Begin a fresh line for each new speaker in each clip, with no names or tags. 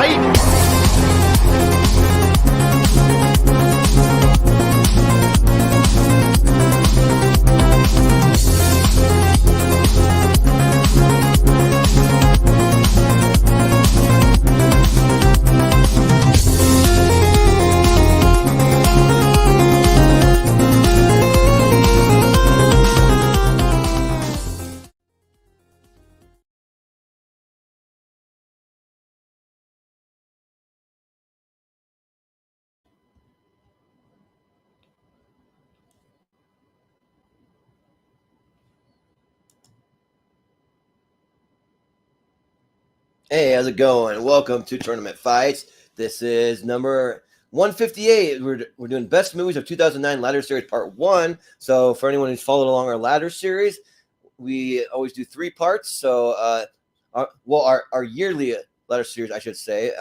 fight!
Hey, how's it going? Welcome to Tournament Fights. This is number 158. We're doing Best Movies of 2009 Ladder Series Part 1. So for anyone who's followed along our Ladder Series, we always do 3 parts. So, our yearly Ladder Series, I should say.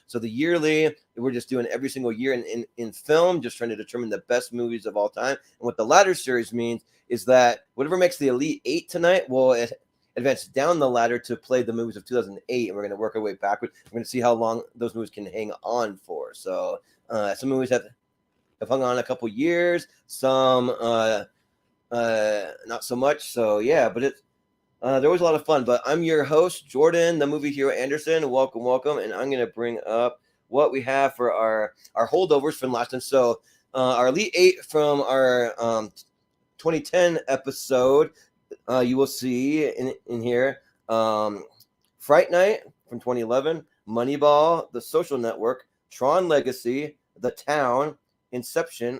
So the yearly, we're just doing every single year in film, just trying to determine the best movies of all time. And what the Ladder Series means is that whatever makes the Elite 8 tonight will advance down the ladder to play the movies of 2008, and we're going to work our way backward. We're going to see how long those movies can hang on for. So some movies have hung on a couple years, some not so much. So yeah, but they're always a lot of fun. But I'm your host, Jordan, the movie hero Anderson. Welcome, and I'm going to bring up what we have for our holdovers from last time. So our Elite 8 from our 2010 episode. You will see in here Fright Night from 2011, Moneyball, The Social Network, Tron Legacy, The Town, Inception,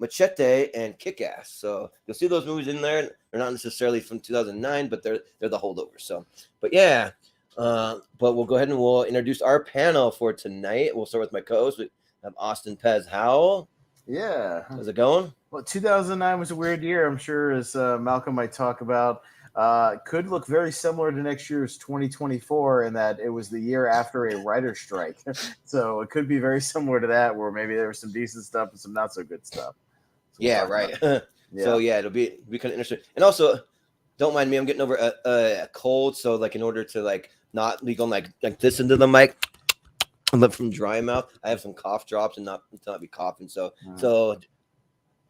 Machete, and Kick-Ass. So you'll see those movies in there. They're not necessarily from 2009, but they're the holdovers. So, but yeah, but we'll go ahead and we'll introduce our panel for tonight. We'll start with my co-host. We have Austin Pez Howell.
Yeah.
How's it going?
Well, 2009 was a weird year, I'm sure, as Malcolm might talk about. Could look very similar to next year's 2024 in that it was the year after a writer's strike. So it could be very similar to that, where maybe there was some decent stuff and some not so good stuff.
Yeah, right.
Yeah.
So yeah, it'll be kind of interesting. And also, don't mind me, I'm getting over a cold, so like in order to like not be going like this into the mic, from dry mouth, I have some cough drops and not be coughing. So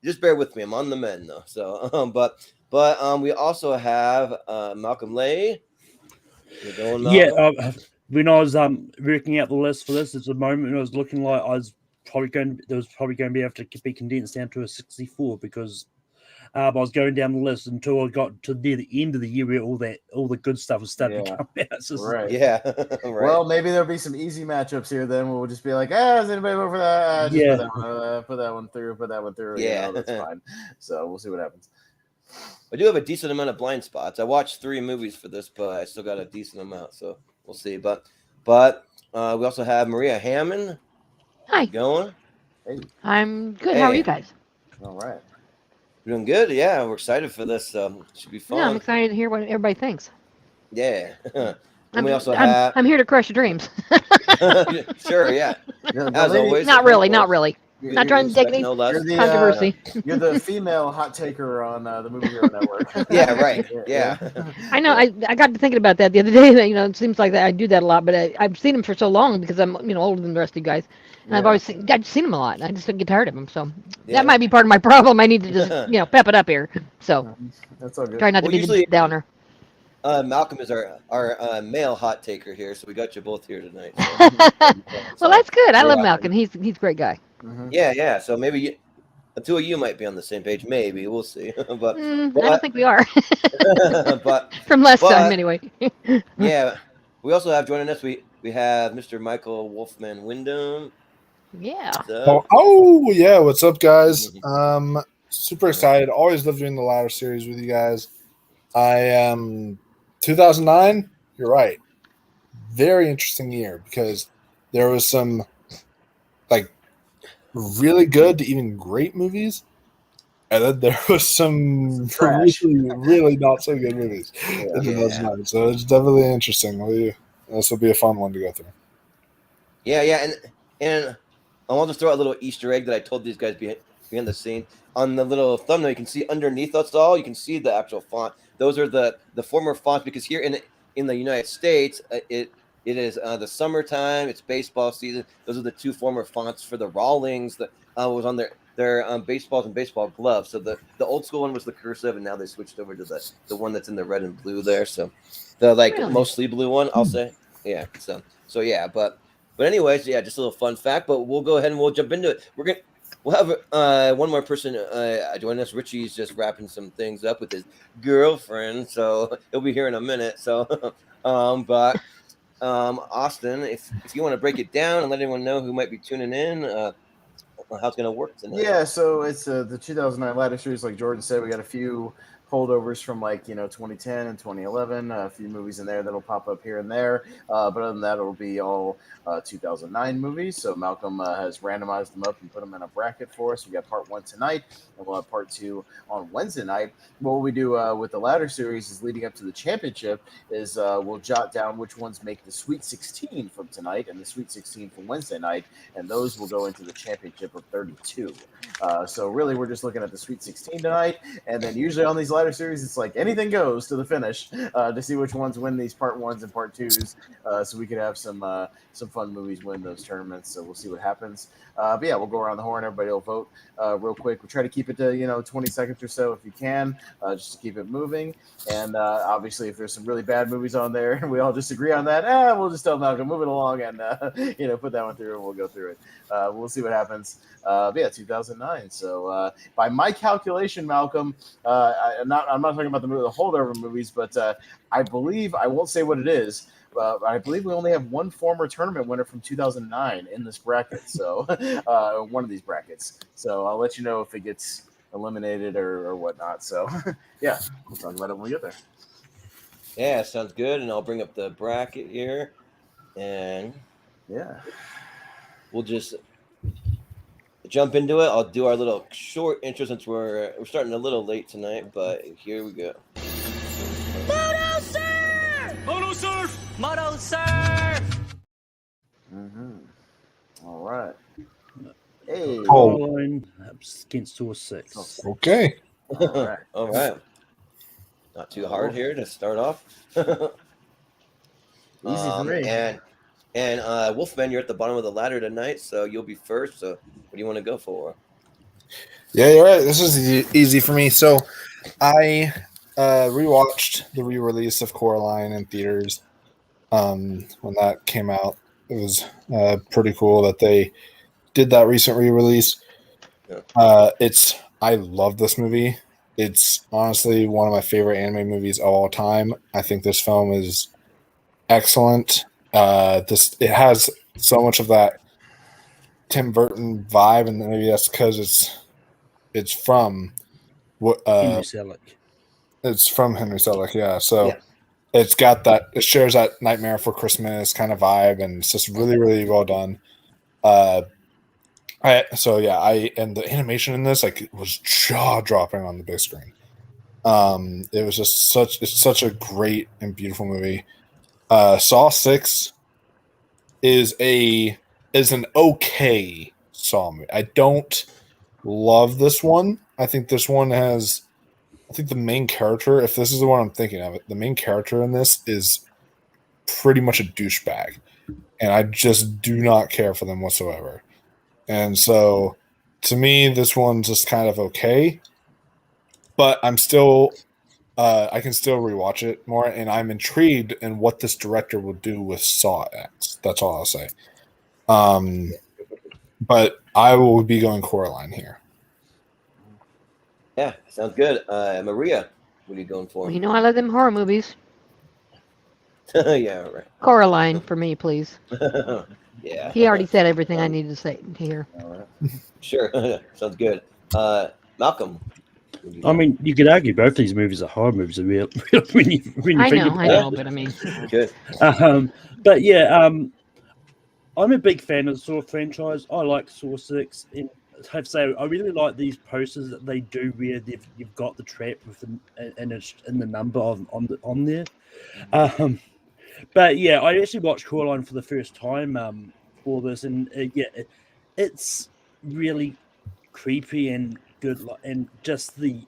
just bear with me. I'm on the mend though. So but we also have Malcolm Lay. You're going, Malcolm?
Yeah, when I was working out the list for this, at the moment it was looking like there was probably going to be able to be condensed down to a 64 because I was going down the list until I got to near the end of the year where all the good stuff was starting to come out. So
Right.
Yeah. Right.
Well, maybe there'll be some easy matchups here. Then we'll just be like, is anybody vote for that?
Yeah.
Put that one through.
Yeah.
That's fine. So we'll see what happens.
I do have a decent amount of blind spots. I watched 3 movies for this, but I still got a decent amount, so we'll see. But we also have Maria Hammond.
Hi.
Going?
Hey.
I'm good. How are
Hey.
you guys?
All right.
We're doing good. Yeah, we're excited for this. Should be fun.
Yeah, I'm excited to hear what everybody thinks.
Yeah. And
I'm,
we also
I'm,
have.
I'm here to crush your dreams.
Sure. Yeah.
Yeah,
As
lady-
always.
Not really.
you're-
Not trying to take any
No less.
You're the,
controversy.
You're the female hot taker on the Movie Hero Network.
Yeah. Right. Yeah.
I know. I got to thinking about that the other day. That it seems like that I do that a lot, but I've seen him for so long because I'm older than the rest of you guys, and I've always seen him a lot. And I just don't get tired of him. So
Yeah.
that might be part of my problem. I need to just pep it up here. So
That's all good.
try not to
Well,
be
usually-
the downer.
Malcolm is our male hot taker here, so we got you both here tonight.
Well, that's good. I love
Yeah.
Malcolm. He's a great guy.
Mhm.
Yeah. So maybe the two of you might be on the same page. Maybe we'll see. but
I don't think we are.
but
From last
but-
time, anyway.
yeah, we also have joining us. We have Mr. Michael Wolfman Wyndham.
Yeah.
Oh yeah, what's up, guys? Super excited. Always love doing the ladder series with you guys. I am 2009. You're right. Very interesting year because there was some like really good to even great movies, and then there was some
Trash.
really not so good movies.
Yeah.
in 2009. So it's definitely interesting. This will be a fun one to go through.
Yeah, and I want to throw out a little Easter egg that I told these guys behind the scene. On the little thumbnail, you can see underneath us all, you can see the actual font. Those are the former fonts, because here in the United States, It is the summertime. It's baseball season. Those are the two former fonts for the Rawlings that was on their baseballs and baseball gloves. So the old school one was the cursive, and now they switched over to the one that's in the red and blue there. So the
Really?
mostly blue one, I'll say. Yeah. So yeah, but anyways, yeah, just a little fun fact. But we'll go ahead and we'll jump into it. We'll have one more person join us. Richie's just wrapping some things up with his girlfriend, so he'll be here in a minute. So, but Austin, if you want to break it down and let anyone know who might be tuning in, how it's going to work tonight.
Yeah, so it's the 2009 ladder series. Like Jordan said, we got a few holdovers from 2010 and 2011. A few movies in there that'll pop up here and there. But other than that, it'll be all 2009 movies. So Malcolm has randomized them up and put them in a bracket for us. We got part 1 tonight, and we'll have part 2 on Wednesday night. What we do with the ladder series is leading up to the championship is we'll jot down which ones make the Sweet 16 from tonight and the Sweet 16 from Wednesday night, and those will go into the championship of 32. So really, we're just looking at the Sweet 16 tonight, and then usually on these ladder series, it's like anything goes to the finish to see which ones win these part 1s and part 2s, so we could have some fun movies win those tournaments. So we'll see what happens. But yeah, we'll go around the horn. Everybody will vote real quick. We'll try to keep it to 20 seconds or so if you can, just to keep it moving. And obviously, if there's some really bad movies on there and we all just agree on that, we'll just tell Malcolm move it along and put that one through, and we'll go through it. We'll see what happens. But yeah, 2009. So by my calculation, Malcolm, I'm not talking about the holdover movies, but I believe, I won't say what it is, I believe we only have one former tournament winner from 2009 in this bracket. So one of these brackets. So I'll let you know if it gets eliminated or whatnot. So yeah, we'll talk about it when we get there.
Yeah, sounds good. And I'll bring up the bracket here, and
yeah,
we'll just jump into it. I'll do our little short intro since we're starting a little late tonight, but here we go.
Moto surf! Moto surf! Moto surf!
All right. Hey.
Caroline against 2-6.
Okay.
All right.
All right. Not too hard here to start off.
Easy for me.
And Wolfman, you're at the bottom of the ladder tonight, so you'll be first. So what do you want to go for?
Yeah, you're right. This is easy for me. So I rewatched the re-release of Coraline in theaters when that came out. It was pretty cool that they did that recent re-release.
Yeah.
I love this movie. It's honestly one of my favorite anime movies of all time. I think this film is excellent. It has so much of that Tim Burton vibe, and maybe that's because it's from
Henry Selick.
It's from Henry Selick, yeah. So it's got that. It shares that Nightmare for Christmas kind of vibe, and it's just really, really well done. And the animation in this it was jaw dropping on the big screen. It was just such a great and beautiful movie. Saw 6 is an okay Saw movie. I don't love this one. I think the main character, if this is the one I'm thinking of, the main character in this is pretty much a douchebag, and I just do not care for them whatsoever. And so, to me, this one's just kind of okay, but I'm still, I can still rewatch it more, and I'm intrigued in what this director will do with Saw X. That's all I'll say. But I will be going Coraline here.
Yeah, sounds good. Maria, what are you going for?
Well, I love them horror movies.
Yeah, right.
Coraline for me, please.
Yeah.
He already said everything I needed to say here.
All right. Sure. Sounds good. Malcolm.
I mean, you could argue both these movies are horror movies. When you
I
think about
know, but I mean,
Good.
But yeah, I'm a big fan of the Saw franchise. I like Saw 6. And I have to say, I really like these posters that they do where you've got the trap with and the number on there. But yeah, I actually watched Coraline for the first time for this, and it's really creepy and good, and just the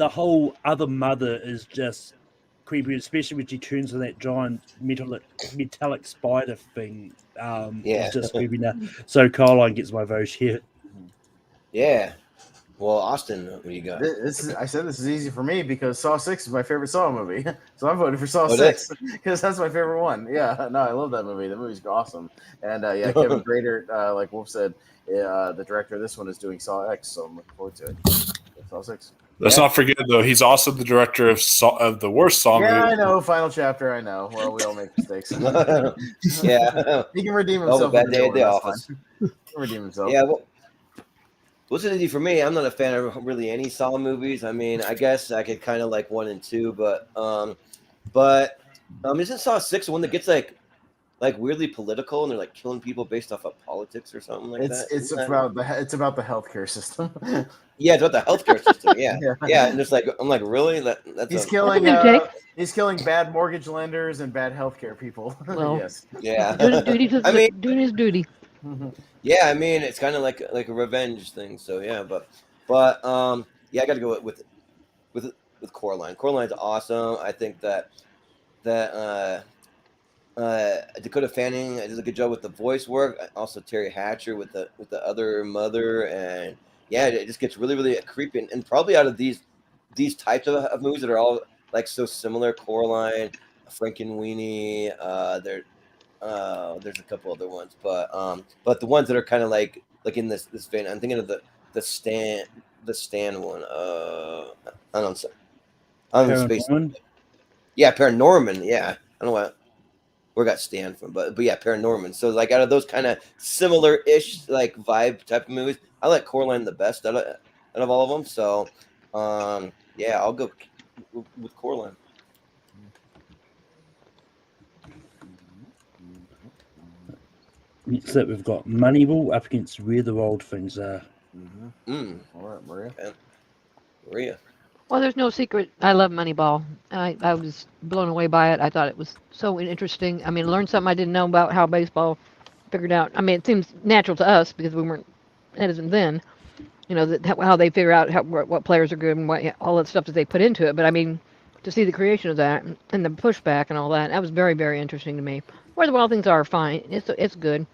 whole other mother is just creepy, especially when she turns into that giant metallic spider thing.
Yeah.
It's just creepy now. So Caroline gets my vote here.
Yeah. Well, Austin, what do you got?
I said this is easy for me because Saw 6 is my favorite Saw movie. So I'm voting for Saw
Oh,
6 because that's my favorite one. Yeah, no, I love that movie. The movie's awesome. And yeah, Kevin Grader, like Wolf said, the director of this one is doing Saw X, so I'm looking forward to it. Saw 6.
Let's not forget, though, he's also the director of the worst Saw movie.
Yeah, I know. Final chapter, I know. Well, we all make mistakes.
Yeah.
He can redeem
Oh,
himself.
a bad day at the
that's
office.
fine. He can redeem himself.
Yeah, well, what's it easy for me? I'm not a fan of really any Saw movies. I mean, I guess I could kind of like 1 and 2, but isn't Saw 6 the one that gets like weirdly political and they're like killing people based off of politics or something like that?
It's about the healthcare system.
Yeah, it's about the healthcare system. Yeah, yeah, and it's like I'm like, really? That's
he's killing bad mortgage lenders and bad healthcare people.
Well,
yes.
Yeah.
Doing his duty.
Yeah, I mean, it's kind of like a revenge thing. So yeah, but yeah, I got to go with Coraline. Coraline's awesome. I think that Dakota Fanning does a good job with the voice work. Also, Terry Hatcher with the other mother, and yeah, it just gets really, really creepy. And probably out of these types of movies that are all like so similar, Coraline, Frankenweenie, there's a couple other ones, but the ones that are kind of like in this vein, I'm thinking of the Stan one. I don't know space. Yeah, Paranorman. Yeah, I don't know where I got Stan from, but yeah, Paranorman. So like out of those kind of similar-ish like vibe type of movies, I like Coraline the best out of all of them. So yeah, I'll go with Coraline.
Next up, we've got Moneyball up against Where the Wild Things Are.
All right, Maria.
Okay. Maria.
Well, there's no secret. I love Moneyball. I was blown away by it. I thought it was so interesting. I mean, learned something I didn't know about how baseball figured out. I mean, it seems natural to us because we weren't citizens then. You know, how they figure out what players are good and all that stuff that they put into it. But I mean, to see the creation of that and the pushback and all that, that was very, very interesting to me. Where the Wild Things Are fine. It's good.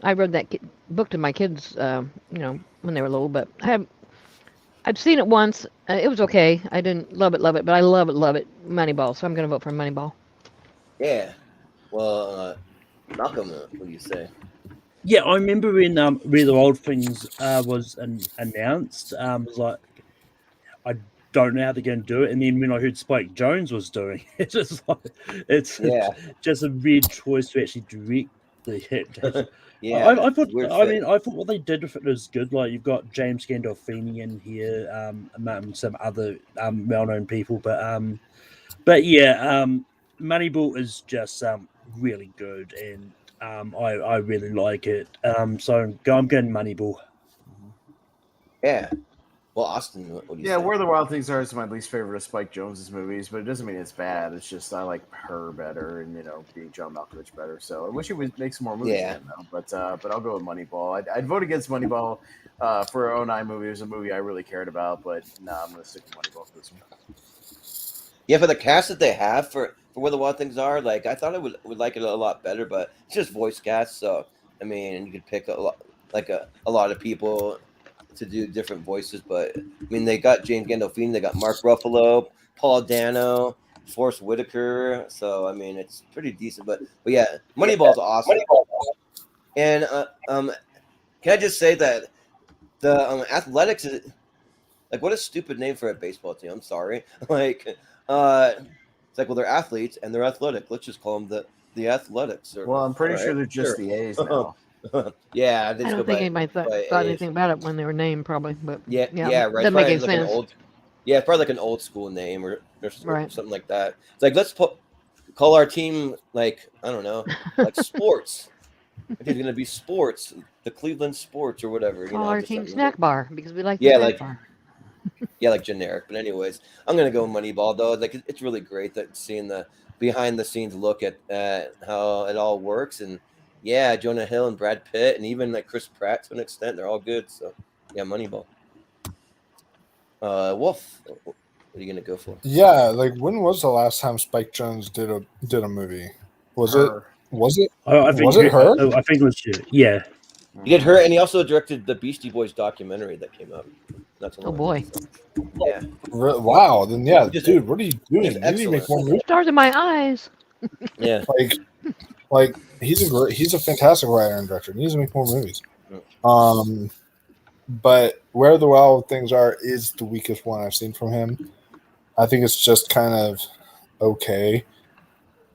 I read that book to my kids, you know, when they were little, but I've seen it once. It was okay. I didn't love it, but I love it. Moneyball. So I'm going to vote for Moneyball.
Yeah. Well, Malcolm, what do you say?
Yeah, I remember when Where the Wild Things was announced. I was like, I don't know how they're going to do it. And then when I heard Spike Jonze was doing it, it's just a weird choice to actually direct the hit.
Yeah,
I thought what they did with it was good. Like you've got James Gandolfini in here, and some other well-known people, but yeah, Moneyball is just really good, and I really like it. So I'm going Moneyball.
Yeah. Well, Austin, what do you say?
Yeah, Where the Wild Things Are is my least favorite of Spike Jonze's movies, but it doesn't mean it's bad. It's just I like her better and, you know, being John Malkovich better. So I wish he would make some more movies again, though. But I'll go with Moneyball. I'd vote against Moneyball for a 09 movie. It was a movie I really cared about, but I'm going to stick with Moneyball for this one.
Yeah, for the cast that they have for Where the Wild Things Are, like I thought I would like it a lot better, but it's just voice cast. So I mean, you could pick a lot of people to do different voices, but I mean, they got James Gandolfini, they got Mark Ruffalo, Paul Dano, Forrest Whitaker. So I mean, it's pretty decent. But yeah, Moneyball's awesome. And can I just say that the Athletics is like, what a stupid name for a baseball team. I'm sorry. Like, it's like, well, they're athletes and they're athletic. Let's just call them the Athletics.
Well, I'm pretty sure they're just the A's now.
Yeah,
I don't think anybody thought anything about it when they were named, probably. But
right.
Doesn't make any sense.
It's probably like an old school name or something like that. It's like, let's call our team like, I don't know, like sports. It's going to be sports, the Cleveland Sports or whatever.
Call our team Snack Bar because we like
snack
bar.
Yeah, like generic. But anyways, I'm going to go Moneyball though. Like, it's really great that seeing the behind the scenes look at how it all works. And yeah, Jonah Hill and Brad Pitt and even like Chris Pratt to an extent, they're all good. So yeah, Moneyball. Wolf, what are you gonna go for?
Yeah, like when was the last time Spike Jonze did a movie? Was it
Her.
I think
her?
I think it was her. Yeah.
He did her, and he also directed the Beastie Boys documentary that came out. Not too
Oh
long
boy.
ago, so, yeah,
Wow. Then yeah,
Just-
dude, what are you doing?
just
You need to make
excellent.
more movies.
Stars in my eyes.
yeah.
Like he's a fantastic writer and director. He needs to make more movies. But Where the Wild Things Are is the weakest one I've seen from him. I think it's just kind of okay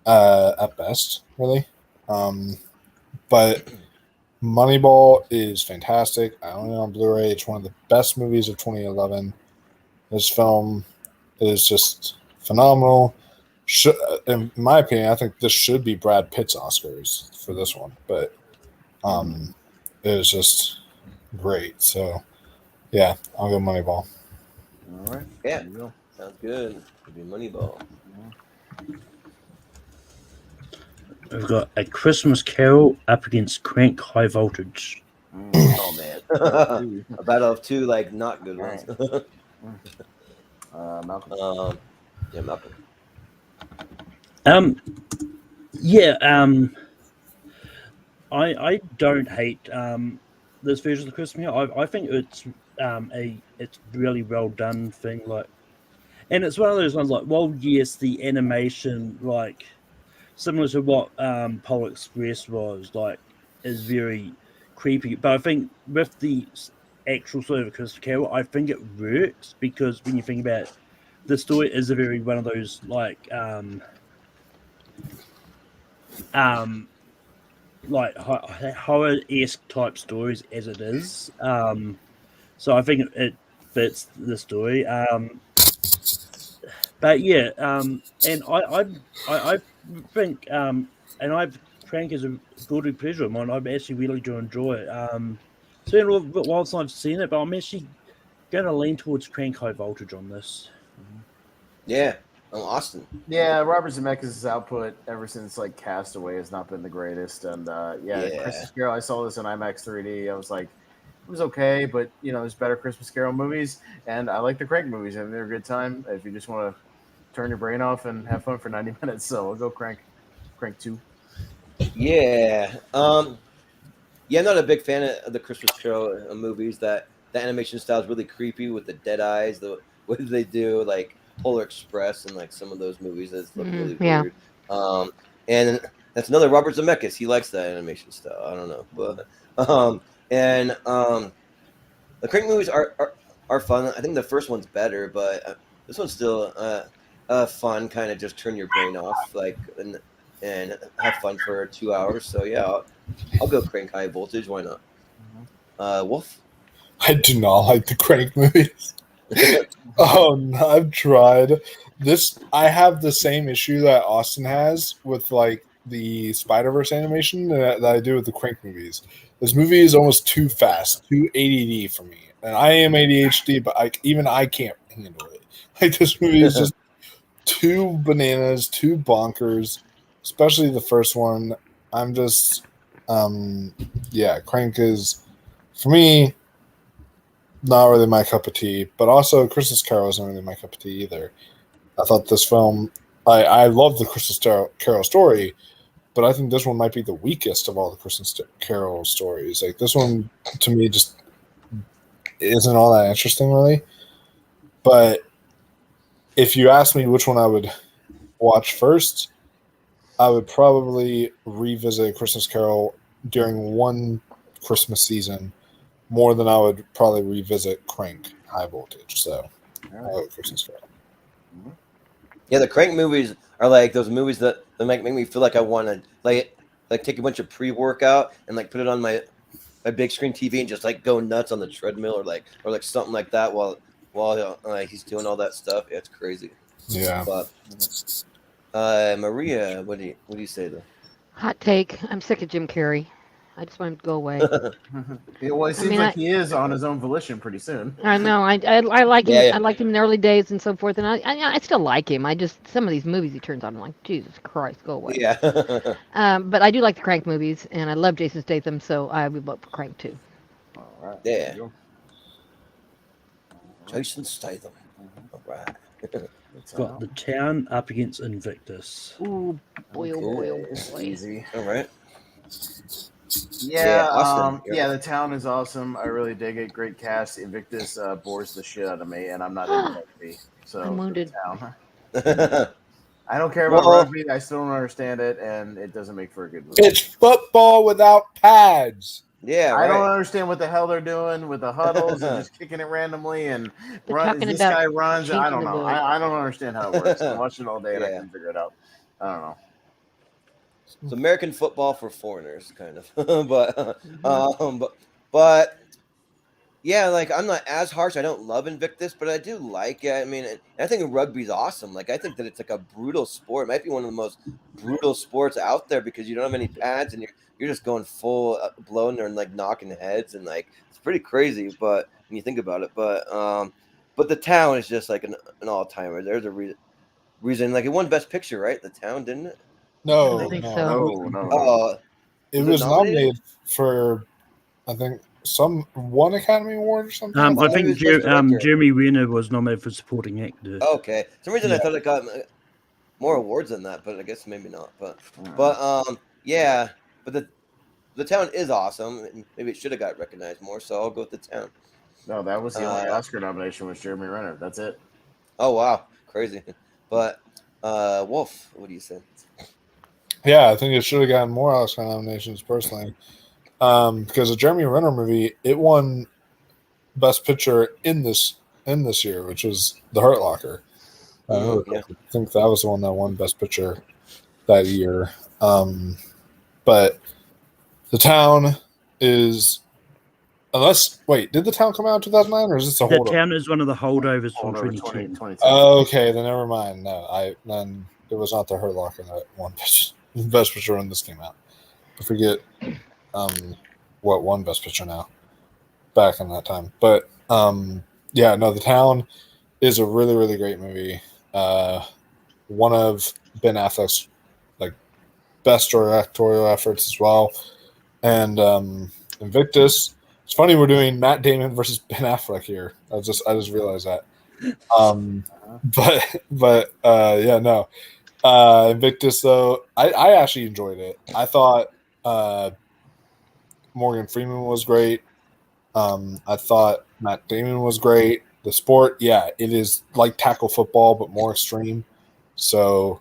at best, really. But Moneyball is fantastic. I own it on Blu-ray. It's one of the best movies of 2011. This film is just phenomenal. In my opinion, I think this should be Brad Pitt's Oscars for this one, but it was just great. So, yeah, I'll go Moneyball.
All right.
Yeah.
There you go.
Sounds good. Could be Moneyball.
We've got A Christmas Carol up against Crank High Voltage.
Oh man, a battle of two like not good ones.
Malcolm.
Yeah, Malcolm.
I don't hate this version of the Christmas Carol. I think it's it's really well done thing, like, and it's one of those ones like, well, yes, the animation, like, similar to what Polar Express was, like, is very creepy, but I think with the actual sort of Christmas Carol, I think it works because when you think about it, the story is a very one of those like horror-esque type stories as it is. So I think it fits the story. But yeah, and I think and Crank is a good pleasure of mine. I actually really do enjoy it. It's been a little bit while since I've seen it, but I'm actually going to lean towards Crank High Voltage on this.
Yeah, Austin.
Yeah, Robert Zemeckis' output ever since like Castaway has not been the greatest, and Christmas Carol. I saw this in IMAX 3D. I was like, it was okay, but there's better Christmas Carol movies, and I like the Crank movies. I mean, they're a good time if you just want to turn your brain off and have fun for 90 minutes. So I'll go Crank 2.
Yeah. Yeah, I'm not a big fan of the Christmas Carol movies. That the animation style is really creepy with the dead eyes. The what do they do, like Polar Express and like some of those movies that look really weird. And that's another Robert Zemeckis. He likes that animation style. I don't know, but the Crank movies are fun. I think the first one's better, but this one's still fun. Kind of just turn your brain off, like and have fun for 2 hours. So yeah, I'll go Crank High Voltage. Why not? Wolf?
I do not like the Crank movies. Oh, no, I've tried this. I have the same issue that Austin has with like the Spider-Verse animation that I do with the Crank movies. This movie is almost too fast, too ADD for me, and I am ADHD, but even I can't handle it. Like this movie is just too bananas, too bonkers, especially the first one. I'm just, Crank is for me. Not really my cup of tea, but also Christmas Carol isn't really my cup of tea either. I thought this film, I love the Christmas Carol story, but I think this one might be the weakest of all the Christmas Carol stories. Like this one, to me, just isn't all that interesting, really. But if you ask me which one I would watch first, I would probably revisit Christmas Carol during one Christmas season more than I would probably revisit Crank High Voltage. So, I'll go Christmas Carol.
Yeah, the Crank movies are like those movies that make me feel like I want to like take a bunch of pre-workout and like put it on my big screen TV and just like go nuts on the treadmill or like something like that while he's doing all that stuff. Yeah, it's crazy.
Yeah.
But Maria, what do you say though?
Hot take. I'm sick of Jim Carrey. I just want him to go away.
Well, it seems like he is on his own volition pretty soon.
I know. I like him.
Yeah, yeah.
I liked him in the early days and so forth, and I still like him. I just some of these movies he turns on, I'm like, Jesus Christ, go away.
Yeah.
But I do like the Crank movies, and I love Jason Statham, so I would vote for Crank too.
All right.
Yeah. Jason Statham. All right.
Got the Town up against Invictus.
Ooh, boy, oh boy, oh
It's
boy.
easy.
All right.
Yeah,
Austin,
yeah, the town is awesome. I really dig it. Great cast. Invictus bores the shit out of me, and I'm not into rugby. So
I'm wounded.
The town. I don't care about rugby. I still don't understand it, and it doesn't make for a good movie.
It's football without pads.
Yeah,
I don't
right.
understand what the hell they're doing with the huddles and just kicking it randomly and
They're
run.
talking
This
about
guy runs. I
chinks
don't
in the
know.
book.
I don't understand how it works. I watched it all day and I
Yeah.
couldn't figure it out. I don't know.
It's American football for foreigners, kind of. but yeah, like I'm not as harsh. I don't love Invictus, but I do like it. I mean, and I think rugby's awesome. Like I think that it's like a brutal sport. It might be one of the most brutal sports out there because you don't have any pads and you're just going full blown there and like knocking heads and like it's pretty crazy. But when you think about it, but the town is just like an all timer. There's a reason like it won Best Picture, right? The town, didn't it?
No,
I think
no.
so.
No.
Oh,
It
Was
was
it nominated?
nominated for, I think, one Academy Award or something.
I
thought it
think
was Best Director.
Jeremy Renner was nominated for supporting actor.
Okay. For some reason I
Yeah.
thought it got more awards than that, but I guess maybe not. But yeah. But the town is awesome, and maybe it should have got recognized more. So I'll go with the town.
No, that was the only Oscar nomination was Jeremy Renner. That's it.
Oh wow, crazy. But Wolf, what do you say?
Yeah, I think it should have gotten more Oscar nominations personally. Because the Jeremy Renner movie, it won Best Picture in this year, which was The Hurt Locker.
Yeah.
I think that was the one that won Best Picture that year. But the town is, did the town come out in 2009 or is this a
The
holdover?
Town is one of the holdovers from
Holdover
2010.
2010.
Okay, then never mind. No, then it was not The Hurt Locker that won Best Picture when this came out. I forget what won Best Picture now back in that time. But yeah, no, The Town is a really, really great movie. One of Ben Affleck's like best directorial efforts as well. And Invictus. It's funny we're doing Matt Damon versus Ben Affleck here. I just realized that. But yeah, no. Invictus though, I actually enjoyed it. I thought Morgan Freeman was great. I thought Matt Damon was great. The sport, yeah, it is like tackle football but more extreme. So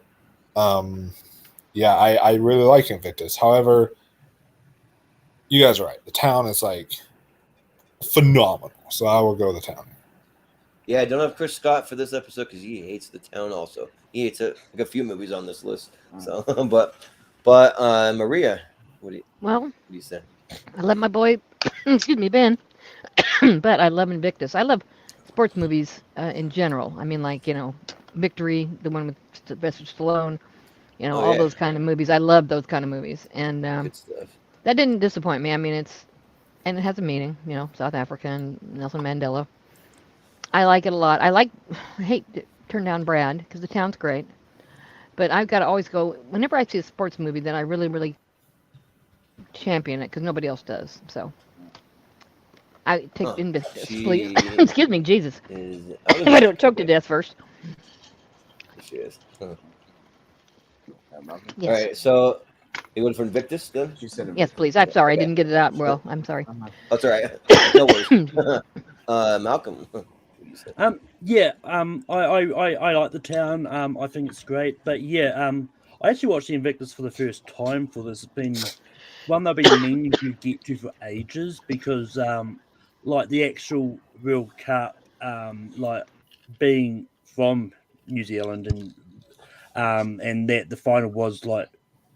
yeah, I really like Invictus. However, you guys are right. The town is like phenomenal. So I will go with the town.
Yeah, I don't have Chris Scott for this episode because he hates the town. Also, he hates like a few movies on this list. So, but Maria, what do you say?
I love my boy, excuse me, Ben, but I love Invictus. I love sports movies in general. I mean, like, Victory, the one with Sylvester Stallone, all those kind of movies. I love those kind of movies. And
Good stuff.
that didn't disappoint me. I mean, and it has a meaning, South Africa and Nelson Mandela. I like it a lot. I hate to turn down Brad because the town's great. But I've got to always go, whenever I see a sports movie, then I really, really champion it because nobody else does. So I take Invictus, please. Excuse me, Jesus. If I don't choke to death first.
She is. Huh.
Yes.
All right, so you going for Invictus then?
She said
Yes, please. I'm sorry.
Okay.
I didn't get it out well. I'm sorry.
That's all right. No worries. Malcolm. What do you say?
Yeah, I like the town. I think it's great. But yeah, I actually watched the Invictus for the first time for this. It's been one that I've been meaning to get to for ages because like the actual World Cup, like being from New Zealand and that the final was like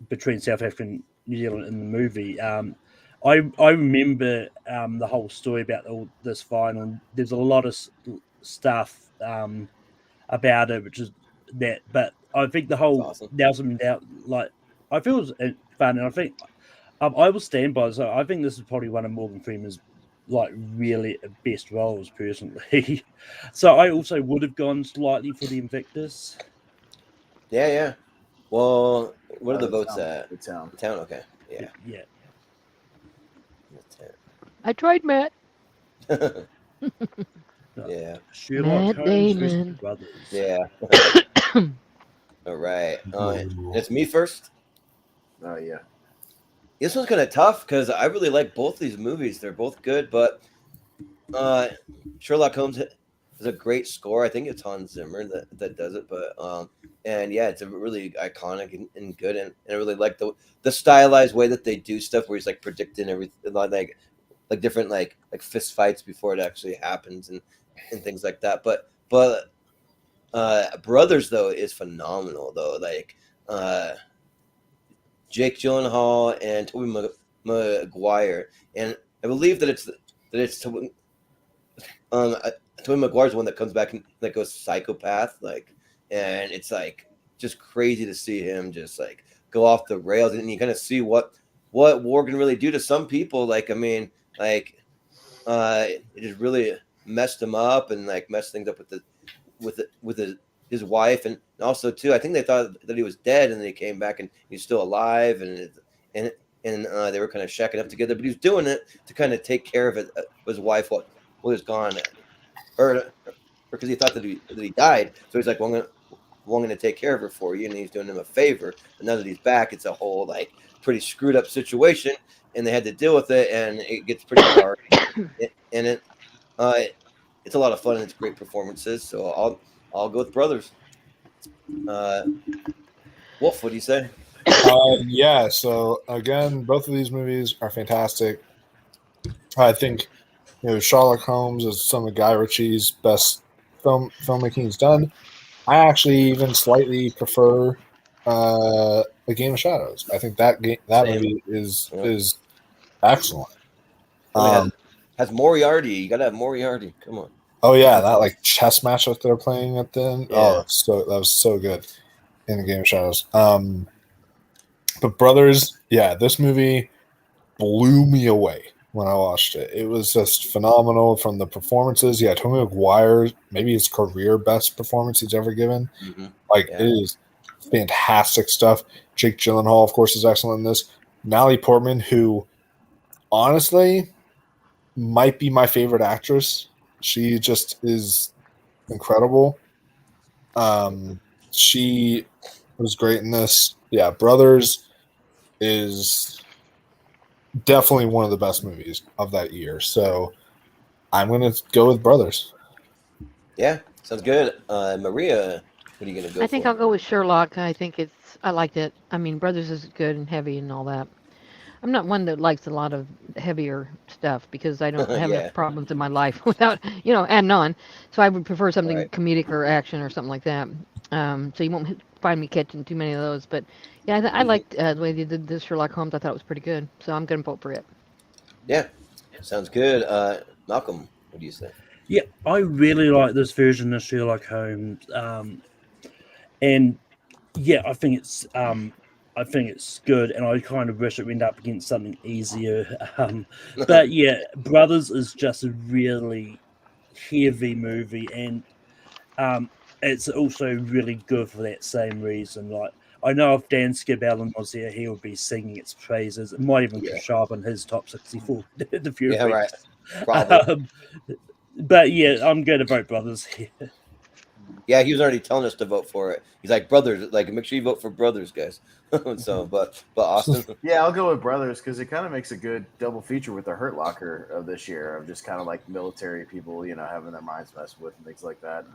between South Africa and New Zealand in the movie. I remember the whole story about this final. There's a lot of stuff about it, which is that. But I think the whole
awesome.
Nelson Mandela, like I feel it was fun, and I think I will stand by. So I think this is probably one of Morgan Freeman's like really best roles personally. So I also would have gone slightly for the Invictus.
Yeah. Well, what are the votes
town.
at?
The town.
The town. Okay. Yeah.
Yeah.
I tried, Matt.
Yeah.
Sherlock
Matt
Holmes versus
Damon.
Brothers.
Yeah. All right. It's me first.
Oh yeah.
This one's kind of tough because I really like both these movies. They're both good, but Sherlock Holmes has a great score. I think it's Hans Zimmer that does it, but and yeah, it's a really iconic and good, and I really like the stylized way that they do stuff, where he's like predicting everything, like different like fist fights before it actually happens, and things like that. But Brothers though is phenomenal though, like Jake Gyllenhaal and Tobey Maguire, and I believe that it's Tobey Maguire's the one that comes back and that goes psychopath, like, and it's like just crazy to see him just like go off the rails, and you kind of see what war can really do to some people. Like, I mean, like, it just really messed him up and like messed things up with his wife, and also too, I think they thought that he was dead, and then he came back and he's still alive, and they were kind of shacking up together, but he was doing it to kind of take care of his wife while he was gone, or because he thought that he died, so he's like, well, I'm going to take care of her for you, and he's doing him a favor. And now that he's back, it's a whole like pretty screwed up situation, and they had to deal with it, and it gets pretty dark, and it's a lot of fun, and it's great performances. So I'll go with Brothers. Wolf, what do you say?
Yeah, so again, both of these movies are fantastic. I think Sherlock Holmes is some of Guy Ritchie's best filmmaking he's done. I actually even slightly prefer A Game of Shadows. I think that movie is excellent.
Has Moriarty. You gotta have Moriarty. Come on.
Oh yeah, that like chess match that they're playing at the end.
Yeah.
Oh, that was so good in A Game of Shadows. But Brothers, yeah, this movie blew me away when I watched it. It was just phenomenal from the performances. Yeah, Tobey Maguire, maybe his career best performance he's ever given.
Mm-hmm.
Like, it is fantastic stuff. Jake Gyllenhaal, of course, is excellent in this. Natalie Portman, who honestly might be my favorite actress. She just is incredible. She was great in this. Yeah, Brothers is definitely one of the best movies of that year. So I'm going to go with Brothers.
Yeah, sounds good. Maria, what are you going to go for?
I think I'll go with Sherlock. I liked it. I mean, Brothers is good and heavy and all that. I'm not one that likes a lot of heavier stuff because I don't have enough problems in my life without, adding on. So I would prefer something comedic or action or something like that. So you won't find me catching too many of those. But yeah, I liked the way they did this Sherlock Holmes. I thought it was pretty good. So I'm going to vote for it.
Yeah, sounds good. Malcolm, what do you say?
Yeah, I really like this version of Sherlock Holmes. And yeah, I think it's good, and I kind of wish it went up against something easier. But yeah, Brothers is just a really heavy movie, and it's also really good for that same reason. Like, I know if Dan Skibellen was here, he would be singing its praises. It might even show up in his top 64 in a few weeks.
Right. Probably.
But yeah, I'm going to vote Brothers here.
Yeah, he was already telling us to vote for it. He's like, Brothers, like, make sure you vote for Brothers, guys. So, but Austin.
Yeah, I'll go with Brothers because it kind of makes a good double feature with the Hurt Locker of this year of just kind of like military people, having their minds messed with and things like that.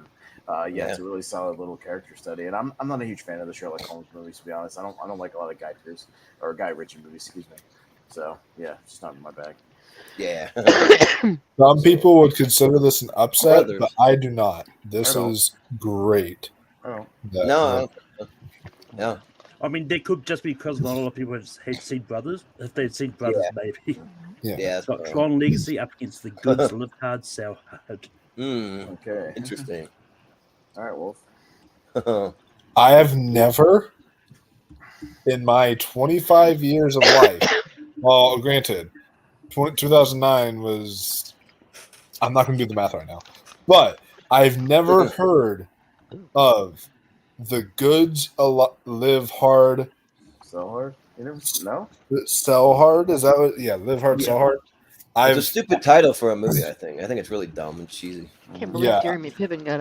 And it's a really solid little character study. And I'm not a huge fan of the Sherlock Holmes movies, to be honest. I don't like a lot of Guy Ritchie movies, excuse me. So yeah, it's just not in my bag.
Yeah.
Some people would consider this an upset,
Brothers.
but I do not. This is great.
Oh.
No.
I mean, they could just be because not a lot of people had seen Brothers. If they'd seen Brothers, maybe.
Yeah.
It's
got Tron Legacy up against the goods, live hard, sell hard.
Okay.
Interesting.
All right, Wolf.
I have never, in my 25 years of life, well, granted, 2009 was, I'm not going to do the math right now, but I've never heard of the goods live hard.
Sell hard? You never? No?
Sell hard? Is that what? Yeah, live hard, sell hard.
It's a stupid title for a movie. I think it's really dumb and cheesy.
I can't believe
Yeah.
Jeremy Piven got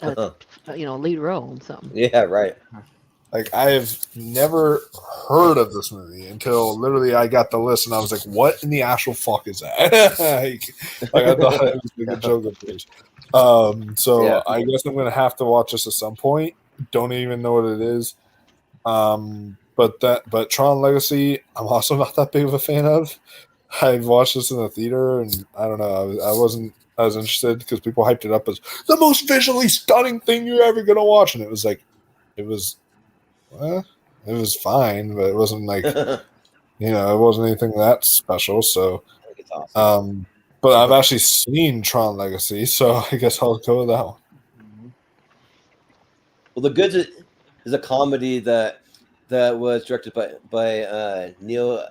a lead role in something.
Yeah, right.
Like, I have never heard of this movie until literally I got the list, and I was like, "What in the actual fuck is that?" like I thought it was like a joke at first. So
Yeah.
I guess I'm gonna have to watch this at some point. Don't even know what it is. But Tron Legacy, I'm also not that big of a fan of. I watched this in the theater, and I don't know. I wasn't as interested because people hyped it up as the most visually stunning thing you're ever gonna watch, and it was fine, but it wasn't like it wasn't anything that special. So,
I think it's awesome.
but I've actually seen Tron Legacy, so I guess I'll go with that one.
Well, The Goods is a comedy that was directed by Neil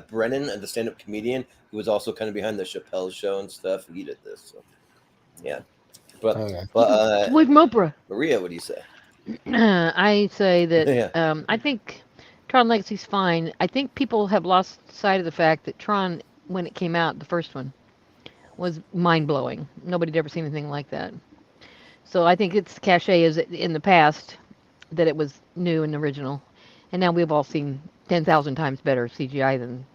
Brennan, the stand-up comedian who was also kind of behind the Chappelle Show and stuff. He did this, so yeah. But
With Mopra.
Maria, what do you say?
I say that
Yeah.
I think Tron Legacy's fine. I think people have lost sight of the fact that Tron, when it came out, the first one, was mind-blowing. Nobody had ever seen anything like that. So I think its cachet is in the past that it was new and original. And now we've all seen 10,000 times better CGI than,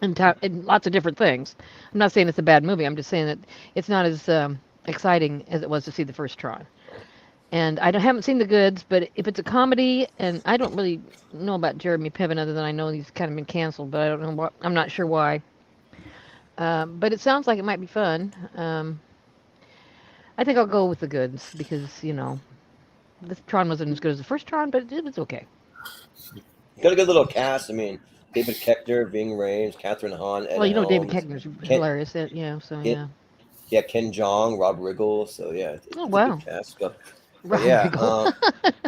and lots of different things. I'm not saying it's a bad movie. I'm just saying that it's not as exciting as it was to see the first Tron. And I haven't seen The Goods, but if it's a comedy, and I don't really know about Jeremy Piven other than I know he's kind of been canceled, but I don't know I'm not sure why. But it sounds like it might be fun. I think I'll go with The Goods because, this Tron wasn't as good as the first Tron, but it was okay.
Got a good little cast. I mean, David Koechner, Ving Rhames, Catherine Hahn, Ed
Well, David
Helms,
Koechner's hilarious.
Yeah, Ken Jeong, Rob Riggle. So yeah, it's a
wow.
good cast. But
Rob
yeah,
Riggle.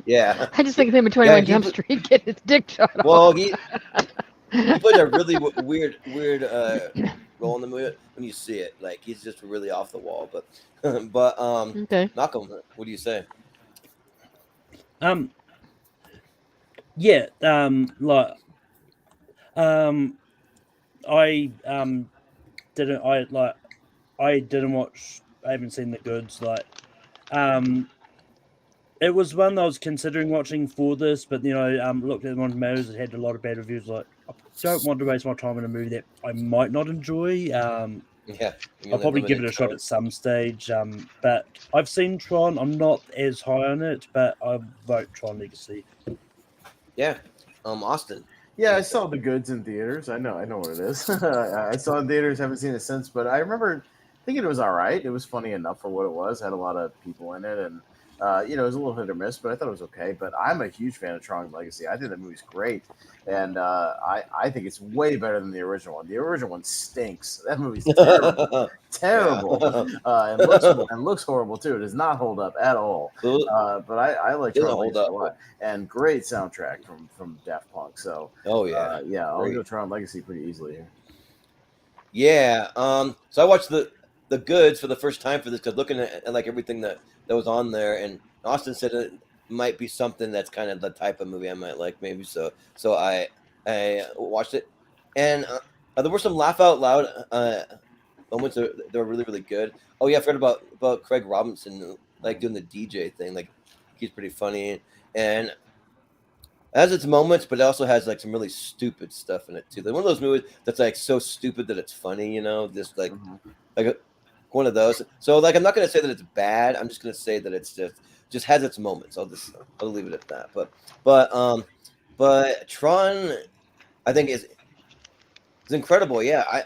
yeah.
I just think of him in 21 Jump Street getting his dick shot off.
Well, he played a really weird role in the movie when you see it. Like, he's just really off the wall. But
okay.
Malcolm, what do you say?
Yeah, I didn't watch. I haven't seen The Goods. It was one that I was considering watching for this, but looked at Rotten Tomatoes. It had a lot of bad reviews. Like, I don't want to waste my time in a movie that I might not enjoy.
Yeah,
I'll probably give it a shot at some stage. But I've seen Tron. I'm not as high on it, but I vote Tron Legacy.
Yeah, Austin.
Yeah, I saw The Goods in theaters. I know what it is. I saw it in theaters, haven't seen it since, but I remember thinking it was all right. It was funny enough for what it was. Had a lot of people in it, and it was a little hit or miss, but I thought it was okay. But I'm a huge fan of Tron Legacy. I think the movie's great, and I think it's way better than the original one. The original one stinks. That movie's terrible, and looks horrible too. It does not hold up at all. But I like Tron Legacy a lot, and great soundtrack from Daft Punk. So I'll go Tron Legacy pretty easily here.
Yeah. So I watched the Goods for the first time for this because looking at like everything that was on there, and Austin said it might be something that's kind of the type of movie I might like, maybe. So I watched it, and there were some laugh out loud moments that were really, really good. Oh yeah, I forgot about Craig Robinson, like doing the DJ thing. Like, he's pretty funny, and it has its moments, but it also has like some really stupid stuff in it too. Like one of those movies that's like so stupid that it's funny, just like one of those. So like, I'm not going to say that it's bad. I'm just going to say that it's just has its moments. I'll leave it at that. But Tron, I think is incredible. Yeah,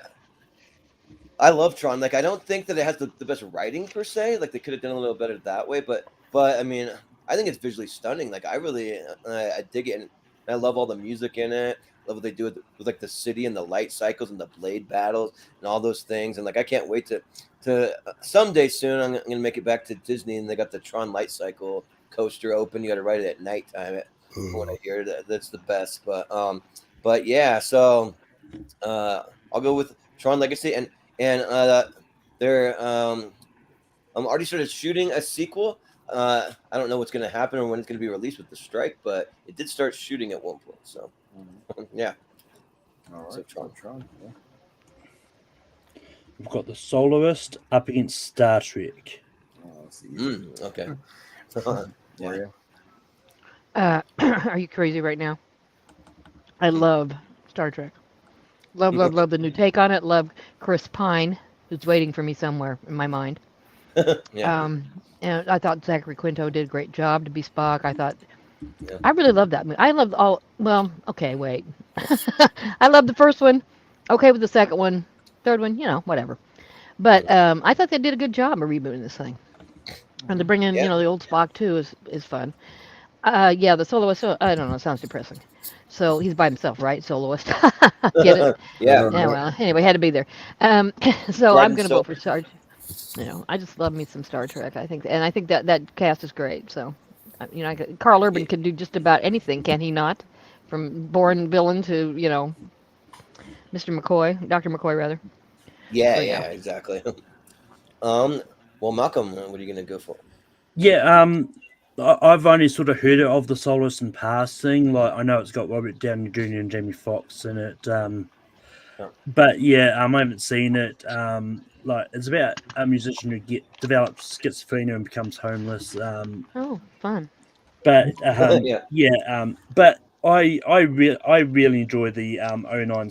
I love Tron. Like, I don't think that it has the best writing per se. Like, they could have done a little better that way. But I mean, I think it's visually stunning. Like, I really I dig it. And I love all the music in it. Love what they do with like the city and the light cycles and the blade battles and all those things. And like, I can't wait to someday soon I'm gonna make it back to Disney, and they got the Tron light cycle coaster open. You got to ride it at nighttime. When I hear that's the best. But yeah, so I'll go with Tron Legacy, and they're already started shooting a sequel. I don't know what's going to happen or when it's going to be released with the strike, but it did start shooting at one point. So yeah.
All right.
So Tron.
Yeah.
We've got the Soloist up against Star Trek.
Oh, that's easy.
Okay.
Yeah.
Are you crazy right now? I love Star Trek. Love the new take on it. Love Chris Pine, who's waiting for me somewhere in my mind.
Yeah.
And I thought Zachary Quinto did a great job to be Spock.
Yeah.
I really loved that movie. I loved all. Well, okay, wait. I loved the first one. Okay with the second one. Third one, whatever. But I thought they did a good job of rebooting this thing. And to bring in,
Yeah.
the old Spock too is fun. Yeah, the soloist. I don't know. It sounds depressing. So he's by himself, right? Soloist. Get it?
Yeah.
Yeah. Well, anyway, had to be there. So
Right,
I'm gonna
so-
vote for Star. I just love me some Star Trek. I think that cast is great. So, Carl Urban can do just about anything, can he not? From Bourne villain to Mr. McCoy, Dr. McCoy rather.
Yeah,
So,
yeah, exactly. Well, Malcolm, what are you gonna go for?
Yeah, I've only sort of heard of the Soloist in passing. Like, I know it's got Robert Downey Jr. and Jamie Foxx in it. But yeah, I haven't seen it. Like, it's about a musician who develops schizophrenia and becomes homeless.
Oh, fun.
But
Yeah.
but I really enjoy the 09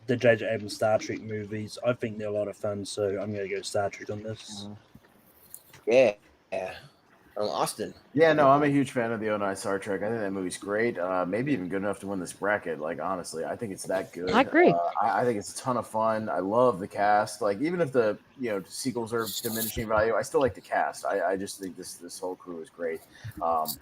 the J.J. Abrams Star Trek movies. I think they're a lot of fun, so I'm going to go Star Trek on this.
Yeah. Austin.
Yeah, no, I'm a huge fan of the 09 Star Trek. I think that movie's great. Maybe even good enough to win this bracket. Like, honestly, I think it's that good.
I agree.
I think it's a ton of fun. I love the cast. Like, even if the sequels are diminishing value, I still like the cast. I just think this whole crew is great.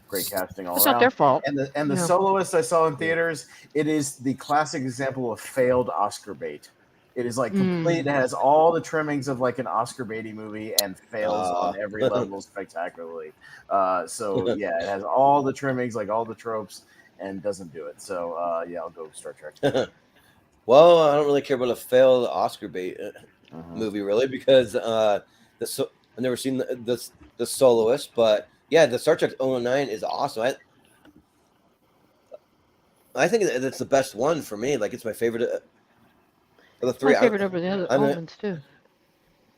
Great casting all
It's
around.
not their fault.
And the
Yeah.
Soloist I saw in theaters, it is the classic example of failed Oscar bait. It is like complete. It has all the trimmings of like an Oscar baity movie and fails on every level spectacularly. So yeah, it has all the trimmings, like all the tropes, and doesn't do it. So yeah, I'll go Star Trek.
Well, I don't really care about a failed Oscar bait movie, really, because I've never seen the Soloist, but yeah, the Star Trek 09 is awesome. I think that's the best one for me. Like, it's my favorite of the three.
My favorite over the other ones too.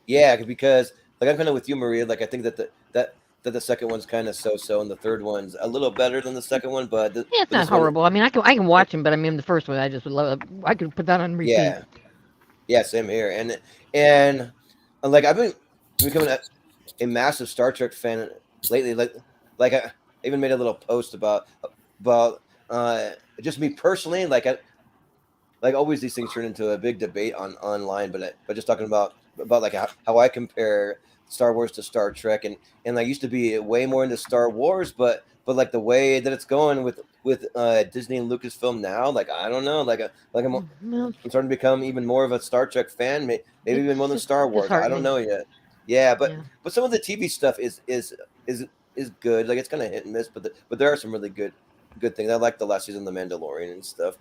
Yeah, because like I'm kind of with you, Maria. Like, I think that the second one's kind of so, and the third one's a little better than the second one, but
It's not horrible. I mean, I can watch them, but I mean, the first one I just would love. I could put that on repeat.
Yeah, same here. And like I've been becoming a massive Star Trek fan lately. Like I even made a little post about just me personally. Like always, these things turn into a big debate online, but just talking about like how I compare Star Wars to Star Trek, and I used to be way more into Star Wars, but like the way that it's going with Disney and Lucasfilm now, like I don't know, I'm starting to become even more of a Star Trek fan, maybe even more than Star Wars. I don't know yet. Yeah, but some of the TV stuff is good. Like, it's kind of hit and miss, but there are some really good things. I like the last season of The Mandalorian and stuff,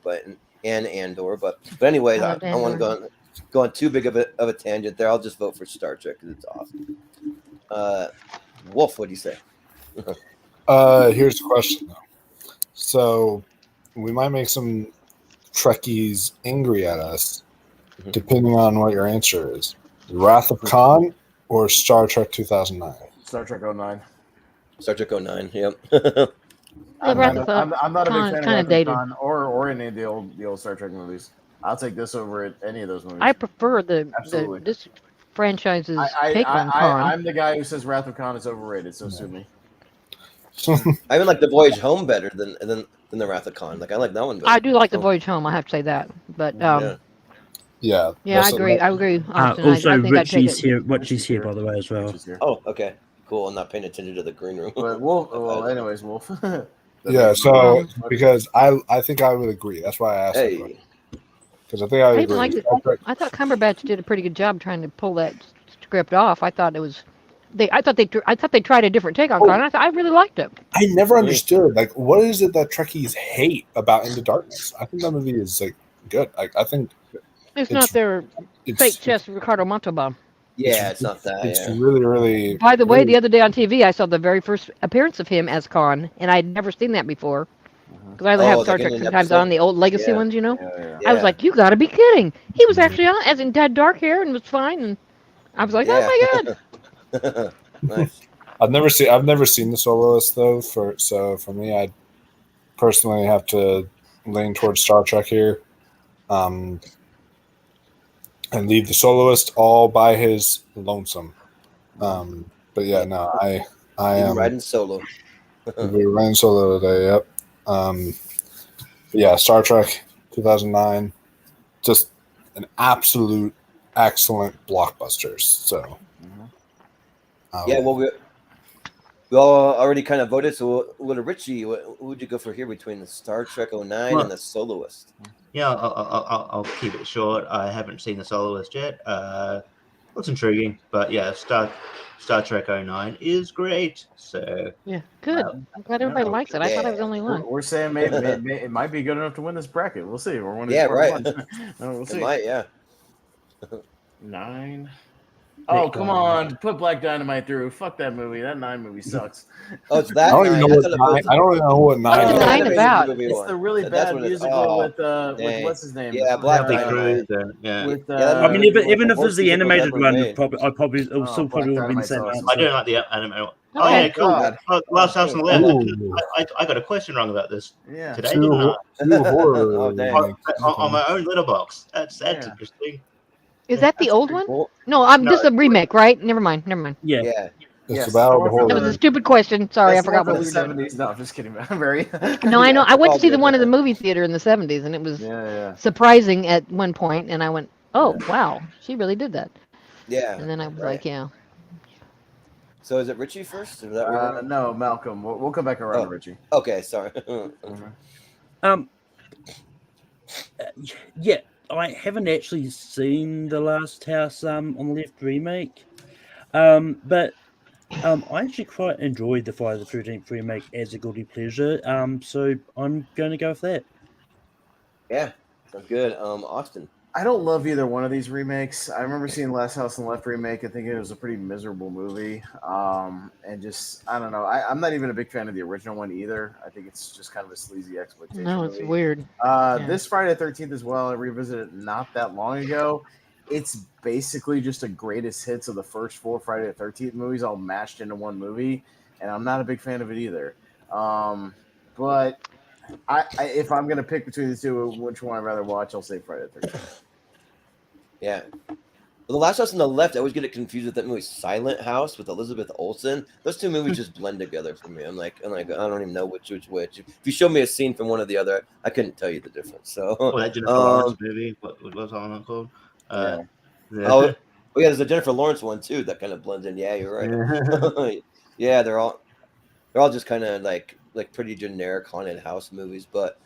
and Andor, but anyways, I don't want to go on too big of a tangent there. I'll just vote for Star Trek because it's awesome. Wolf, what do you say?
Here's the question though. So we might make some Trekkies angry at us, depending on what your answer is. Wrath of Khan or Star Trek 2009?
Star Trek 09.
Star Trek 09. Yep.
I'm not a big fan of Wrath of
dated.
Khan or any of the old Star Trek movies. I'll take this over any of those movies.
I prefer
Absolutely.
this franchise's take on Khan.
I'm the guy who says Wrath of Khan is overrated, so sue me.
I even like The Voyage Home better than the Wrath of Khan. Like, I like that one better.
I do like The Voyage Home. I have to say that, but
Yeah,
I agree. I agree. Austin.
Also,
I think I'd take
Richie's
it.
here. Richie's here, by the way, as well.
Oh, okay, cool. I'm not paying attention to the green room.
But Wolf. Well, anyways, Wolf.
Yeah, so because I think I would agree. That's why I asked.
Hey,
Because I think I would
I even
agree.
liked it. I thought Cumberbatch did a pretty good job trying to pull that script off. I thought it was. I thought they tried a different take on Khan. I really liked it.
I never understood like what is it that Trekkies hate about Into Darkness. I think that movie is like good. I think
It's not their fake chest Ricardo Montalban.
yeah, it's not that.
It's
Yeah.
really.
By the way, the other day on TV, I saw the very first appearance of him as Khan, and I'd never seen that before. Because I have Star Trek sometimes on the old legacy ones, you know.
Yeah.
I was like, you got to be kidding! He was actually on, as in had dark hair and was fine, and I was like, oh my god.
Nice.
I've never seen the Soloist though. For me, I personally have to lean towards Star Trek here, and leave the Soloist all by his lonesome. But yeah, no, I am
riding solo.
we're riding solo today. Yep. But yeah, Star Trek 2009, just an absolute excellent blockbusters. So
Yeah, well, we all already kind of voted. So, what Richie? What would you go for here between the Star Trek 09 and the Soloist?
Yeah, I'll keep it short. I haven't seen the Soloist yet. Looks intriguing, but yeah, Star Trek 09 is great. So
Yeah, good. I'm glad everybody likes it. I thought I was the only one.
We're saying maybe it might be good enough to win this bracket. We'll see. We're winning.
Yeah, right.
We'll see.
It might, yeah.
9. Oh, come on. Put Black Dynamite through. Fuck that movie. That 9 movie sucks.
Oh, it's that.
I don't even know what 9
What's
is.
9 about?
It's the really bad musical with what's his name?
Yeah, Black
Dynamite.
With,
I mean, even if it's the
sequel
animated
ever
one,
made.
it probably would
Black
have been the
Dynamite's
same
awesome.
I
answer.
don't like the anime. Oh
Okay.
yeah, cool.
God.
Last House on the Left.
Ooh.
I got a question wrong about this
Yeah.
today, didn't I?
Two horror.
Oh, dang.
On my own letterbox. That's
Yeah.
interesting.
Is that the
That's
old
pretty
one?
cool.
No, this is a remake, right? Never mind.
Yeah.
Yeah.
It's
Yes,
about the
North
horror.
That was a stupid question. Sorry, I
That's
forgot
the
what
one
we
from
were
the
doing.
70s. No, I'm just kidding. Very.
No, I know. I went to
all
see the
good.
one in the movie theater in the 70s, and it was
Yeah.
surprising at one point, and I went, oh, wow, she really did that.
Yeah.
And then I was
Right.
like, yeah.
So, is it Richie first? Is that where we're-
No, Malcolm. We'll come back around to Richie.
Okay, sorry.
Yeah, I haven't actually seen the Last House on the Left remake, but I actually quite enjoyed the Friday the 13th remake as a guilty pleasure. So I'm going to go with that.
Yeah, sounds good. Austin.
I don't love either one of these remakes. I remember seeing Last House on the Left remake and thinking it was a pretty miserable movie. And just, I don't know. I'm not even a big fan of the original one either. I think it's just kind of a sleazy exploitation
No, it's
movie.
weird.
This Friday the 13th as well, I revisited it not that long ago. It's basically just a greatest hits of the first 4 Friday the 13th movies all mashed into one movie. And I'm not a big fan of it either. But I if I'm going to pick between the two, which one I'd rather watch, I'll say Friday the 13th.
Yeah. Well, The Last House on the Left, I always get it confused with that movie Silent House with Elizabeth Olsen. Those two movies just blend together for me. I'm like, I don't even know which. If you show me a scene from one or the other, I couldn't tell you the difference. So,
That Jennifer Lawrence movie. What was that called?
Yeah.
yeah, there's a Jennifer Lawrence one too that kind of blends in. Yeah, you're right. Yeah, they're all just kind of like pretty generic haunted house movies, but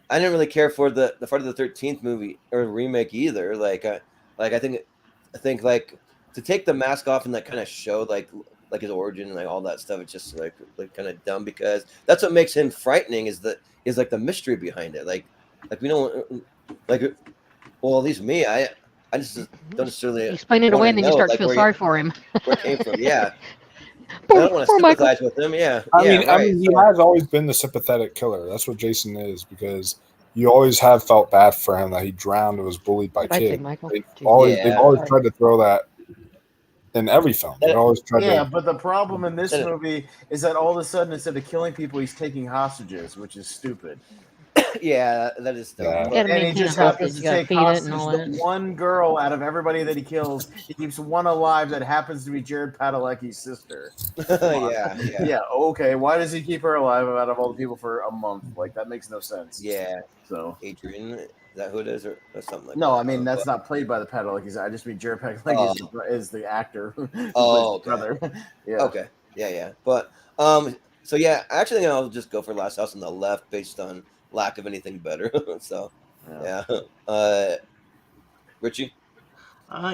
I didn't really care for the Friday the 13th movie or remake either. I think like to take the mask off and that kind of show like his origin and like all that stuff. It's just like kind of dumb because that's what makes him frightening is like the mystery behind it. Like we don't well, at least me, I just don't necessarily
Explain it away, and then you start to feel sorry for him.
where it came from. Yeah. I
Poor
don't want to sympathize with him. Yeah.
I
Yeah,
mean, he has always been the sympathetic killer. That's what Jason is because you always have felt bad for him that he drowned and was bullied by
Right,
kids.
Michael.
They've
Jeez.
always
Yeah.
tried to throw that in every film. They always tried
Yeah,
to.
but the problem in this movie is that all of a sudden, instead of killing people, he's taking hostages, which is stupid.
Yeah, that is dumb.
Yeah.
You gotta
And he
maintain a
just happens
hostage.
to
You gotta
take
feed it
hostage
and all
the
that.
one girl out of everybody that he kills. He keeps one alive that happens to be Jared Padalecki's sister.
Yeah.
Yeah, okay. Why does he keep her alive out of all the people for a month? Like, that makes no sense.
Yeah.
So,
Adrian, is that who it is or something like
no,
that?
I mean, that's not played by the Padalecki's. I just mean Jared Padalecki is the actor. Who plays
Oh,
his brother. Yeah.
Okay. Yeah. But so yeah, I actually think I'll just go for Last House on the Left based on lack of anything better. So yeah. Richie?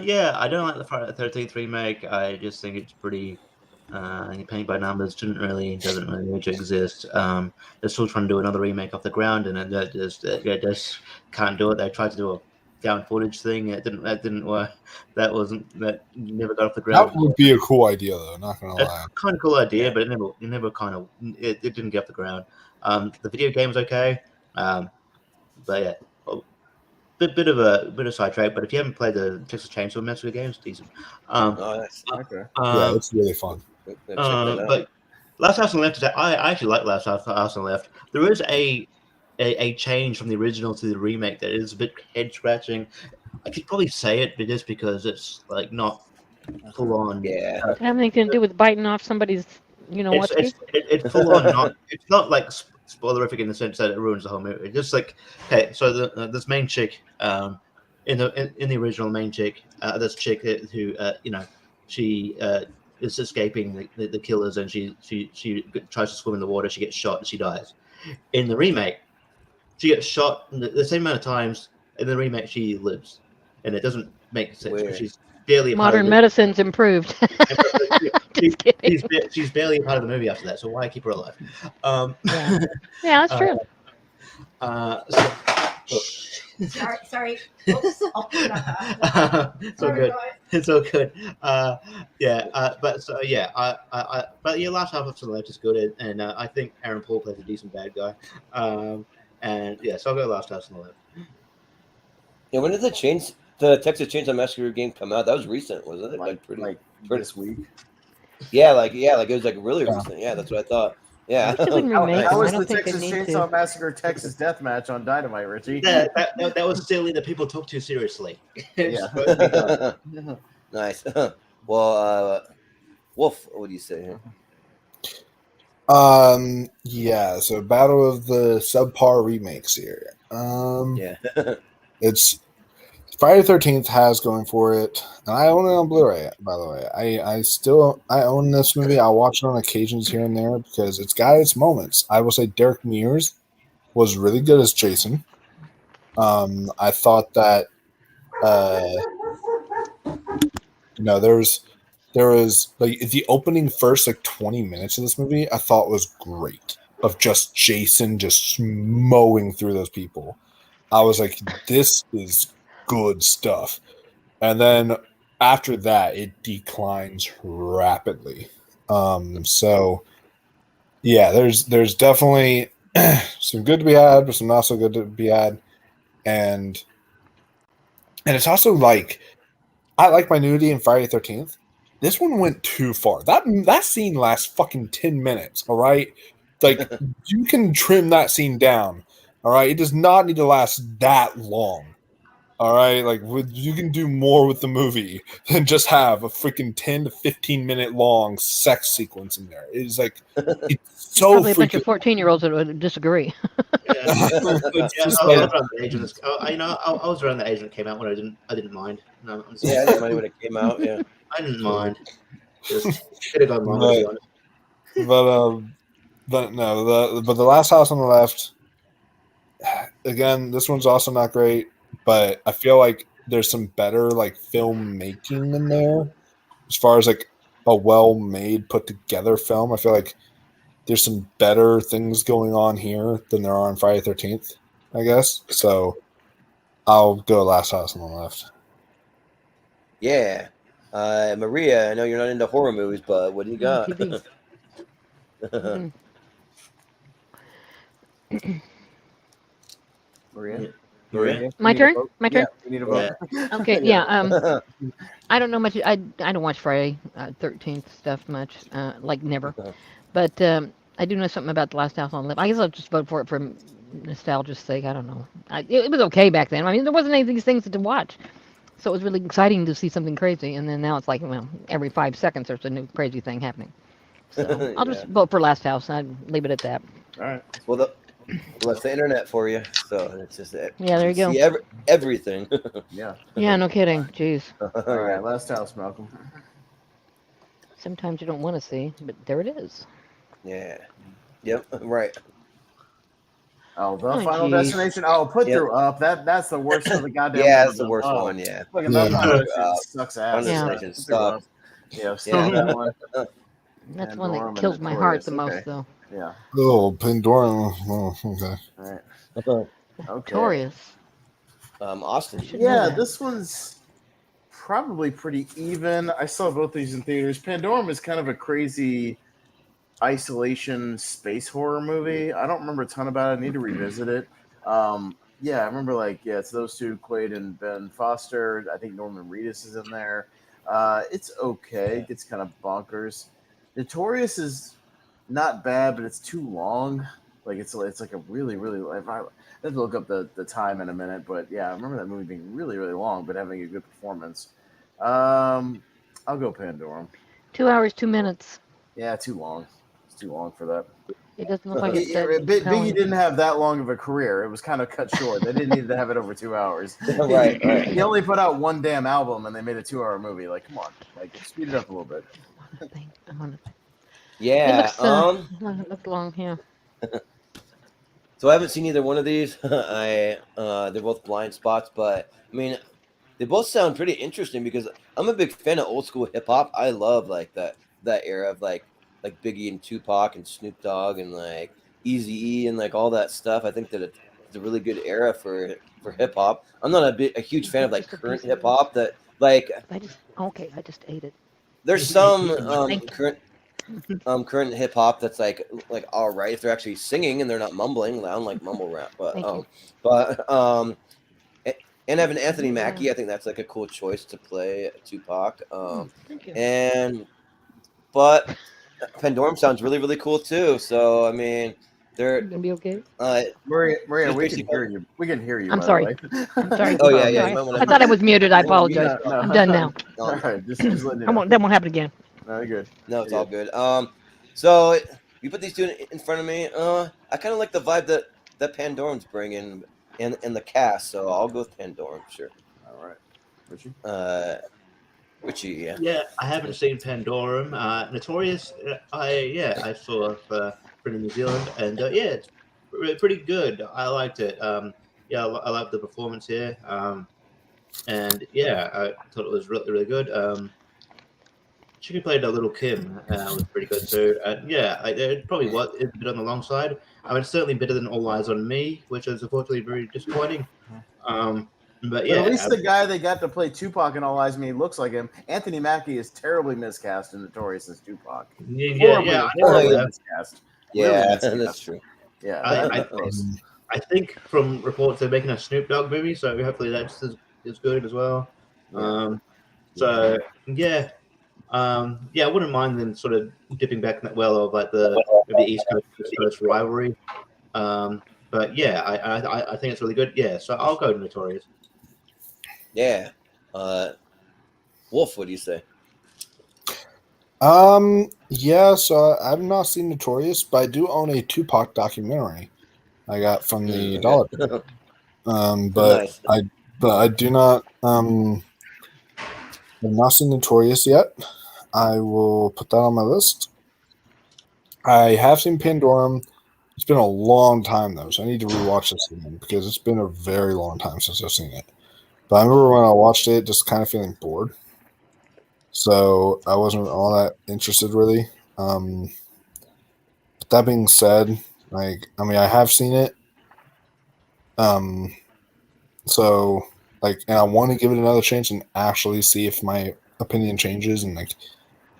Yeah, I don't like the Friday the 13th remake. I just think it's pretty paint by numbers. Doesn't really need to exist. They're still trying to do another remake off the ground, and they just can't do it. They tried to do a found footage thing. It didn't work. That never got off the ground.
That would be a cool idea, though. Not gonna lie.
Kind of cool idea, but it never didn't get off the ground. The video game was okay, but yeah, bit of sidetrack. But if you haven't played the Texas Chainsaw Massacre games, decent.
Nice.
Okay.
Yeah, it's really fun.
Check that out.
But Last House on the Left, I actually like Last House on the Left. There is a change from the original to the remake that is a bit head scratching. I could probably say it, but just because it's like not full on.
Yeah.
Does it have anything to do with biting off somebody's,
It's full on. Not it's not like spoilerific in the sense that it ruins the whole movie. It's just like, okay, so this main chick, in the original main chick, this chick who she is escaping the killers, and she tries to swim in the water. She gets shot and she dies. In the remake, she gets shot the same amount of times. In the remake, she lives, and it doesn't make sense.
Weird.
She's barely a part
modern
of
medicine's improved. Just kidding.
she's barely a part of the movie after that. So why keep her alive?
Yeah, that's true.
Sorry. Oops.
It's all good. It's all good. But yeah, Last Half of the Left is good, and I think Aaron Paul plays a decent bad guy. And yeah, so I'll go Last House on the Left.
Yeah, when did the Texas Chainsaw Massacre game come out? That was recent, wasn't it?
Like this week.
Yeah, like it was like really recent. Yeah, that's what I thought. Yeah.
I wouldn't remake
How
them. I
was the
don't think they
Texas
need
Chainsaw
to.
Massacre Texas Death Match on Dynamite, Richie?
That was silly that people took too seriously.
Yeah.
Nice. Well, Wolf, what do you say here?
Yeah, so Battle of the Subpar remakes here.
Yeah.
It's Friday the 13th has going for it, and I own it on Blu-ray. By the way, I own this movie. I watch it on occasions here and there because it's got its moments. I will say Derek Mears was really good as Jason. I thought that there was like the opening first like 20 minutes of this movie I thought was great, of just Jason just mowing through those people. I was like, this is good stuff. And then after that, it declines rapidly. So yeah, there's definitely some good to be had, but some not so good to be had. And it's also like, I like my nudity in Friday the 13th. This one went too far. That scene lasts fucking 10 minutes, all right? Like, you can trim that scene down, all right? It does not need to last that long, all right? Like, you can do more with the movie than just have a freaking 10 to 15 minute long sex sequence in there. It's like, it's so
Probably a bunch of
freaking...
14-year-olds that would disagree.
I was around the age when it came out when I didn't mind. No, I'm
Yeah, I didn't mind when it came out. Yeah.
I didn't mind. Just could have gone wrong, to be honest.
But the Last House on the Left, again, this one's also not great, but I feel like there's some better like filmmaking in there as far as like a well-made, put together film. I feel like there's some better things going on here than there are on Friday the 13th, I guess. So I'll go Last House on the Left.
Yeah. Maria, I know you're not into horror movies, but what do you got?
Maria?
My turn? My turn?
Yeah, you need a vote.
Okay, yeah. I don't know much. I don't watch Friday 13th stuff much, like never. But I do know something about The Last House on the Left. I guess I'll just vote for it for nostalgia's sake. I don't know. It was okay back then. I mean, there wasn't any of these things to watch. So it was really exciting to see something crazy. And then now it's like, well, every 5 seconds there's a new crazy thing happening. So I'll just vote for Last House. I'd leave it at that.
All right.
Well, that's the internet for you. So it's just
Yeah, there you go.
see everything.
Yeah.
Yeah, no kidding. Jeez.
All right. Last House, Malcolm.
Sometimes you don't want to see, but there it is.
Yeah. Yep. Right.
Oh, the
Oh,
Final
geez.
Destination. Oh, put through Up. That's the worst of the goddamn.
Yeah, that's the
one.
worst
Oh,
one. Yeah.
Look at that.
Yeah.
Final Destination sucks ass.
Final
Yeah.
Destination
Put through Up.
sucks.
Yeah.
Yeah.
That one.
That's
And
one that
Norman
kills
and
my heart the
Notorious.
most,
Okay.
though.
Yeah.
Oh, Pandora. Oh, okay.
All right.
Okay.
Okay.
Notorious.
Austin.
Should know
Yeah,
that.
this one's probably pretty even. I saw both these in theaters. Pandorum is kind of a crazy isolation space horror movie. I don't remember a ton about it. I need to revisit it. Yeah, I remember it's those two, Quaid and Ben Foster. I think Norman Reedus is in there. It's okay. It gets kind of bonkers. Notorious is not bad, but it's too long. Like it's like a really I have to look up the time in a minute, but yeah, I remember that movie being really long, but having a good performance. I'll go Pandorum.
2 hours, 2 minutes.
Yeah, too long. It's too long for that.
It doesn't look like it's that
Biggie
compelling.
didn't have that long of a career. It was kind of cut short. They didn't need to have it over 2 hours.
Right.
He only put out one damn album, and they made a 2-hour movie. Like, come on, speed it up a little bit.
I want to.
Yeah.
It looks long. Yeah.
So I haven't seen either one of these. They're both blind spots, but I mean, they both sound pretty interesting because I'm a big fan of old school hip hop. I love like that era of like Biggie and Tupac and Snoop Dogg and like Eazy-E and like all that stuff. I think that it's a really good era for hip hop. I'm not a huge fan of like current hip hop that like.
I just ate it.
There's some current hip hop that's like all right if they're actually singing and they're not mumbling. I don't like mumble rap, and having Anthony Mackie, I think that's like a cool choice to play Tupac.
Thank you.
But Pandorum sounds really cool too. So I mean, they're
gonna be okay.
Maria, we can hear you. We can hear you.
I'm sorry. I'm sorry.
Oh yeah.
I thought I was muted. I apologize.
No.
I'm done now.
All right, just letting you know.
That won't happen again.
No, good.
No, it's all good. So you put these two in front of me. I kind of like the vibe that Pandorum's bringing in the cast. So I'll go with Pandorum. Sure.
All right, Richie.
Richie, yeah.
Yeah, I haven't seen Pandorum. Notorious, I saw in New Zealand, and it's pretty good. I liked it. I love the performance here, and I thought it was really good. She played a little Kim, was pretty good too. It probably was a bit on the long side. I mean, certainly better than All Eyes on Me, which is unfortunately very disappointing. But
at least the guy they got to play Tupac in All Eyes on Me looks like him. Anthony Mackie is terribly miscast in Notorious as Tupac. Horribly miscast.
Yeah,
really
that's true.
Yeah,
I think from reports they're making a Snoop Dogg movie, so hopefully that's as good as well. I wouldn't mind them sort of dipping back in that well of like the East Coast rivalry. But yeah, I think it's really good. Yeah, so I'll go to Notorious.
Yeah. Wolf, what do you say?
So I've not seen Notorious, but I do own a Tupac documentary I got from the Dollar. Nice. I do not have not seen Notorious yet. I will put that on my list. I have seen Pandorum. It's been a long time though, so I need to rewatch this again because it's been a very long time since I've seen it. But I remember when I watched it, just kind of feeling bored. So I wasn't all that interested really. But that being said, I have seen it. And I want to give it another chance and actually see if my opinion changes and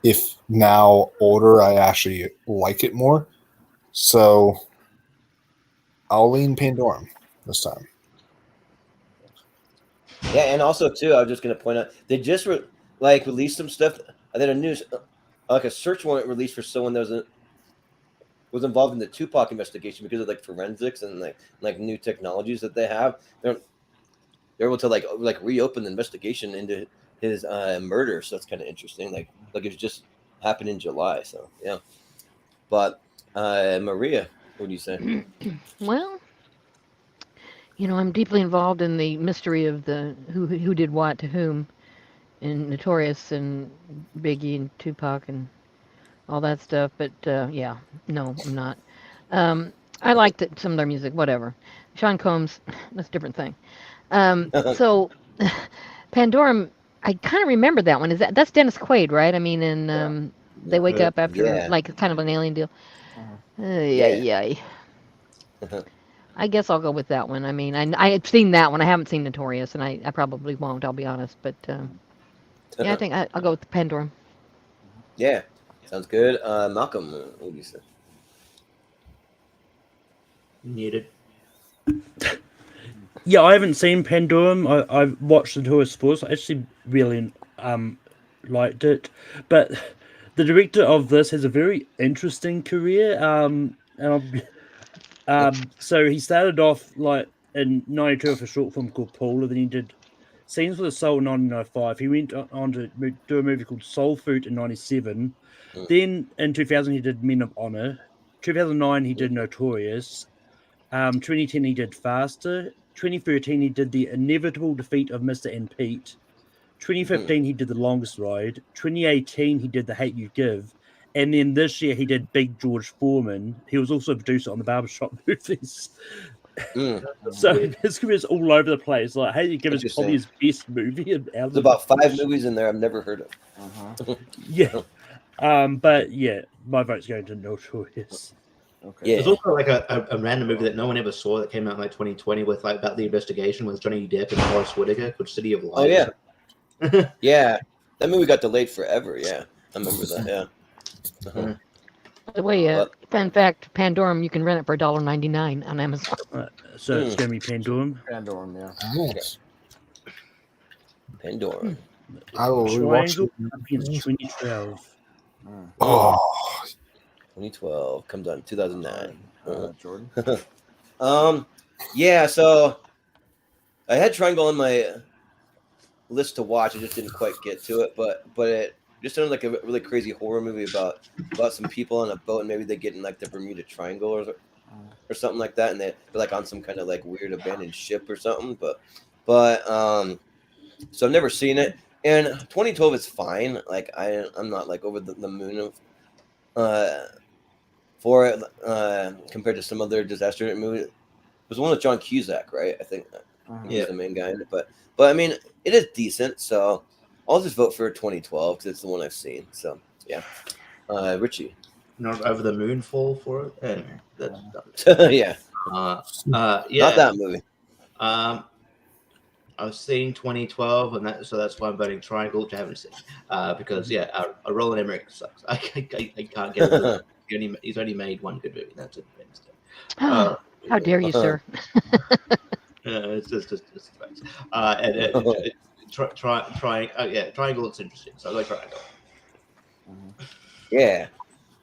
if now older I actually like it more. So I'll lean Pandorum this time.
Yeah, and also too, I was just gonna point out they just released some stuff. I did a news a search warrant released for someone that was involved in the Tupac investigation because of forensics and like new technologies that they have. They're able to like reopen the investigation into his murder. So that's kind of interesting. Like it just happened in July. So yeah, but Maria, what do you say?
Well, I'm deeply involved in the mystery of the who did what to whom in Notorious and Biggie and Tupac and all that stuff. But no, I'm not. I liked some of their music, whatever. Sean Combs, that's a different thing. So Pandorum, I kind of remember that one. That's Dennis Quaid, right? I mean, they wake up after kind of an alien deal. I guess I'll go with that one. I mean, I've seen that one. I haven't seen Notorious, and I probably won't. I'll be honest, but I think I'll go with the Pandorum.
Yeah. Sounds good. Malcolm, what do you say?
Muted.
Yeah, I haven't seen Pandorum. I've watched the tour sports. I actually really liked it, but the director of this has a very interesting career. So he started off like in '92 with a short film called Paula. Then he did Scenes with a Soul in 1995. He went on to do a movie called Soul Food in '97. Then in 2000 he did Men of Honor. 2009 he did Notorious. 2010 he did Faster. 2013 he did The Inevitable Defeat of Mr. and Pete. 2015 he did The Longest Ride. 2018 he did The Hate You Give. And then this year he did Big George Foreman. He was also a producer on the Barbershop movies. So his career's all over the place. Like Hate You Give is probably his best movie.
There's about 5 movies in there I've never heard of.
Yeah. But yeah, my vote's going to Notorious.
Okay.
Yeah.
There's also like a random movie that no one ever saw that came out in like 2020 with like about the investigation with Johnny Depp and Forrest Whitaker called City of Lights.
Oh yeah. Yeah. That movie got delayed forever. Yeah. I remember that. Yeah.
By the way, fun fact: Pandorum, you can rent it for $1.99 on Amazon.
So it's going to be Pandorum.
Pandorum, yeah.
Nice.
Pandora.
I will rewatch
Triangle
it.
Champions 2012.
Oh,
2012 comes out in 2009.
Jordan.
Yeah. So I had Triangle on my list to watch. I just didn't quite get to it, but it just sounded like a really crazy horror movie about some people on a boat and maybe they get in like the Bermuda Triangle or something like that, and they're like on some kind of like weird abandoned ship or something. But so I've never seen it. And 2012 is fine. Like I'm not like over the moon for it compared to some other disaster movies. It was one with John Cusack, right? I think he's the main guy in it. But I mean, it is decent. So I'll just vote for 2012 because it's the one I've seen. So yeah, Richie.
Not over the moon fall for it. Anyway,
Yeah.
Yeah.
Not that movie.
I was seeing 2012, and so that's why I'm voting Triangle, which I haven't seen. Because a Roland Emmerich sucks. I can't get it. He's only made one good movie. That's it.
How dare you, sir?
It's facts. Triangle looks interesting, so I like Triangle.
Yeah.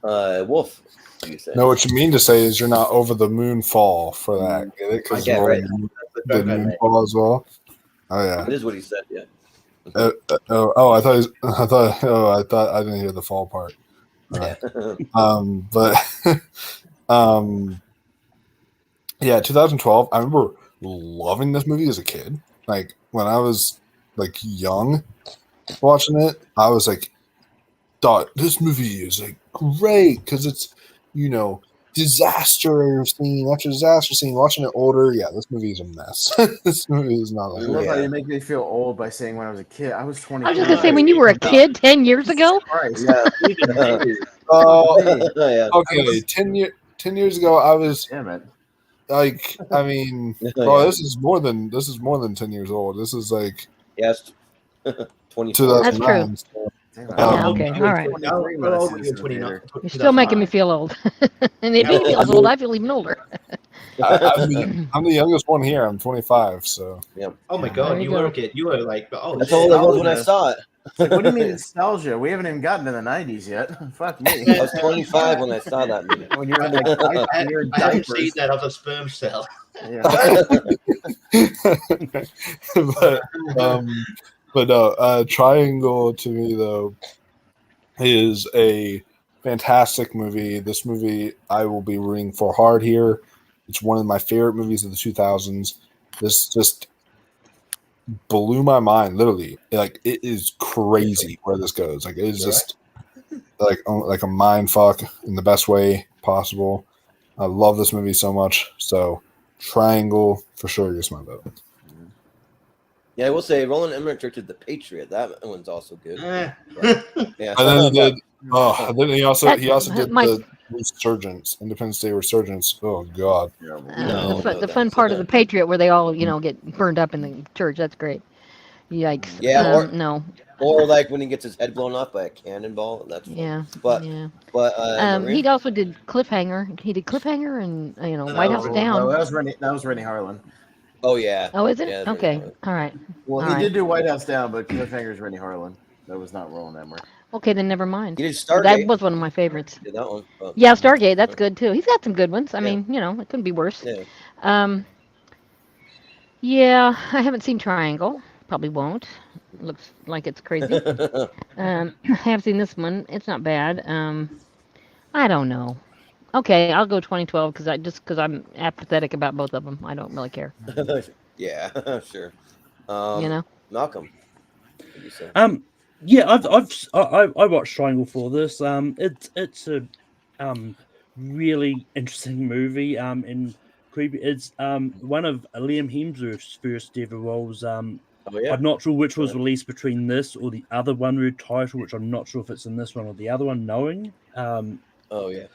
Wolf. What do you say?
no, what you mean to say is you're not over the moon fall for that. Get it? Because
right.
did moon fall as well. Oh yeah.
That is what he said. Yeah.
I thought I didn't hear the fall part.
Yeah.
But yeah, 2012. I remember loving this movie as a kid. Like when I was like young, watching it, I was like, thought this movie is like great because it's disaster scene after disaster scene. Watching it older, yeah, this movie is a mess. This movie is not
I
like
love how you make me feel old by saying when I was a kid. I was 20.
I was just gonna say when you were a kid 10 years ago.
Christ.
Yeah. Yeah.
okay, 10 years ago, I was
Damn it.
like, I mean, this is more than 10 years old. This is like
Yes. 2012.
2009. So,
Yeah, okay, all right. You're still making me feel old. And if he feels old, I feel even older.
I'm the youngest one here. I'm 25. So
Oh my
There
god,
you
you
go.
were a kid. You were like, oh,
That's how old I was when I saw it.
Like, what do you mean nostalgia? We haven't even gotten to the 90s yet. Fuck me.
I was 25 when I saw that movie.
When you're in like
I
weird
haven't seen
diapers.
that of a sperm cell.
Yeah.
but no, Triangle to me though is a fantastic movie. This movie I will be rooting for hard here. It's one of my favorite movies of the 2000s. This just blew my mind, literally. Like it is crazy where this goes. Like it is just like a mind fuck in the best way possible. I love this movie so much. So Triangle for sure gets my vote.
Yeah, I will say Roland Emmerich directed The Patriot. That one's also good. Yeah.
And then he did. Oh, then he also did
Mike-
the Resurgence, Independence Day Resurgence. Oh God.
The fun part of the Patriot where they all get burned up in the church. That's great. Yikes.
Yeah,
No.
or like when he gets his head blown off by a cannonball. That's fun.
Yeah.
But
Yeah.
Maria?
He also did Cliffhanger. He did Cliffhanger and White House
No,
Down.
that was Rennie Harlan.
Oh yeah.
Oh, is it?
Yeah, that's
Okay.
right.
All right.
Well,
All
he
right.
did do White House Down, but Cliffhanger's Rennie Harlan. That was not Roland Emmerich.
Okay, then never mind.
He did
But that
Stargate.
was one of my favorites.
Did that one? Oh.
Yeah, Stargate. That's good too. He's got some good ones. I mean, it couldn't be worse.
Yeah.
Yeah, I haven't seen Triangle. Probably won't. Looks like it's crazy. I have seen this one. It's not bad. I don't know. Okay, I'll go 2012 because I'm apathetic about both of them. I don't really care.
Yeah, sure. Malcolm, what do you say?
Yeah, I watched Triangle for this. It's a really interesting movie. And creepy. It's one of Liam Hemsworth's first ever roles. I'm not sure which was released between this or the other one-word title, which I'm not sure if it's in this one or the other one. Knowing. But yeah.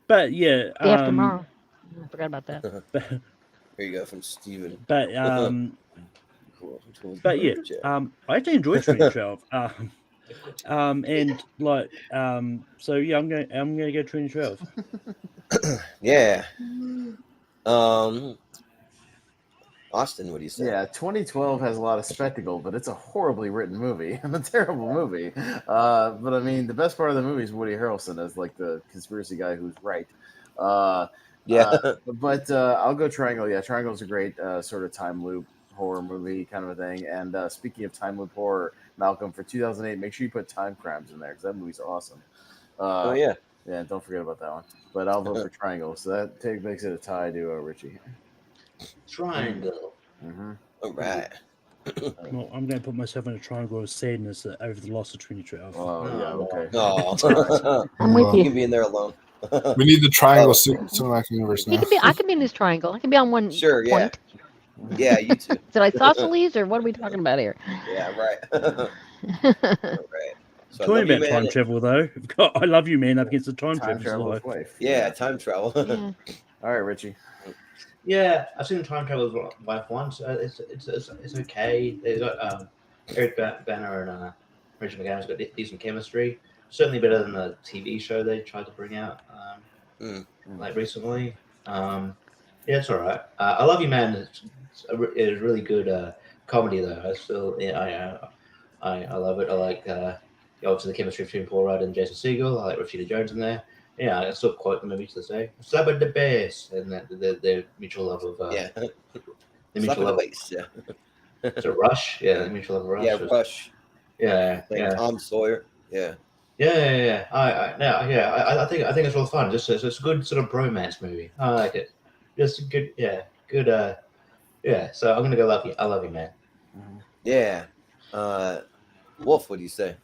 Day After Tomorrow. I forgot about that.
Here you go from Steven.
But yeah, I actually enjoyed 2012. And like, so yeah, I'm gonna go 2012.
Yeah. Austin, what do you say?
Yeah, 2012 has a lot of spectacle, but it's a horribly written movie and a terrible movie. But I mean, the best part of the movie is Woody Harrelson as like the conspiracy guy who's right. But I'll go Triangle. Yeah, Triangle's a great sort of time loop horror movie kind of a thing. And speaking of time loop horror, Malcolm, for 2008, make sure you put Time Crimes in there because that movie's awesome. Yeah, don't forget about that one. But I'll vote for Triangle, so that makes it a tie to Richie.
Triangle.
Mm-hmm.
All right.
Well, I'm going to put myself in a triangle of sadness over the loss of 2012.
Oh, yeah, okay.
Oh,
I'm with
you
you.
can be in there alone.
We need the triangle cinematic universe now.
I can be in this triangle. I can be on one
Sure, yeah.
point.
Yeah, you too.
Did I isosceles or what are we talking about here?
Yeah, right. All right. So
Talking about time travel, though. I Love You, Man, up against the time traveler's
wife.
Yeah, time travel.
Yeah.
All right, Richie.
Yeah, I've seen Time Traveler's Wife once. It's okay. They got Eric Banner and Richie McAdams got decent chemistry. Certainly better than the TV show they tried to bring out like recently. Yeah, it's all right. I Love You, Man is really good comedy though. I love it. I like obviously the chemistry between Paul Rudd and Jason Segel. I like Rashida Jones in there. Yeah, I still quote the movie to this day. Slap at the base, and their mutual love of the mutual love.
Yeah.
Is it Rush? Yeah, the mutual love of Rush.
Yeah, Rush.
Yeah,
like Tom Sawyer. Yeah.
Yeah. I think it's real fun. It's a good sort of bromance movie. I like it. Just a good. So I'm gonna go Love You. I Love You, Man.
Yeah. Wolf, what do you say?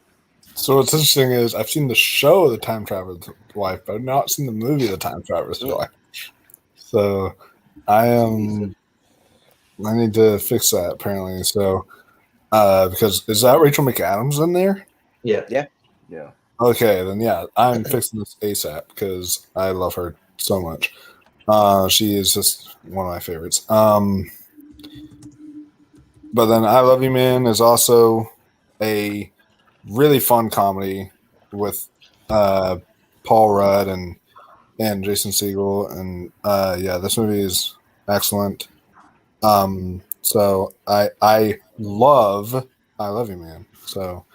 So what's interesting is I've seen the show The Time Traveler's Wife, but I've not seen the movie The Time Traveler's Wife. So I need to fix that apparently. So because is that Rachel McAdams in there?
Yeah.
Okay, then I'm fixing this ASAP because I love her so much. She is just one of my favorites. But then I Love You, Man is also a really fun comedy with Paul Rudd and Jason Segel, and this movie is excellent. So I love You, Man. So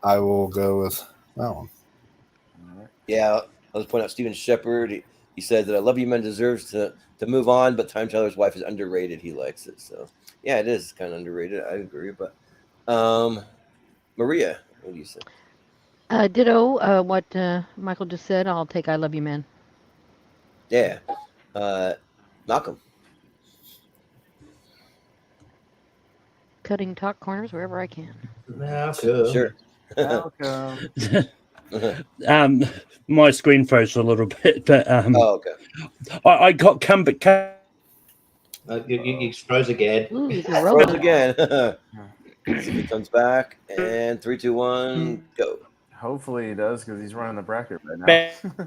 I will go with that one.
Yeah, I was pointing out Steven Shepard. He said that I Love You, Man deserves to move on, but Time Traveler's Wife is underrated. He likes it, so yeah, it is kind of underrated. I agree, but Maria, what do you say?
Ditto what Michael just said. I'll take I Love You, Man.
Yeah. Malcolm.
Cutting talk corners wherever I can.
Malcolm.
Sure.
My screen froze a little bit, but
okay.
I got
You froze again.
Ooh, he's a
Froze
robot.
again. He comes back, and 3, 2, 1, go.
Hopefully he does because he's running the bracket right now.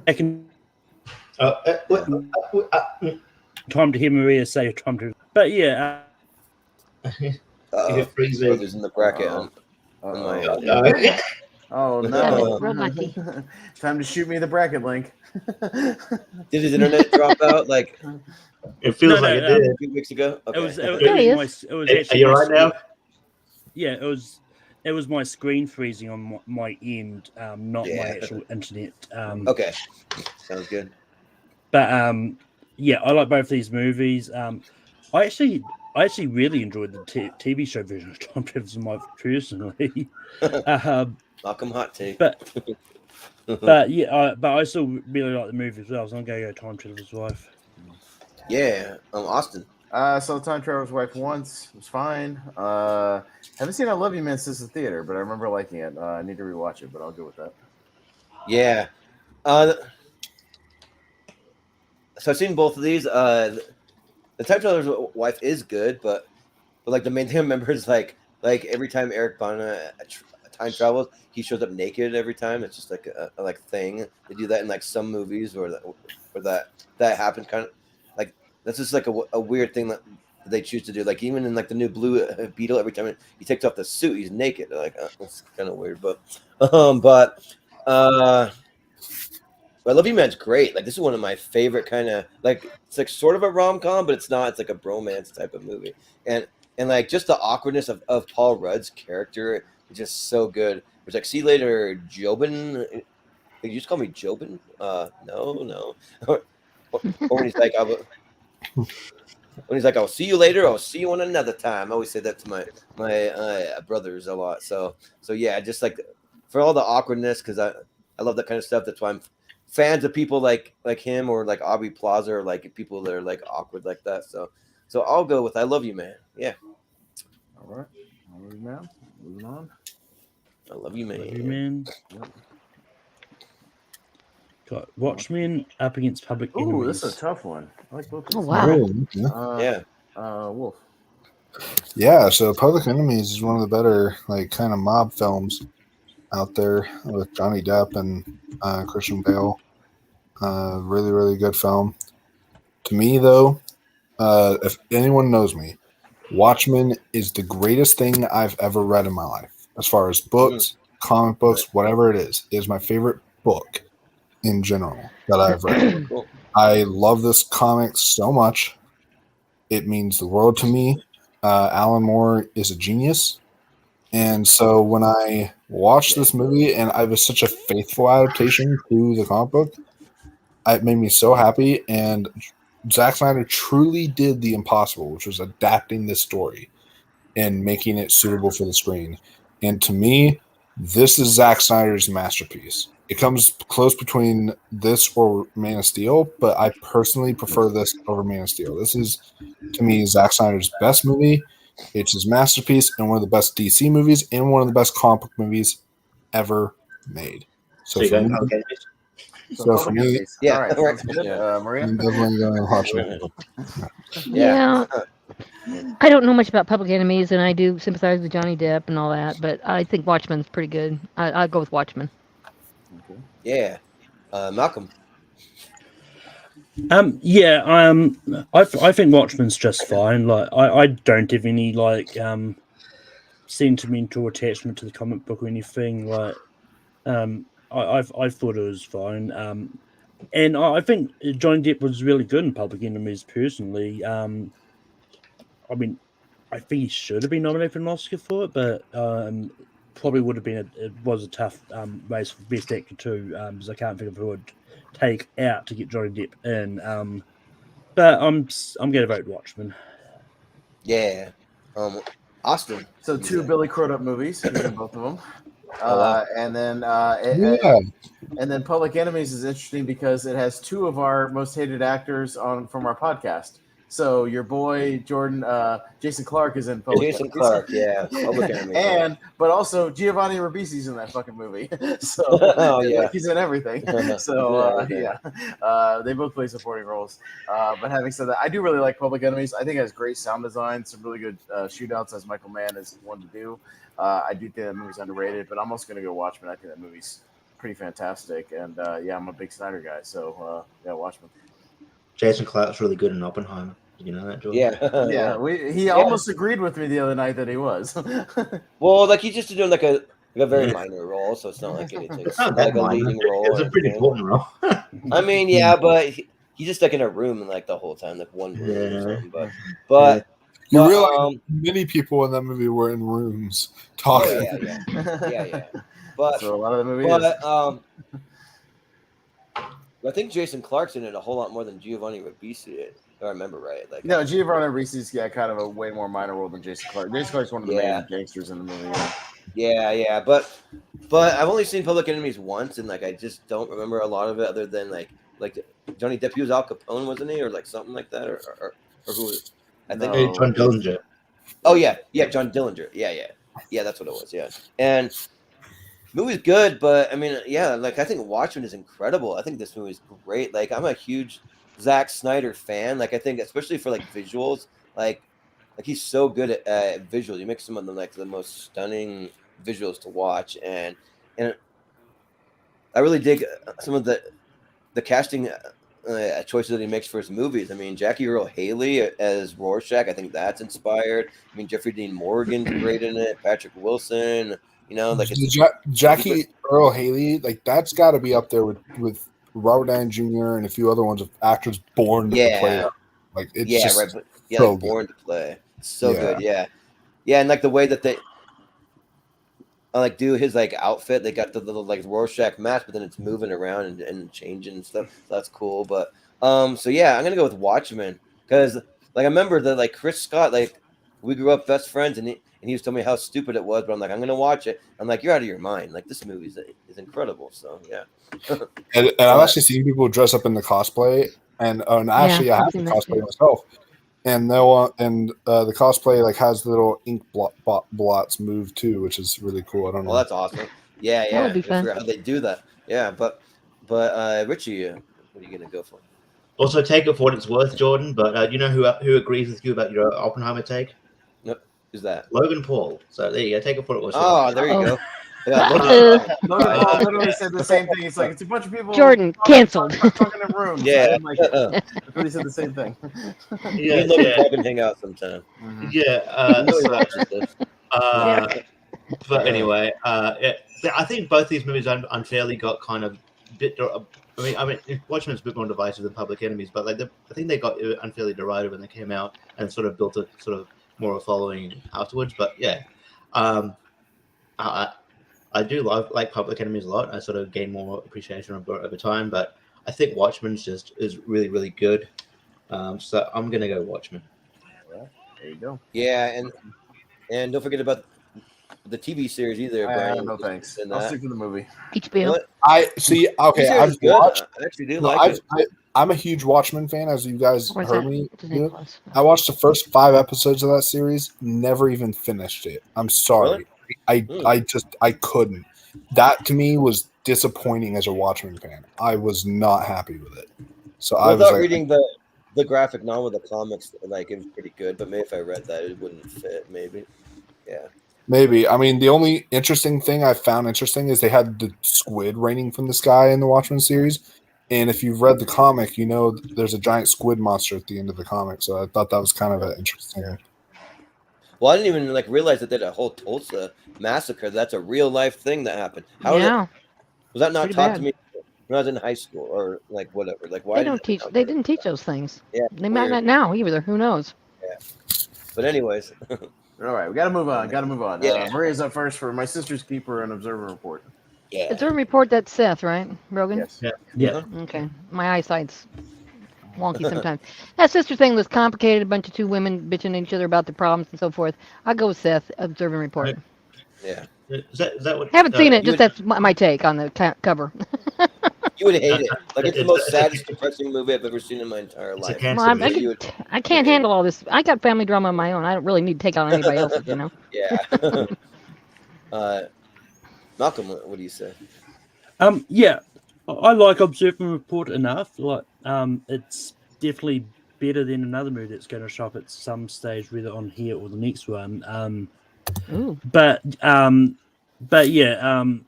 back in time to hear Maria say time to. But yeah,
Oh, there's in the bracket. On my,
Oh no!
Real lucky.
Time to shoot me the bracket link.
did his internet drop out like
It feels
No,
like
no,
it did.
a few weeks ago? Okay.
It was
There he is.
actually
you
my
right now?
Yeah, it was my screen freezing on my end, not my actual internet.
Okay, sounds good.
But yeah, I like both these movies. I actually really enjoyed the TV show version of Time Traveler's Wife personally.
Malcolm hot take.
But yeah, but I still really like the movie as well. So I'm gonna go Time Traveler's Wife.
Yeah, Austin.
Saw Time Traveler's Wife once. It was fine. Haven't seen I Love You Man since the theater, but I remember liking it. I need to rewatch it, but I'll go with that.
Yeah. So I've seen both of these. The Time Traveler's Wife is good, but like the main thing I remember is like every time Eric Bana time travels, he shows up naked every time. It's just like a thing. They do that in like some movies where that happens. Kind of like that's just like a weird thing that they choose to do. Like even in like the new Blue Beetle, every time he takes off the suit, he's naked. Like it's kind of weird, but I Love You Man's great. Like this is one of my favorite kind of like it's like sort of a rom-com, but it's not. It's like a bromance type of movie, and like just the awkwardness of Paul Rudd's character is just so good. It's like, see you later, Jobin. Did you just call me Jobin? No. Or when he's like, I'll see you later. I'll see you on another time. I always say that to my brothers a lot. So yeah, just like for all the awkwardness, because I love that kind of stuff. That's why I'm fans of people like him or like Aubrey Plaza or like people that are like awkward like that. So I'll go with I Love You Man. Yeah.
All right. I Love You Man. Moving on.
I Love You Man.
Love You Man.
Yep.
Got Watchmen up against Public
Ooh,
Enemies.
this is a tough one. I like both.
Oh wow.
Yeah.
Wolf.
Yeah, so Public Enemies is one of the better like kind of mob films out there with Johnny Depp and Christian Bale. Really, really good film. To me, though, if anyone knows me, Watchmen is the greatest thing I've ever read in my life. As far as books, comic books, whatever it is my favorite book in general that I've read.
Cool.
I love this comic so much. It means the world to me. Alan Moore is a genius. And so when I watched this movie and I was such a faithful adaptation to the comic book, it made me so happy. And Zack Snyder truly did the impossible, which was adapting this story and making it suitable for the screen. And to me, this is Zack Snyder's masterpiece. It comes close between this or Man of Steel, but I personally prefer this over Man of Steel. This is, to me, Zack Snyder's best movie. It's his masterpiece and one of the best DC movies and one of the best comic book movies ever made. So
you're
for
going
me,
Public Enemies?
for me,
Yeah.
All right. Sounds good.
Yeah.
Maria.
I'm definitely going to watch it.
Yeah. I don't know much about Public Enemies, and I do sympathize with Johnny Depp and all that, but I think Watchmen's pretty good. I'll go with Watchmen.
Okay.
Yeah. Malcolm.
I think Watchmen's just fine. Like I don't have any like sentimental attachment to the comic book or anything. Like I thought it was fine. And I think Johnny Depp was really good in Public Enemies personally. I mean, I think he should have been nominated for an Oscar for it, but probably would have been. It was a tough race for Best Actor too, because I can't think of who would take out to get Johnny Depp in. But I'm going to vote Watchmen.
Yeah. Austin.
So two Billy Crudup movies, both of them.
wow.
And then
Yeah.
and then Public Enemies is interesting because it has two of our most hated actors from our podcast. So your boy Jordan, Jason Clarke is in Public
Jason
Enemies.
Clarke, yeah. Public Enemies.
But also Giovanni Ribisi's in that fucking movie. So
Oh, yeah.
like he's in everything. So they both play supporting roles. But having said that, I do really like Public Enemies. I think it has great sound design, some really good shootouts, as Michael Mann is one to do. I do think that movie's underrated, but I'm also going to go Watchmen. I think that movie's pretty fantastic. And I'm a big Snyder guy. So Watchmen.
Jason Clarke's really good in Oppenheimer. Did you know that, Jordan?
Yeah.
He almost agreed with me the other night that he was.
Well, like he's just doing like a very minor role, so it's not like anything.
It's not
like
that
a
minor.
leading role.
It's
or
a pretty
anything.
important role.
I mean, yeah, but he's just like in a room like the whole time, like one room or
Yeah.
something. But
You realize many people in that movie were in rooms talking.
Oh, yeah. But
so a lot of the movie
I think Jason Clark's in it a whole lot more than Giovanni Ribisi did. If I remember right. Like
Giovanni Ribisi's kind of a way more minor role than Jason Clark. Jason Clark's one of the main gangsters in the movie.
Yeah. But I've only seen Public Enemies once, and like I just don't remember a lot of it other than like Johnny Depp. He was Al Capone, wasn't he, or like something like that, or who was it? I think
John Dillinger.
Oh yeah, John Dillinger. Yeah, that's what it was. Yeah, and the movie's good, but I mean, like I think Watchmen is incredible. I think this movie's great. Like I'm a huge Zack Snyder fan. Like I think especially for like visuals, like he's so good at visuals. He makes some of them like the most stunning visuals to watch, and I really dig some of the casting choices that he makes for his movies. I mean, Jackie Earle Haley as Rorschach, I think that's inspired. I mean, Jeffrey Dean Morgan's great in it. Patrick Wilson, like
Jackie Earle Haley, like that's got to be up there with Robert Downey Jr. and a few other ones of actors born to play that. Like it's just so
like born to play. It's so good. Yeah, and like the way that they like do his like outfit, they got the little like Rorschach mask, but then it's moving around and changing and stuff. So that's cool. But so yeah, I'm gonna go with Watchmen because like I remember that like Chris Scott, like we grew up best friends, and he was telling me how stupid it was, but I'm like, I'm gonna watch it. I'm like, you're out of your mind. Like this movie is incredible. So yeah.
and I've actually seen people dress up in the cosplay, and actually I have the cosplay myself. And the cosplay like has little ink blots move too, which is really cool. I don't know.
Well, that's awesome. Yeah.
That would be fun.
I forgot how they do that. Yeah, but Richie, what are you gonna go for?
Also, take it for what it's worth, Jordan. But you know who agrees with you about your Oppenheimer take?
Nope. Who's that?
Logan Paul. So there you go. Take it for what it was.
Oh, there you go. Yeah,
Logan Paul literally said the same thing. It's like it's a bunch of people.
Jordan canceled.
Talking in rooms.
Yeah,
Everybody said the same thing.
Yeah, Logan Paul can hang out sometime.
Yeah. But anyway, I think both these movies unfairly got kind of bit. I mean, Watchmen's a bit more divisive than Public Enemies, but like I think they got unfairly derided when they came out and sort of built a sort of more of a following afterwards. But yeah, I do like Public Enemies a lot. I sort of gain more appreciation over time, but I think Watchmen's is really, really good. So I'm gonna go Watchmen.
Well, there you go.
Yeah, and don't forget about the TV series either. Brian.
No thanks. I'll stick to the movie.
HBO.
What?
I see. Okay,
I've watched. I actually do like it.
I'm a huge Watchmen fan, as you guys
Where's
heard
that?
me.
Disney+.
I watched the first 5 episodes of that series. Never even finished it. I'm sorry.
Really?
I couldn't. That to me was disappointing as a Watchmen fan. I was not happy with it. So I was like,
reading the graphic novel, the comics, like it was pretty good, but maybe if I read that, it wouldn't fit. Maybe, yeah.
Maybe. I mean, the only interesting thing I found interesting is they had the squid raining from the sky in the Watchmen series. And if you've read the comic, you know there's a giant squid monster at the end of the comic. So I thought that was kind of an interesting.
Well, I didn't even realize that they had a whole Tulsa massacre. That's a real life thing that happened. Was that not
Pretty
taught
bad.
to me when I was in high school or like whatever? Like why
They didn't teach those things.
Yeah,
They might not now either. Who knows?
Yeah. But anyways.
All right, we got to move on.
Yeah.
Maria's up first for My Sister's Keeper and Observer Report.
Yeah.
It's a report that's Seth, right? Rogan?
Yes.
Yeah.
Okay. My eyesight's wonky sometimes. That sister thing was complicated. A bunch of two women bitching at each other about the problems and so forth. I'll go with Seth, Observer Report.
Right.
Yeah.
Is that what?
Haven't seen it. Just
would-
that's my take on the cover.
You would hate it. Like it's the most
It's a-
saddest, depressing movie I've ever seen in my entire
It's a
life.
cancer
Well,
movie.
I can't handle all this. I got family drama of my own. I don't really need to take on anybody else's, you know?
Yeah. Malcolm, what do you say?
Yeah, I like Observer Report enough. Like, it's definitely better than another movie that's going to show up at some stage, whether on here or the next one.
Ooh.
But yeah, I'm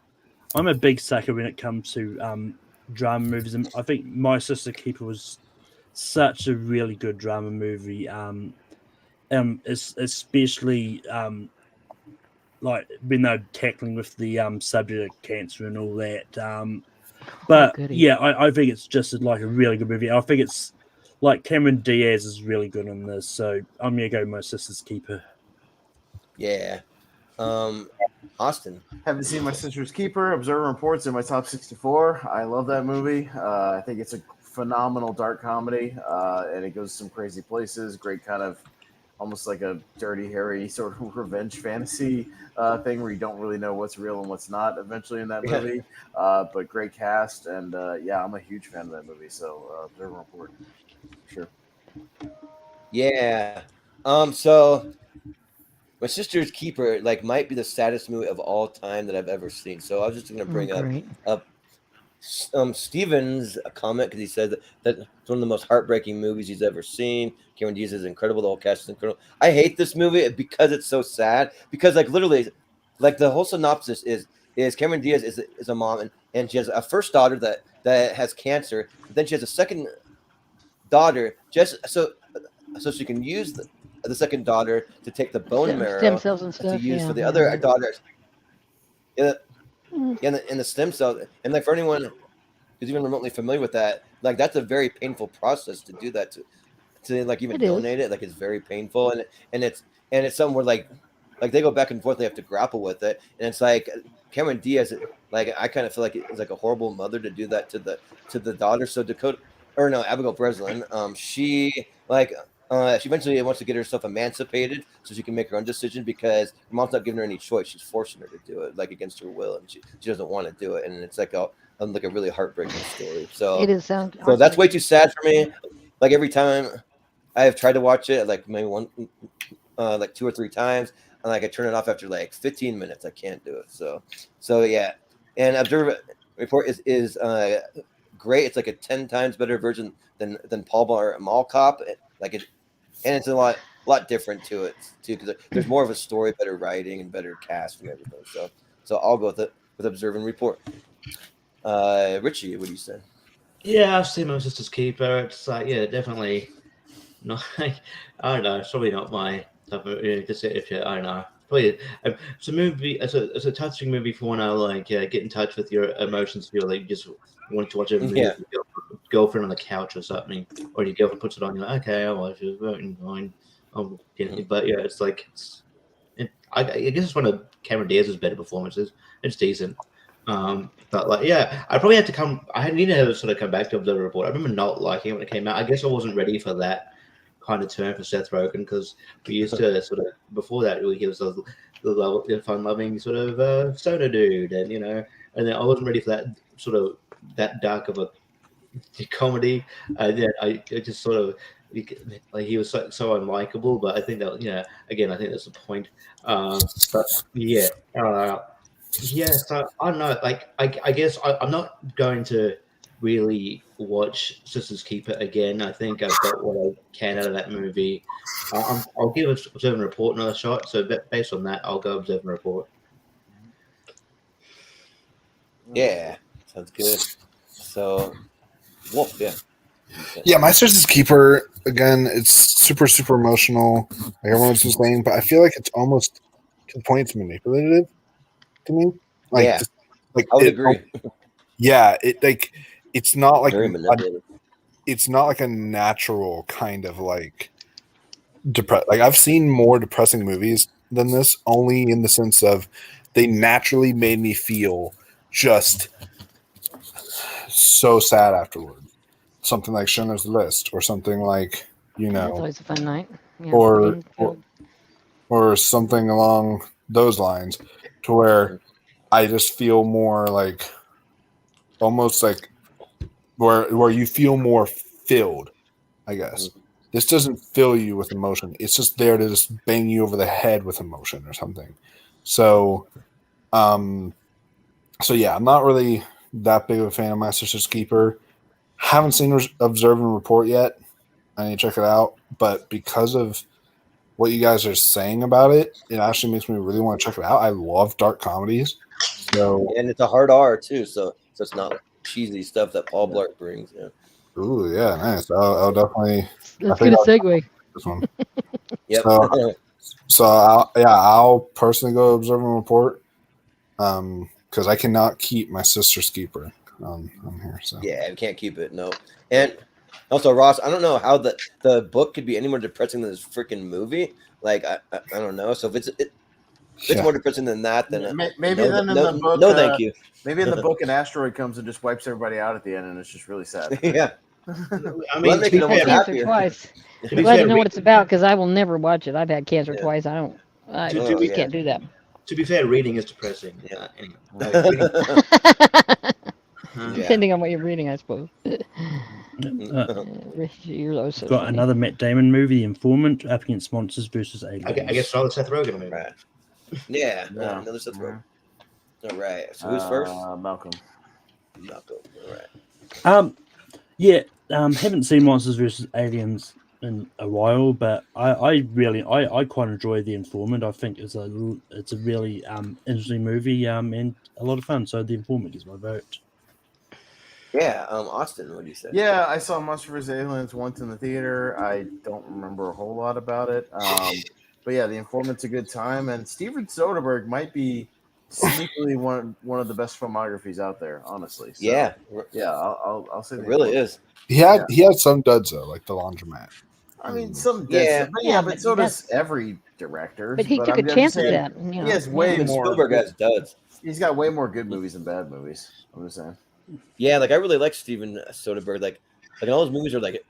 a big sucker when it comes to drama movies, and I think My Sister Keeper was such a really good drama movie. Especially like when they're tackling with the subject of cancer and all that. But
goody.
yeah, I think it's just like a really good movie. I think it's like Cameron Diaz is really good in this, so I'm gonna go My Sister's Keeper.
Yeah. Austin.
Haven't seen My Sister's Keeper. Observer Report's in my top 64. I love that movie. I think it's a phenomenal dark comedy, and it goes some crazy places. Great kind of almost like a Dirty Harry sort of revenge fantasy thing where you don't really know what's real and what's not eventually in that movie. But great cast, and yeah, I'm a huge fan of that movie. So Observer Report, sure.
Yeah. So My Sister's Keeper like might be the saddest movie of all time that I've ever seen. So I was just going to bring
Great.
up Steven's comment because he said that it's one of the most heartbreaking movies he's ever seen. Cameron Diaz is incredible. The whole cast is incredible. I hate this movie because it's so sad. Because like literally, like the whole synopsis is Cameron Diaz is a mom and she has a first daughter that has cancer. But then she has a second daughter just so she can use the second daughter to take the bone marrow
Stem cells and
to
stuff.
use
Yeah,
for the
yeah,
other
yeah.
daughters. In the stem cell, and like for anyone who's even remotely familiar with that, like that's a very painful process to do that to like even
It is.
donate it. Like it's very painful, and it's something where like they go back and forth. They have to grapple with it, and it's like Cameron Diaz. Like I kind of feel like it's like a horrible mother to do that to the daughter. So Abigail Breslin, she eventually wants to get herself emancipated so she can make her own decision because her mom's not giving her any choice. She's forcing her to do it like against her will, and she doesn't want to do it. And it's like a really heartbreaking story. So
It is sound.
so that's way too sad for me. Like every time I have tried to watch it, like maybe like 2 or 3 times, and like I turn it off after like 15 minutes. I can't do it. So yeah. And Observer Report is great. It's like a 10 times better version than Paul Blart Mall Cop. And it's a lot different to it too because there's more of a story, better writing, and better cast and everything. So I'll go with Observe and Report. Richie, what do you say?
Yeah, I've seen My Sister's Keeper. It's like, yeah, definitely not. I don't know. It's probably not my type of. I don't know. Probably it's a movie. It's a touching movie for when I like get in touch with your emotions. Feel like you just want to watch a movie with your girlfriend on the couch or something, or your girlfriend puts it on. You're like, okay, I'll watch it. Fine. But yeah, it's like I guess it's one of Cameron Diaz's better performances. It's decent. But like, yeah, I probably had to come. I need to sort of come back to Observer Report. I remember not liking it when it came out. I guess I wasn't ready for that kind of turn for Seth Rogen because we used to sort of before that he was the fun-loving sort of stoner dude, and and then I wasn't ready for that sort of that dark of a comedy. And then I just sort of like he was so unlikable. But I think that again, I think that's the point. But yeah. Yeah, so I don't know. Like, I guess I'm not going to really watch Sister's Keeper again. I think I've got what I can out of that movie. I'll give Observe and Report another shot. So based on that, I'll go Observe and Report.
Yeah, sounds good. So, Wolf, yeah.
Yeah, My Sister's Keeper, again, it's super, super emotional. Like everyone's just saying, but I feel like it's almost to the point it's manipulative to me. Like,
yeah,
like
I would agree.
Yeah, it's not like
Very manipulative.
it's not like a natural kind of like like I've seen more depressing movies than this, only in the sense of they naturally made me feel just so sad afterward. Something like Schindler's List, or something like
That's always a fun night. Yeah,
or something along those lines, to where I just feel more like almost like where you feel more filled, I guess. This doesn't fill you with emotion. It's just there to just bang you over the head with emotion or something. So yeah, I'm not really that big of a fan of My Sister's Keeper. Haven't seen Observe and Report yet. I need to check it out. But because of what you guys are saying about it, it actually makes me really want to check it out. I love dark comedies. So
And it's a hard R too, so it's not cheesy stuff that Paul Blart brings. Yeah.
Ooh, yeah, nice. I'll definitely.
Let's
I
get a
think
segue.
this one.
Yep.
So I'll personally go observe and report, because I cannot keep my sister's keeper on here. So
Yeah, we can't keep it. No. And also, Ross, I don't know how the book could be any more depressing than this freaking movie. Like, I don't know. So if it's
Yeah.
more depressing than that, then
Maybe
no,
then in
no,
the book,
no, thank you.
maybe in the book, an asteroid comes and just wipes everybody out at the end, and it's just really sad.
Yeah.
I
Well,
mean,
make
to be
it
I've had
almost
fair,
cancer
happier.
twice.
to
I'm
be
glad
fair,
to know what it's about because I will never watch it. I've had cancer
Yeah.
twice. I
To
Oh,
be-
yeah.
can't do that.
to be fair, reading is depressing.
Yeah.
Anyway, reading,
Yeah.
Depending on what you're reading, I suppose.
Uh,
Richie, you're so
We've got
funny.
another Matt Damon movie, The Informant, up against Monsters vs. Aliens.
I guess another Seth Rogen movie.
Right. Yeah.
Yeah.
Another Seth Rogen.
Mhm.
All right. So who's first?
Malcolm.
Malcolm. All right.
Yeah, haven't seen Monsters vs. Aliens in a while, but I quite enjoy The Informant. I think it's a really interesting movie and a lot of fun. So The Informant is my vote.
Yeah. Austin, what do you say?
Yeah, I saw Monster vs. Aliens once in the theater. I don't remember a whole lot about it. But yeah, The Informant's a good time, and Steven Soderbergh might be sneakily one of the best filmographies out there, honestly. So,
Yeah.
yeah, I'll say
It
The
really
Informant.
is.
He had some duds though, like The Laundromat.
I mean, some
Yeah.
dead stuff, but
Yeah,
but
but
so does
that's-
every director.
But he took
I'm
a
just
chance at
saying,
that. You know.
He has way
Even
more.
Spielberg has duds.
He's got way more good movies than bad movies. I'm just saying.
Yeah, like I really like Steven Soderbergh. Like all his movies are like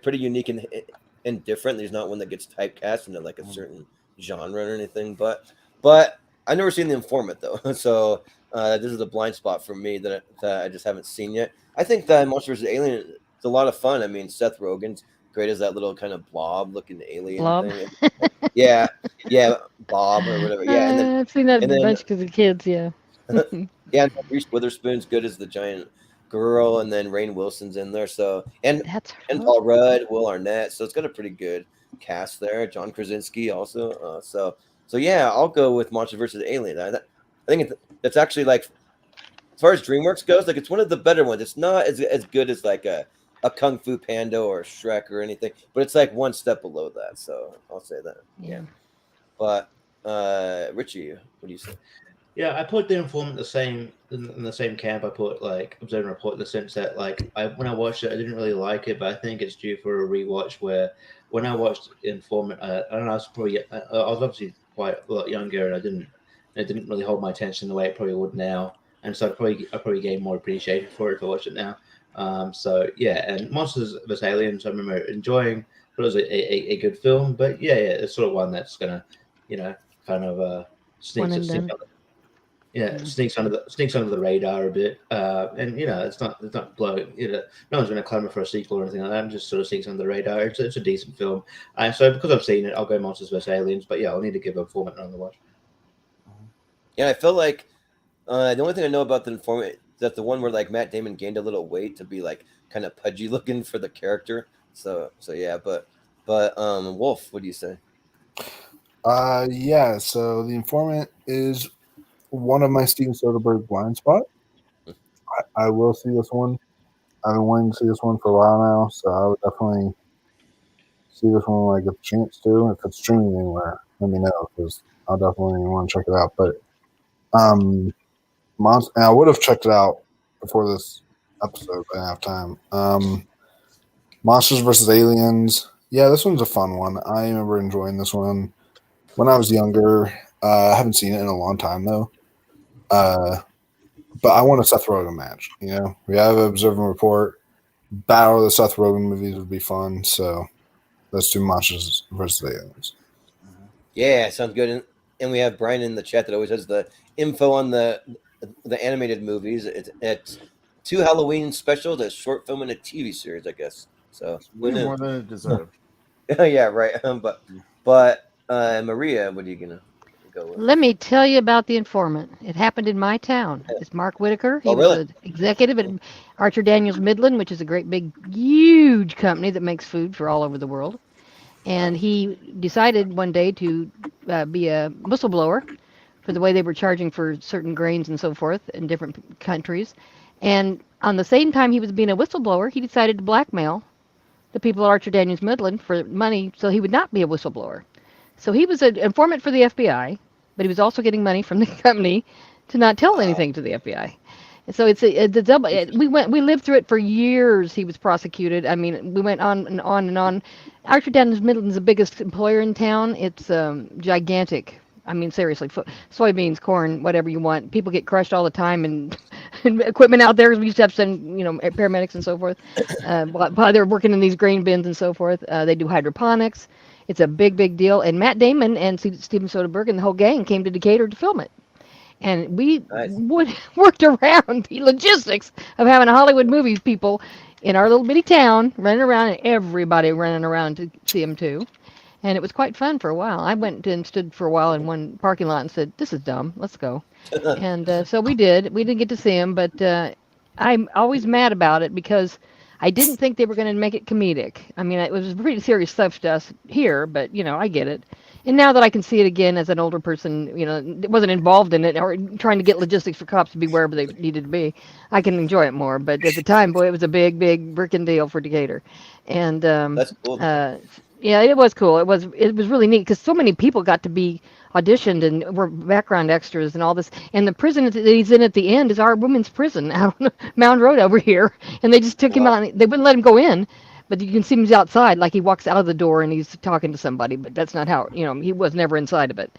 pretty unique and different. There's not one that gets typecast into like a certain genre or anything. But I've never seen The Informant though, so this is a blind spot for me that I just haven't seen yet. I think that Monster vs. Alien is a lot of fun. I mean, Seth Rogen's great as that little kind of blob-looking alien
Blob.
thing. Yeah, Bob or whatever. Yeah, and then
I've seen that
and
a
then-
bunch because of kids. Yeah.
yeah, and Reese Witherspoon's good as the giant girl, and then Rainn Wilson's in there. So and
That's her.
Paul Rudd, Will Arnett. So it's got a pretty good cast there. John Krasinski also. So yeah, I'll go with Monster vs. Alien. I think that's actually like, as far as DreamWorks goes, like it's one of the better ones. It's not as good as like a Kung Fu Panda or Shrek or anything, but it's like one step below that. So I'll say that.
Yeah.
But Richie, what do you say?
Yeah, I put The Informant in the same camp. I put like Observe and Report in the sense that like when I watched it, I didn't really like it, but I think it's due for a rewatch. Where when I watched Informant, I don't know, I was obviously quite a lot younger, and it didn't really hold my attention the way it probably would now, and so I probably gain more appreciation for it if I watch it now. So yeah, and Monsters vs. Aliens, I remember enjoying. It was a good film, but yeah, it's sort of one that's gonna, kind of
One and done.
sneaks under the radar a bit, and it's not blowing. No one's going to clamor for a sequel or anything like that. It just sort of sneaks under the radar. It's a decent film, and so because I've seen it, I'll go Monsters vs. Aliens. But yeah, I'll need to give Informant another watch.
Yeah, I feel like the only thing I know about The Informant is that the one where like Matt Damon gained a little weight to be like kind of pudgy looking for the character. So yeah, but Wolf, what do you say?
Yeah. So The Informant is one of my Steven Soderbergh blind spot. I will see this one. I've been wanting to see this one for a while now, so I would definitely see this one when I get the chance to. If it's streaming anywhere, let me know because I'll definitely want to check it out. But and I would have checked it out before this episode, but I didn't have time. Monsters vs. Aliens. Yeah, this one's a fun one. I remember enjoying this one when I was younger. I haven't seen it in a long time though. But I want a Seth Rogen match. We have an Observe and Report. Battle of the Seth Rogen movies would be fun. So let's do Monsters vs. Aliens.
Yeah, sounds good. And we have Brian in the chat that always has the info on the animated movies. It's 2 Halloween specials, a short film, and a TV series, I guess. So
Way more than it deserved.
yeah, right. But Maria, what are you gonna go with?
Let me tell you about The Informant. It happened in my town. It's Mark Whitaker. He
Oh, really?
was an executive at Archer Daniels Midland, which is a great big, huge company that makes food for all over the world. And he decided one day to be a whistleblower for the way they were charging for certain grains and so forth in different countries. And on the same time he was being a whistleblower, he decided to blackmail the people at Archer Daniels Midland for money so he would not be a whistleblower. So he was an informant for the FBI, but he was also getting money from the company to not tell anything to the FBI. And so it's the double. We lived through it for years. He was prosecuted. I mean, we went on and on and on. Archer Daniels Midland is the biggest employer in town. It's gigantic. I mean, seriously, soybeans, corn, whatever you want. People get crushed all the time, and, and equipment out there. We used to have to send, paramedics and so forth. While they're working in these grain bins and so forth, they do hydroponics. It's a big, big deal. And Matt Damon and Steven Soderbergh and the whole gang came to Decatur to film it. And we worked around the logistics of having a Hollywood movies people in our little bitty town running around, and everybody running around to see them too. And it was quite fun for a while. I went and stood for a while in one parking lot and said, "This is dumb. Let's go." And so we did. We didn't get to see him, but I'm always mad about it because I didn't think they were going to make it comedic. I mean, it was pretty serious stuff to us here, but I get it. And now that I can see it again as an older person, wasn't involved in it or trying to get logistics for cops to be wherever they needed to be, I can enjoy it more. But at the time, boy, it was a big, big frickin' deal for Decatur. And
That's cool.
yeah, it was cool. It was really neat because so many people got to be auditioned and were background extras and all this. And the prison that he's in at the end is our women's prison out on Mound Road over here. And they just took him out. They wouldn't let him go in, but you can see him outside, like he walks out of the door and he's talking to somebody. But that's not how he was never inside of it.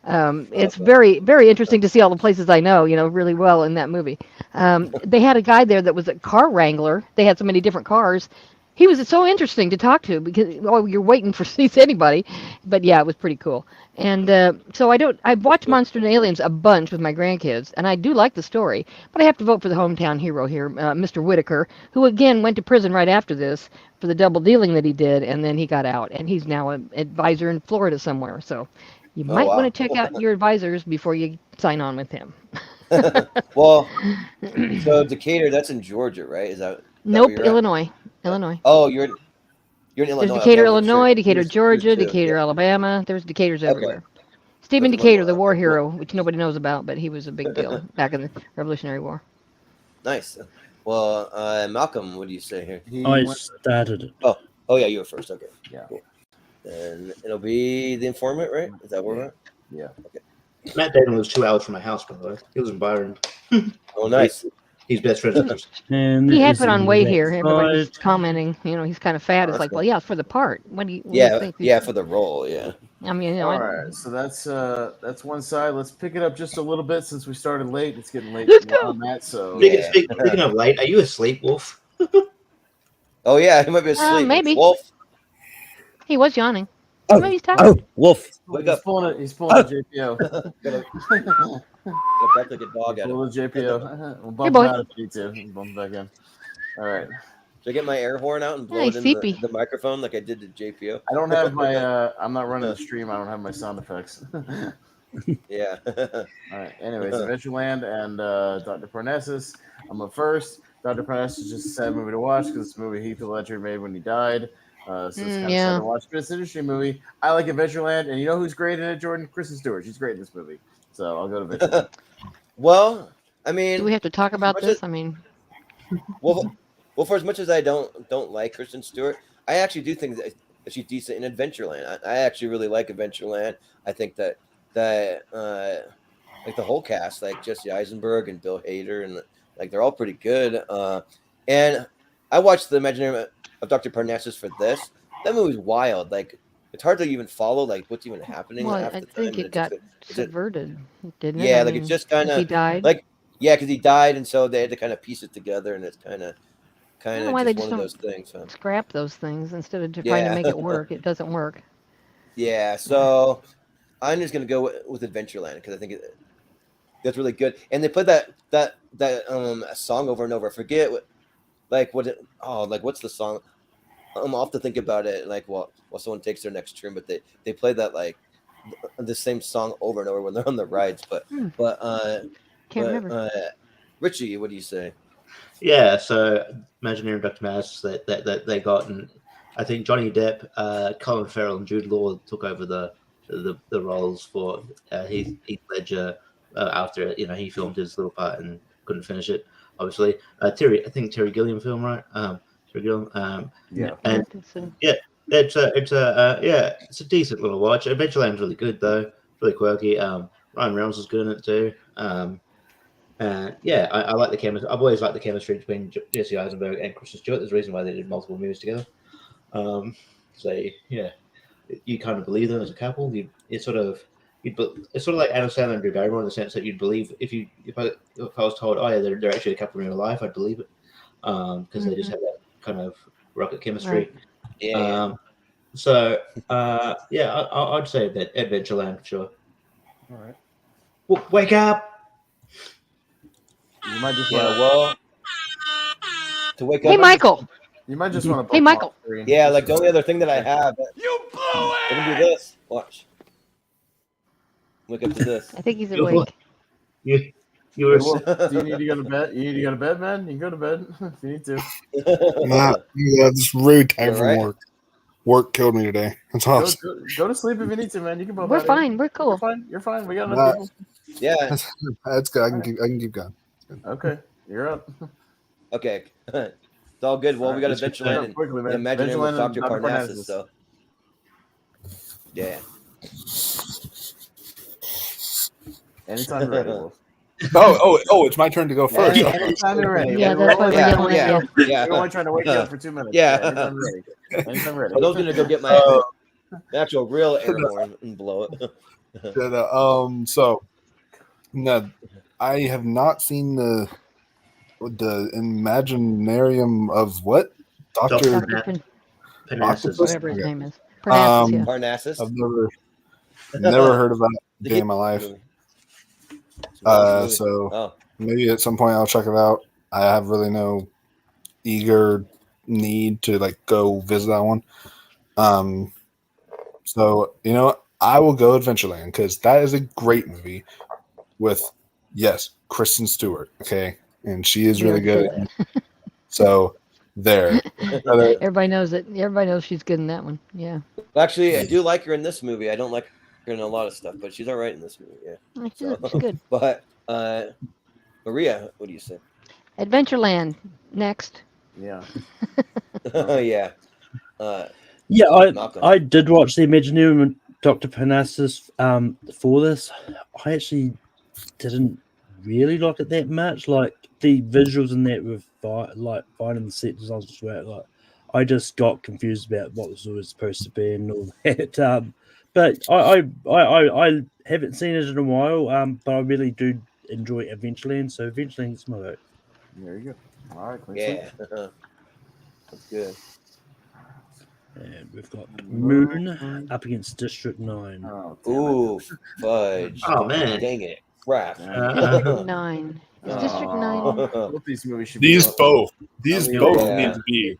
It's very, very interesting to see all the places I know, really well in that movie. They had a guy there that was a car wrangler. They had so many different cars. He was so interesting to talk to because you're waiting for seats anybody, but yeah, it was pretty cool. And so I've watched Monster and Aliens a bunch with my grandkids, and I do like the story, but I have to vote for the hometown hero here, Mr. Goodacre, who again went to prison right after this for the double dealing that he did, and then he got out, and he's now an advisor in Florida somewhere. So you might want to check out your advisors before you sign on with him.
Well, so Decatur, that's in Georgia, right? Is that
nope, Illinois.
Oh, you're in Illinois.
There's Decatur, Illinois, Decatur, Georgia, Decatur, Alabama. There's Decaturs everywhere. Stephen Decatur, the war hero, which nobody knows about, but he was a big deal back in the Revolutionary War.
Nice. Well, Malcolm, what do you say here?
I started it.
Oh yeah, you were first. Okay.
Yeah.
Cool. And it'll be The Informant, right? Is that where we're at?
Yeah.
Okay.
Matt Damon was 2 hours from my house, by the way. He was in Byron.
Oh, nice.
He's best friends with us.
And
He had
this
put on
is
weight
the
here.
next
Everybody's
slide.
commenting. He's kind of fat. It's like, well, yeah, it's for the part. What do you think?
Yeah, for the role, yeah.
I mean,
All right, so that's one side. Let's pick it up just a little bit since we started late. It's getting late
Let's go.
on that. So
Speaking of late, are you asleep, Wolf?
Oh yeah, he might be asleep.
Maybe.
Wolf,
he was yawning.
Oh,
Maybe he's tired.
oh, Wolf.
wake
he's
up.
He's pulling a JPO.
Gotta bark like a dog at him.
Pull a JPO. We'll bump
Hey,
him
boy.
out if you need to. We'll bump him back in. All right.
Should I get my air horn out and blow
Hey,
it in
Sleepy.
the microphone like I did to JPO?
I don't have my. I'm not running the stream. I don't have my sound effects.
Yeah.
All right. Anyways, Adventureland and Dr. Parnassus. I'm up first. Dr. Parnassus is just a sad movie to watch because it's a movie Heath Ledger made when he died. So it's kind of sad to watch. But it's an interesting movie. I like Adventureland, and you know who's great in it, Jordan? Kristen Stewart. She's great in this movie. So I'll go to Adventureland.
Well, I mean,
Do we have to talk about
much
this?
as-
I mean,
well, for as much as I don't like Kristen Stewart, I actually do think that she's decent in Adventureland. I actually really like Adventureland. I think that like the whole cast, like Jesse Eisenberg and Bill Hader, and like they're all pretty good. And I watched the Imaginary of Dr. Parnassus for this. That movie's wild. Like it's hard to even follow like what's even happening.
well,
half
I
the
think
time.
it got subverted, didn't it?
Yeah,
I
like
mean,
it's just kind
he
of
died.
like because he died, and so they had to kind of piece it together, and it's kind of
don't know why they
just one of
just
those things. So.
scrap those things instead of trying to
Yeah.
make it work. It doesn't work.
Yeah, so I'm just gonna go with Adventureland because I think that's really good. And they played that song over and over. I forget what's the song? I'll have to think about it. Like while someone takes their next turn, but they play that like the same song over and over when they're on the rides. But
Can't remember.
Richie, what do you say?
Yeah, so Imagineering Dr. Mouse that they got, and I think Johnny Depp, Colin Farrell, and Jude Law took over the roles for Heath Ledger after he filmed his little part and couldn't finish it. obviously. I think Terry Gilliam film, right? Terry Gilliam.
Yeah.
And it's a decent little watch. Adventureland's really good though, really quirky. Ryan Reynolds is good in it too. I like the chemistry. I've always liked the chemistry between Jesse Eisenberg and Kristen Stewart. There's a reason why they did multiple movies together. You kind of believe them as a couple. It's sort of like Adam Sandler and Drew Barrymore in the sense that you'd believe if I was told, oh yeah, they're actually a couple in real life, I'd believe it because they just have that kind of rocket chemistry.
Right.
I'd say that Adventureland for sure.
All right.
Wake up!
You might just
to wake
Hey,
up.
Michael.
You might just want to.
Hey, Michael.
Yeah, like the only other thing that I have.
You blew
I can
it!
do this. Watch. Look up to this.
I think he's
You're
awake.
You were.
Do you need to go to bed? You need to go to bed, man? You can go to bed if you need to.
This rude time
All
from
right.
work. Work killed me today. That's awesome.
Go to sleep if you need to, man. You can both.
We're
out of
fine.
here.
We're cool.
You're fine. We got enough people.
Yeah.
That's good. I can keep going.
Okay, you're up.
Okay. It's all good. Well, we got
Alright,
Adventureland and
quickly, man.
Imagineering with
Adventureland and
Dr. Parnassus. So, yeah.
Anytime you're ready, Wolf.
Oh! It's my turn to go first.
Yeah.
Anytime you're ready.
Yeah,
We're
that's why
only-
we're yelling at you.
Yeah.
We're only trying to wake you up for 2 minutes.
Yeah.
Anytime you're ready. Anytime you're ready.
I was going to go get my actual real air horn and blow it.
So, no, I have not seen the Imaginarium of what?
Dr.
Dr.
Parnassus.
Whatever his name is. Parnassus, yeah.
Parnassus.
I've never heard about it a day in my life. So maybe at some point I'll check it out. I have really no eager need to like go visit that one. So I will go Adventureland because that is a great movie with Kristen Stewart. Okay, and she is really good. So there.
Everybody knows it. Everybody knows she's good in that one. Yeah.
Actually, I do like her in this movie. I don't like her in a lot of stuff, but she's all right in this movie. Yeah.
She's good.
But Maria, what do you say?
Adventureland next.
Yeah.
Yeah.
Yeah,
Malcolm.
I did watch the Imagineering with Dr. Parnassus for this. I actually didn't really like it that much. Like the visuals in that were fine and the set designs was great. Like I just got confused about what this was supposed to be and all that. But I haven't seen it in a while. But I really do enjoy Adventureland, so Adventureland's my vote.
There you go. All right.
Yeah. That's good.
And we've got Moon up against District 9.
Oh,
Ooh, fudge.
Oh, man.
Dang it. Crap.
District 9. Is District 9?
Both these movies should be
These both
Yeah.
need to be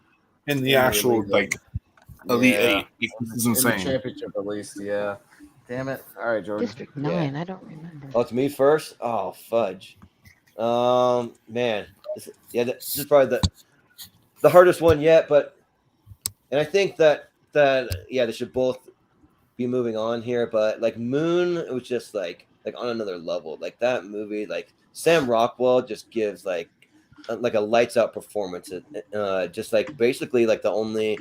in the actual like Elite Eight. This is
in the
insane.
championship at least. Yeah. Damn it. All right, Jordan.
District 9. I don't remember.
Oh, it's me first? Oh, fudge. Man. This is probably the hardest one yet, but and I think that they should both be moving on here, but like Moon, it was just like on another level. Like that movie, like Sam Rockwell just gives like a lights out performance. Just like basically like the only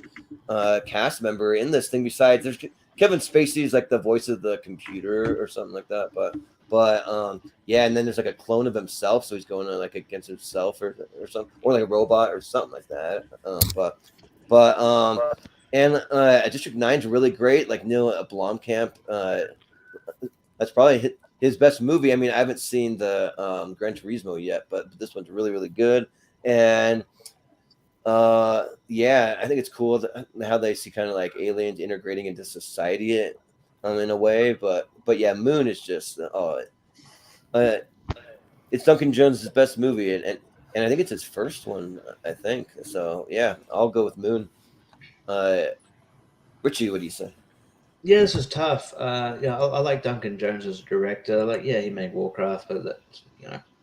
cast member in this thing besides there's Kevin Spacey's like the voice of the computer or something like that, but and then there's like a clone of himself, so he's going like against himself or something, or like a robot or something like that. District 9's really great. Like Neil Blomkamp, that's probably his best movie. I mean, I haven't seen the Gran Turismo yet, but this one's really, really good. And I think it's cool how they see kind of like aliens integrating into society in a way. But yeah, Moon is just it's Duncan Jones' best movie, and I think it's his first one. I think so. Yeah, I'll go with Moon. Richie, what do you say?
Yeah, this is tough. I like Duncan Jones as a director. Like, yeah, he made Warcraft, but that's,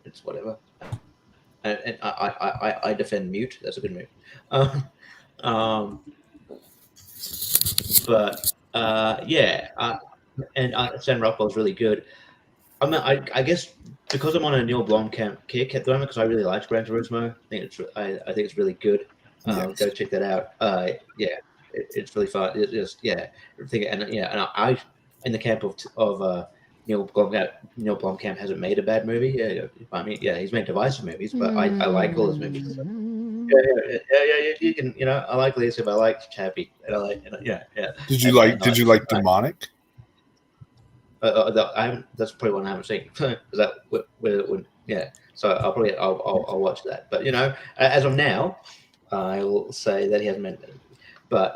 it's whatever. And I defend Mute. That's a good movie. Sam Rockwell's really good. I guess because I'm on a Neil Blomkamp kick at the moment, because I really liked Gran Turismo. I think it's really good.
Yes.
Go check that out. It's really fun. It's just and I in the camp of Neil Blomkamp. Neil Blomkamp hasn't made a bad movie. He's made divisive movies, but I like all his movies. You can, I like Lisa, I like Chappie, and I like,
Did you like Demonic?
That's probably one I haven't seen. So I'll watch that. But as of now, I will say that he hasn't made it. But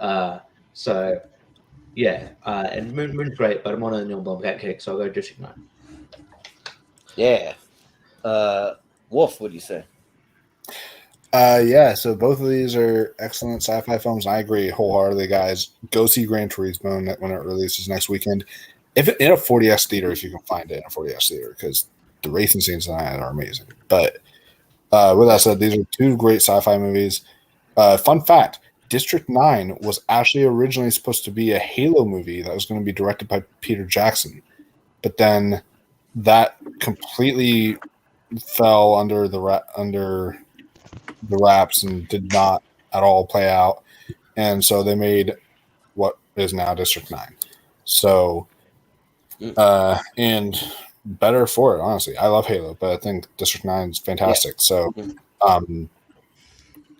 and Moon's great, but I'm on a Neil Blomkamp kick, so I'll go District 9.
Yeah. Wolf, what do you say?
So both of these are excellent sci-fi films. I agree wholeheartedly, guys. Go see Gran Turismo when it releases next weekend. If it, in a 40S theater, if you can find it in a 40S theater, because the racing scenes tonight are amazing. But with that said, these are two great sci-fi movies. Fun fact, District 9 was actually originally supposed to be a Halo movie that was going to be directed by Peter Jackson. But then that completely fell under the wraps and did not at all play out. And so they made what is now District 9. So, and better for it, honestly. I love Halo, but I think District 9 is fantastic. So,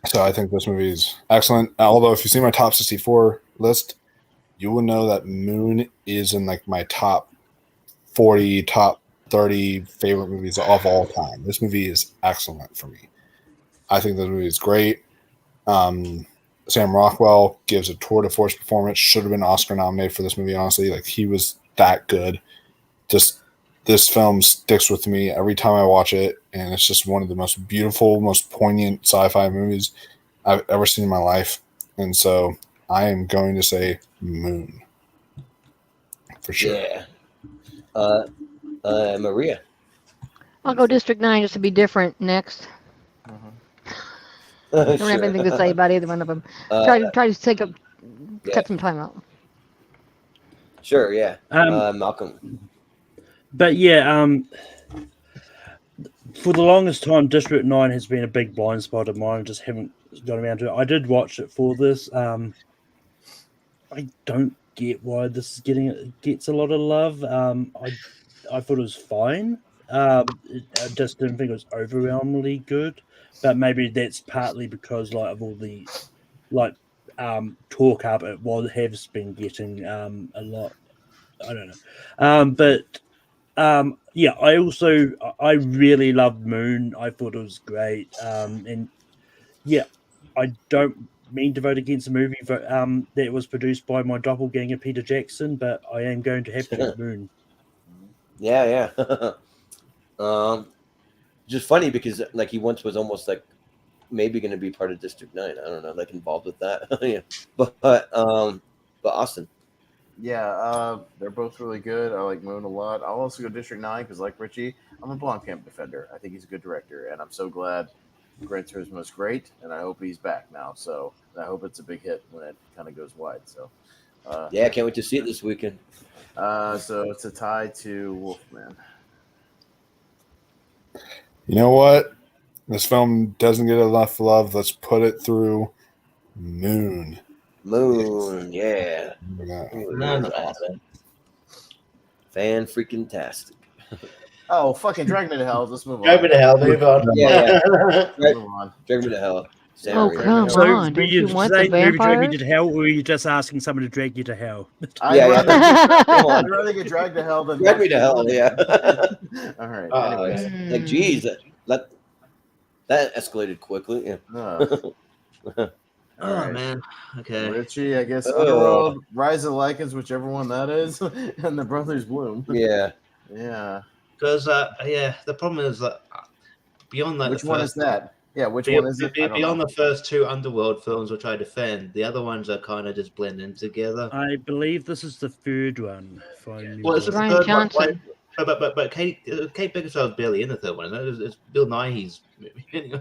so I think this movie is excellent. Although if you see my top 64 list, you will know that Moon is in like my top 40, top 30 favorite movies of all time. This movie is excellent for me. I think this movie is great. Sam Rockwell gives a tour de force performance. Should have been Oscar nominated for this movie, honestly. Like, he was that good. Just this film sticks with me every time I watch it, and it's just one of the most beautiful, most poignant sci-fi movies I've ever seen in my life. And so I am going to say Moon for sure.
Yeah. Maria.
I'll go District 9 just to be different next. I don't have anything to say about either one of them. Try to cut some time out.
Sure, yeah. Malcolm.
But yeah, for the longest time, District 9 has been a big blind spot of mine. I just haven't got around to it. I did watch it for this. I don't get why this gets a lot of love. I thought it was fine. I just didn't think it was overwhelmingly good. But maybe that's partly because of all the talk up it has been getting a lot. I don't know. I really loved Moon. I thought it was great. And yeah, I don't mean to vote against the movie that was produced by my doppelganger Peter Jackson, but I am going to have to go Moon.
Yeah. Just funny because he once was almost maybe going to be part of District 9. I don't know, involved with that. Yeah. But Austin.
Yeah, they're both really good. I like Moon a lot. I'll also go District 9 because, like Richie, I'm a Blomkamp defender. I think he's a good director, and I'm so glad Gran Turismo is great, and I hope he's back now. So I hope it's a big hit when it kind of goes wide. So
I can't wait to see it this weekend.
So it's a tie to Wolfman.
You know what? This film doesn't get enough love. Let's put it through Moon.
Moon, yeah. Fan freaking tastic.
Oh, fucking drag me to hell. Let's move on.
Drag me to hell. Move on.
Yeah.
Move on.
Drag me to hell.
Come
So
on. Don't you want the
maybe drag me
vampire?
to hell, or are you just asking someone to drag you to hell?
I'd rather get dragged to hell than
drag me to hell. Yeah.
All right. Anyways.
Geez, that escalated quickly. Yeah.
Oh
right.
man. Okay.
Richie, I guess Underworld, Rise of the Lycans, whichever one that is, and the Brothers Bloom.
Yeah.
Yeah.
Because the problem is that beyond that,
which one is that? Yeah, which one is it?
Beyond the first two Underworld films, which I defend, the other ones are kind of just blending together.
I believe this is the third one.
Well, it's the
Ryan
third
Johnson.
one, but Kate Beckinsale's barely in the third one. It's Bill Nighy's movie.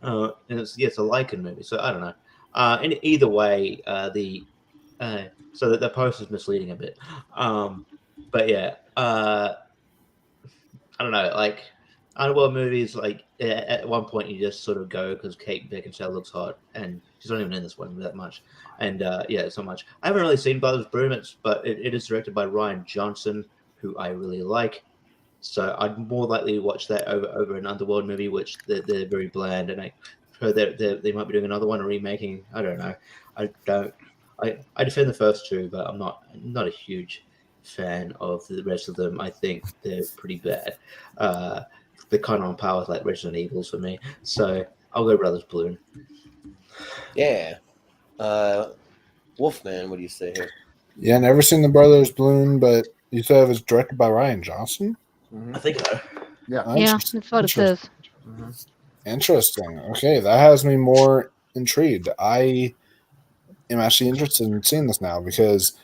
And it's a Lycan movie, so I don't know. In either way, so that the post is misleading a bit. But yeah, don't know, like underworld movies. Like at one point, you just sort of go because Kate Beckinsale looks hot, and she's not even in this one that much. And yeah, so much. I haven't really seen Brothers Bloom, but it is directed by Rian Johnson, who I really like. So I'd more likely watch that over an underworld movie, which they're very bland, and I heard that they might be doing another one, or remaking. I don't know. I defend the first two, but I'm not a huge fan of the rest of them. I think they're pretty bad. They're kind of on par with like Resident Evil for me. So I'll go Brothers Bloom.
Yeah. Wolfman, what do you say here?
Yeah, never seen the Brothers Bloom, but you said it was directed by Rian Johnson?
I think so.
Yeah.
Yeah, that's what it says.
Interesting. Okay, that has me more intrigued. I am actually interested in seeing this now because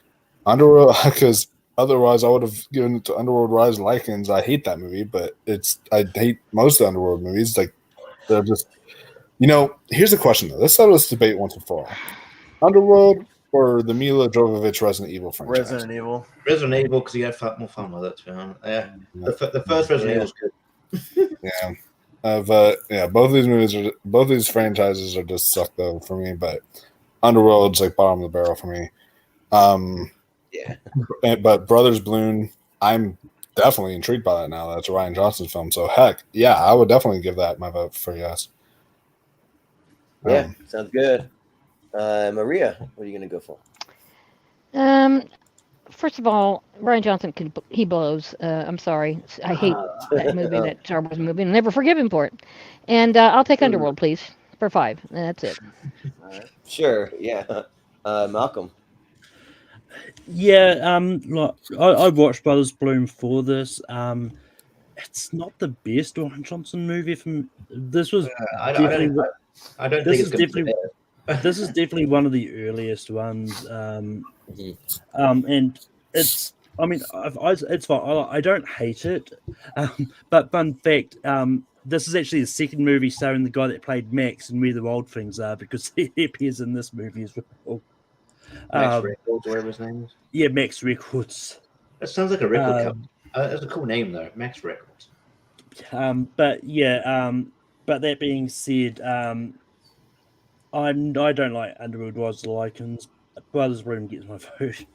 otherwise I would have given it to Underworld Rise of Lycans. I hate that movie, but I hate most of the Underworld movies. Like they're just, here's the question though. Let's settle this debate once and for all. Underworld or the Mila Jovovich Resident Evil franchise?
Resident Evil,
because you have more fun with it. Yeah, the first Resident Evil is good.
Yeah. Both of these franchises are just suck though for me. But Underworld's like bottom of the barrel for me. But Brothers Bloom, I'm definitely intrigued by that now. That's a Rian Johnson film. So heck, yeah, I would definitely give that my vote for yes.
Yeah, sounds good. Maria, what are you gonna go for?
First of all, Rian Johnson he blows. I'm sorry, I hate that movie, that Star Wars movie, and never forgive him for it. And I'll take Underworld, please, for 5. That's it.
Sure. Yeah. Malcolm.
Yeah, like I watched Brothers Bloom for this. It's not the best Rian Johnson movie from this was
I don't think it's going to be bad.
This is definitely one of the earliest ones. And it's, I mean, it's fine. I don't hate it. But fun fact, this is actually the second movie starring the guy that played Max in Where the Wild Things Are, because he appears in this movie as well.
Max Records, whatever his name is.
Yeah, Max Records.
That sounds like a record company. That's a cool name though, Max Records.
But that being said, I don't like Underworld Rise of the Lycans. Brothers Bloom gets my vote.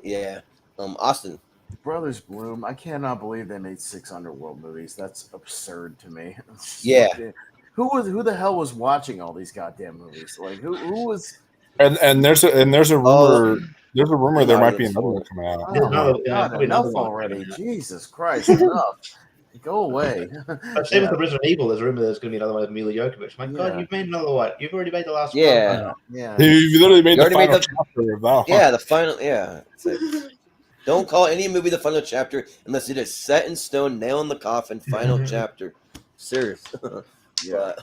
Yeah. Austin.
Brothers Bloom. I cannot believe they made 6 Underworld movies. That's absurd to me.
Yeah.
Who the hell was watching all these goddamn movies? Like who was?
And there's a rumor. There's a rumor there might be another one coming out.
Oh, God, enough already. Jesus Christ, enough. Go away.
Same with the Resident Evil. There's a rumor there's going to be another one with Mila Jovovich. My God, you've made another one. You've already made the last one.
Yeah.
You literally made the final chapter of that one.
Yeah, the final. Yeah. It's like, don't call any movie the final chapter unless it is set in stone, nail in the coffin, final chapter. Serious.
Yeah.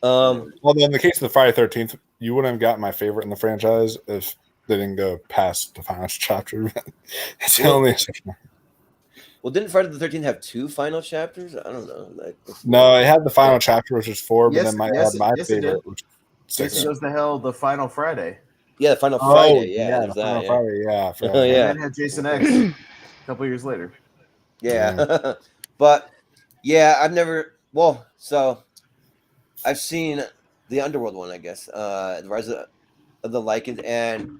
Well, in the case of the Friday 13th, you wouldn't have gotten my favorite in the franchise if they didn't go past the final chapter. It's the only exception.
Well, didn't Friday the 13th have 2 final chapters? I don't know.
No, it had the final chapter, which is 4, but then my favorite, which is 6.
It goes to hell, the final Friday.
Yeah, the final Friday.
Yeah, the final Friday. Yeah,
yeah.
And then had Jason X a couple years later.
Yeah. But yeah, I've seen the Underworld one, I guess. The Rise of the Lycans, and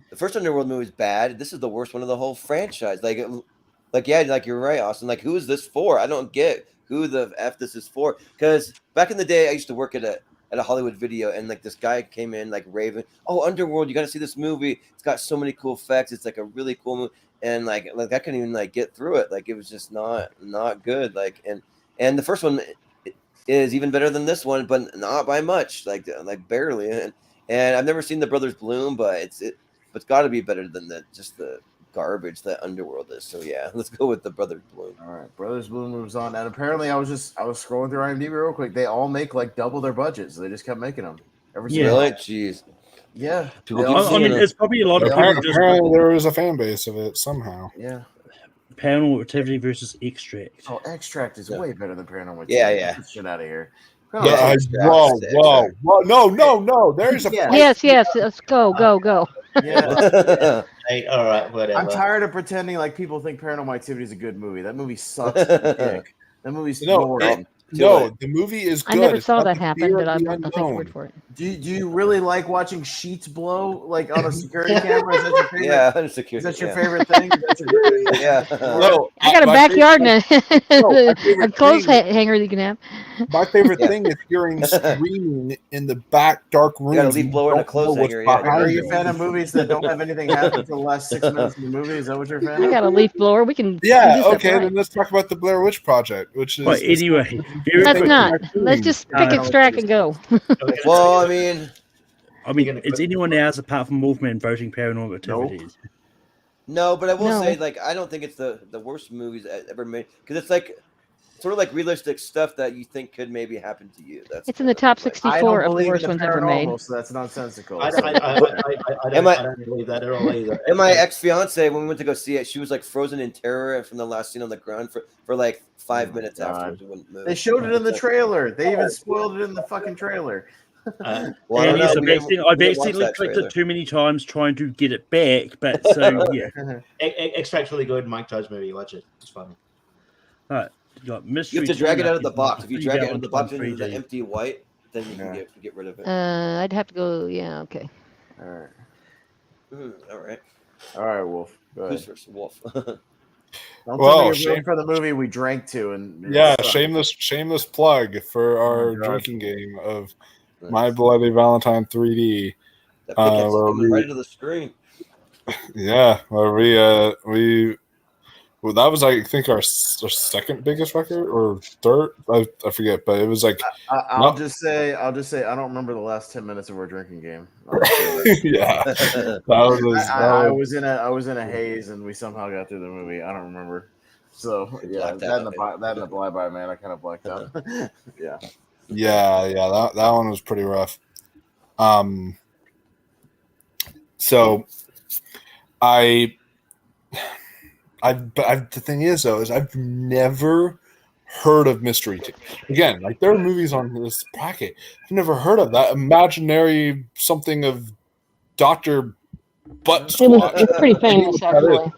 the first Underworld movie is bad. This is the worst one of the whole franchise. Like you're right, Austin. Like, who is this for? I don't get who the F this is for. Because back in the day, I used to work at a Hollywood Video, and like this guy came in like raving, "Oh, Underworld, you got to see this movie. It's got so many cool effects. It's like a really cool movie." And like I couldn't even like get through it. Like it was just not good. Like and the first one is even better than this one, but not by much. Like barely. And I've never seen the Brothers Bloom, but it's got to be better than just the garbage that Underworld is. So yeah, let's go with the Brothers Bloom.
All right, Brothers Bloom moves on, and apparently I was scrolling through IMDb real quick. They all make like double their budget, so they just kept making them.
Really? Jeez.
Yeah.
I mean, it's probably a lot of people.
Apparently, there was a fan base of it somehow.
Yeah.
Paranormal Activity versus Extract.
Oh, Extract is way better than Paranormal Activity.
Yeah.
Get shit out of here.
Whoa! No! There's a
Yes. Let's go.
Yeah.
Hey, all right, whatever.
I'm tired of pretending like people think Paranormal Activity is a good movie. That movie sucks dick. That movie's boring.
No, the movie is good.
I never
It's
saw
about
that
the
happen,
fear
but
of the
I'll take your word
unknown.
for it.
Do you really like watching sheets blow like on a security camera? Is that your favorite?
Yeah, on security.
Is that your
yeah.
favorite thing? Is that your,
Yeah.
No,
I got a
my
backyard
favorite-
and
no, my
a
favorite
clothes
thing-
hanger that you can have.
My favorite
Yeah.
thing is hearing screaming in the back dark rooms.
You got a leaf
and
blower and a
don't know
clothes
what's
hanger, yeah.
behind
Are you a
them.
fan of movies that don't have anything happen for the last 6 minutes of the movie? Is that what you're a fan
I
of?
got a leaf blower. We can
Yeah,
do stuff
okay,
right.
then let's talk about the Blair Witch Project, which is
But anyway, very
Let's
quick.
not. Let's just pick
No,
a track and go.
Well, I mean,
is anyone else apart from Wolfman voting Paranormal Activities?
no, but I will
No.
say, like, I don't think it's the worst movies ever made because it's like sort of like realistic stuff that you think could maybe happen to you. That's
It's in the top
I
64
don't
of the
believe in
worst
the
ones ever made.
paranormal, so that's nonsensical.
I don't believe that at all either.
And my ex-fiance, when we went to go see it, she was like frozen in terror from the last scene on the ground for like 5 minutes
God.
afterwards. It wouldn't move.
They showed it in the trailer. They even spoiled it in the fucking trailer.
Well, I
And
don't
yes,
know.
I've
We didn't watch
accidentally
that
clicked
trailer.
it too many times trying to get it back, but so yeah.
Extract's really good. Mike Judge movie. Watch it. It's fun.
Alright, you got mystery.
You have to drag it
Team,
out of the box. If you drag it out of the box
Valentine
into the
3D.
empty white, then you can get rid of it.
I'd have to go. Yeah, okay.
All right.
All right.
All right, Wolf. Go
Who's
ahead.
first? Wolf.
Don't
Well,
tell me you're
shame-
voting for the movie we drank to. And
Yeah, shameless plug for our
God.
drinking game of My Bloody Valentine 3D.
That pickaxe is
where
coming
we-
right into the screen.
Yeah, where well, that was I think our second biggest record or third. I forget, but it was like
I'll just say I don't remember the last 10 minutes of our drinking game. I'll just say that.
yeah.
I was in a haze and we somehow got through the movie. I don't remember. So yeah,
Blacked
that
out,
and the flyby, man. I kind of blacked out. Yeah.
Yeah, that one was pretty rough. So the thing is though, is I've never heard of Mystery Team. Again, like there are movies on this bracket. I've never heard of that imaginary something of Dr. Butt Squatch.
It's pretty famous, actually.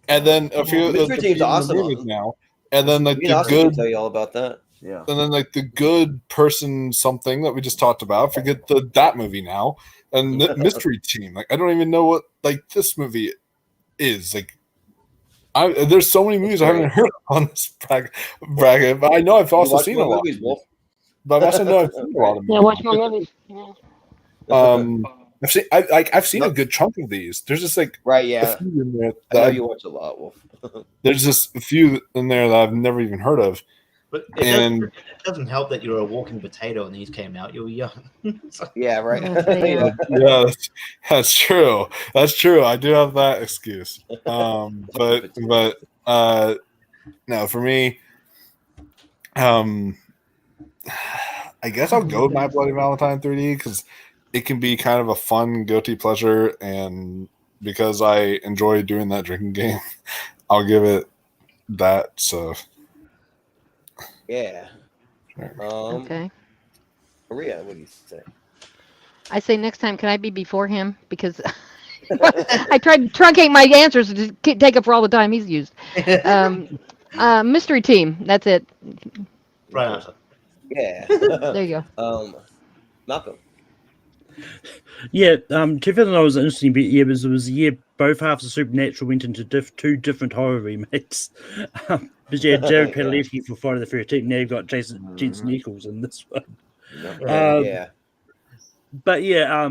And then a few of
Mystery
the
Team's awesome.
movies now. And then like
Me and
the
Austin can
good
tell you all about that.
Yeah.
and then like the good person something that we just talked about. Forget that movie now. And the Mystery Team. Like I don't even know what like this movie is. Like there's so many movies I haven't heard of on this bracket, but I know I've also seen a lot.
Movies, Wolf.
But I also know I've seen a lot of movies.
Yeah, watch more movies. Yeah.
I've seen a good chunk of these. There's just like
Right,
a
yeah.
few in there
I know
that
you watch a lot, Wolf.
there's just a few in there that I've never even heard of.
But
And-
it doesn't help that you're a walking potato and these came out. You were young.
Yeah, right.
Yeah.
Yeah, that's true. That's true. I do have that excuse. But no, for me, I guess I'll go with My Bloody Valentine 3D because it can be kind of a fun guilty pleasure, and because I enjoy doing that drinking game, I'll give it that. So
Yeah.
Okay.
Maria, what do you say?
I say next time, can I be before him? Because I tried to truncate my answers to take up for all the time he's used. Mystery Team. That's it.
Right answer.
Yeah.
There you go.
Malcolm.
Yeah, 2009 was an interesting bit year because it was a year both halves of Supernatural went into two different horror remakes. Because you had Jared Padalecki for Friday the 13th, now you've got Jensen Ackles in this one.
Yeah.
But yeah,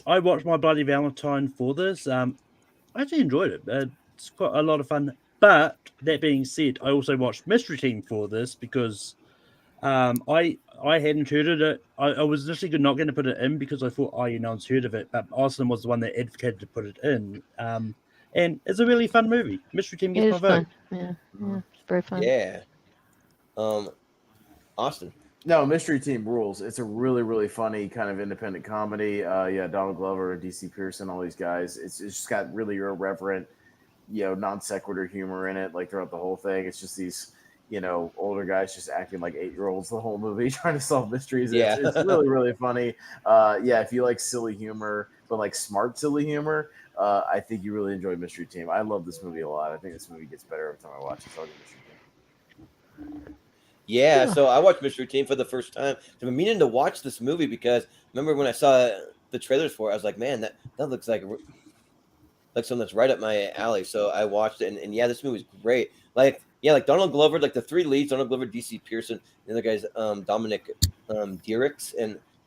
I watched My Bloody Valentine for this. I actually enjoyed it. It's quite a lot of fun. But that being said, I also watched Mystery Team for this because I hadn't heard of it. I was initially not going to put it in because I thought, no one's heard of it. But Austin was the one that advocated to put it in. And it's a really fun movie. Mystery Team
It
gets
is
my vote.
fun. Yeah, it's very fun.
Yeah. Austin.
No, Mystery Team rules. It's a really, really funny kind of independent comedy. Yeah, Donald Glover, DC Pearson, all these guys. It's just got really irreverent, non sequitur humor in it, like throughout the whole thing. It's just these, older guys just acting like 8-year-olds the whole movie, trying to solve mysteries.
Yeah.
It's really, really funny. Yeah, if you like silly humor, but like smart, silly humor. I think you really enjoy Mystery Team. I love this movie a lot. I think this movie gets better every time I watch it. So I'll give Mystery Team.
Yeah, so I watched Mystery Team for the first time. So I've been meaning to watch this movie because remember when I saw the trailers for it, I was like, man, that looks like something that's right up my alley. So I watched it, and yeah, this movie's great. Like Donald Glover, like the three leads, Donald Glover, DC Pearson, the other guy's Dominic Dierix,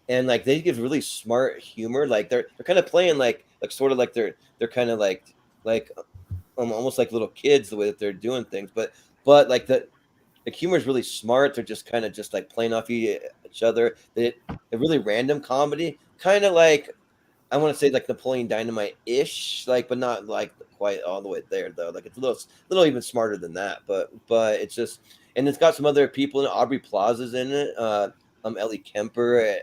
and like they give really smart humor. Like they're kind of playing like sort of like they're kind of like almost like little kids the way that they're doing things, but like the humor is really smart. They're just kind of just like playing off each other. They're really random comedy, kind of like I want to say like Napoleon Dynamite-ish, like, but not like quite all the way there though. Like it's a little even smarter than that. But it's just, and it's got some other people in it. Aubrey Plaza's in it. Ellie Kemper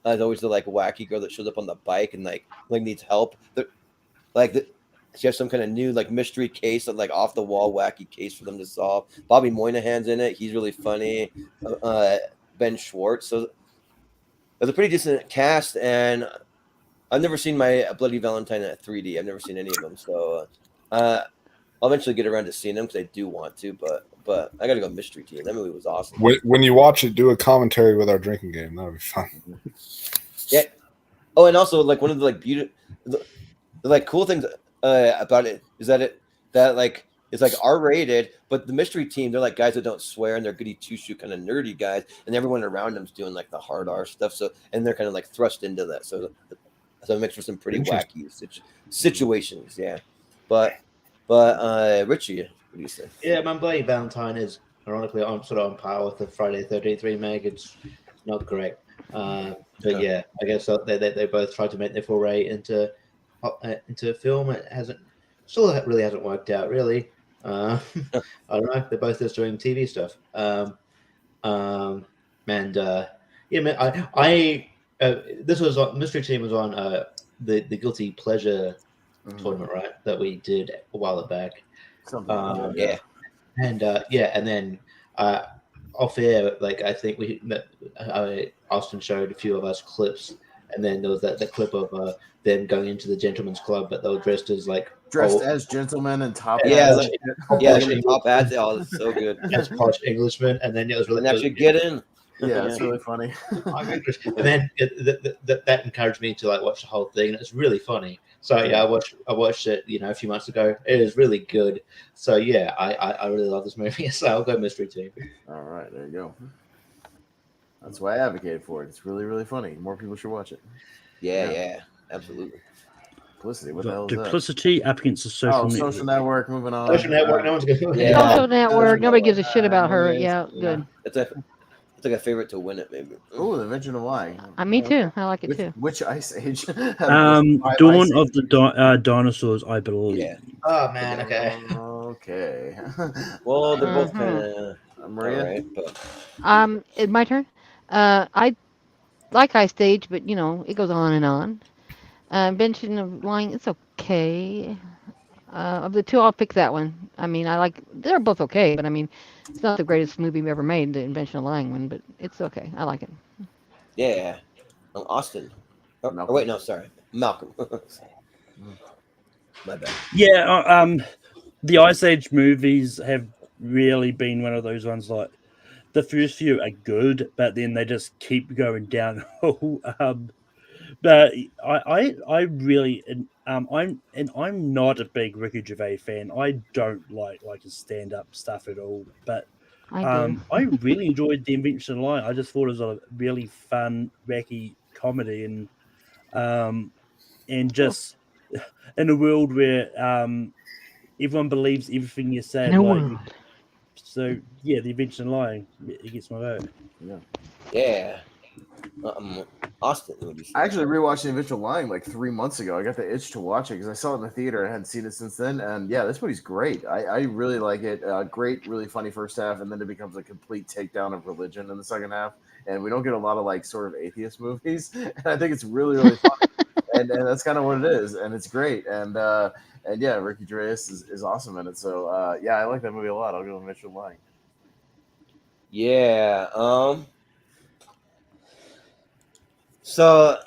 is always the like wacky girl that shows up on the bike and like needs help. She has some kind of new like mystery case, like off the wall wacky case for them to solve. Bobby Moynihan's in it. He's really funny. Ben Schwartz. So it's a pretty decent cast, and I've never seen My Bloody Valentine at 3D. I've never seen any of them, so I'll eventually get around to seeing them because I do want to. But I got to go Mystery Team. That movie was awesome.
When you watch it, do a commentary with our drinking game. That would be fun.
Yeah. Oh, and also like one of the like the like cool things about it is that like it's like R-rated, but the Mystery Team, they're like guys that don't swear and they're goody two-shoe kind of nerdy guys, and everyone around them's doing like the hard R stuff. So and they're kind of like thrust into that. So it makes for some pretty wacky situations. Yeah. But Richie, what do you say?
Yeah, My Bloody Valentine is ironically sort of on par with the Friday the 13th remake. It's not correct. But yeah, I guess they both tried to make their foray into film. It really hasn't worked out really. I don't know. They're both just doing TV stuff. Yeah, man. This was on Mystery Team was on the Guilty Pleasure tournament, right? That we did a while back.
Yeah.
And and then off air, like I think Austin showed a few of us clips, and then there was that clip of them going into the gentleman's club, but they were dressed as
gentlemen and top
hats.
Yeah,
top hats. Oh, that's so good.
As posh Englishmen, and then it was really
and actually get in.
Yeah, it's really funny.
And then that encouraged me to like watch the whole thing, and it's really funny. So yeah, I watched it, a few months ago. It is really good. So yeah, I really love this movie. So I'll go Mystery Team.
All right, there you go. That's why I advocated for it. It's really, really funny. More people should watch it.
Yeah, absolutely.
Duplicity. What the hell is that?
Duplicity up against the social network.
Social network. Moving on.
Social network. No one's going to.
Yeah.
Social network. Nobody gives a shit about her. Yeah, good.
It's like a favorite to win it, maybe.
Oh, The Invention of Lying.
Me too. I like it too.
Which Ice Age?
Dawn of the Dinosaurs, I believe.
Yeah.
Oh man. Okay.
Okay.
Well, they're both kind of
Maria.
right, but...
It's my turn. I like Ice Age, but it goes on and on. Invention of Lying, it's okay. Of the two, I'll pick that one. I mean, they're both okay, but I mean, it's not the greatest movie we ever made, the Invention of Lying one, but it's okay. I like it.
Yeah. Austin. Wait, no, sorry. Malcolm. My bad.
Yeah, the Ice Age movies have really been one of those ones like the first few are good, but then they just keep going downhill. But I really I'm not a big Ricky Gervais fan. I don't like his stand up stuff at all. But I really enjoyed The Invention of Lying. I just thought it was a really fun, wacky comedy, and just in a world where everyone believes everything you say. So yeah, The Invention of Lying, it gets my vote.
Yeah. Austin, what do you say?
I actually rewatched The Invention of Lying like 3 months ago. I got the itch to watch it because I saw it in the theater. I hadn't seen it since then. And yeah, this movie's great. I really like it. Great, really funny first half, and then it becomes a complete takedown of religion in the second half. And we don't get a lot of like sort of atheist movies. And I think it's really, really funny. and that's kind of what it is. And it's great. And yeah, Ricky Gervais is awesome in it. So yeah, I like that movie a lot. I'll go with Invention of Lying.
Yeah. So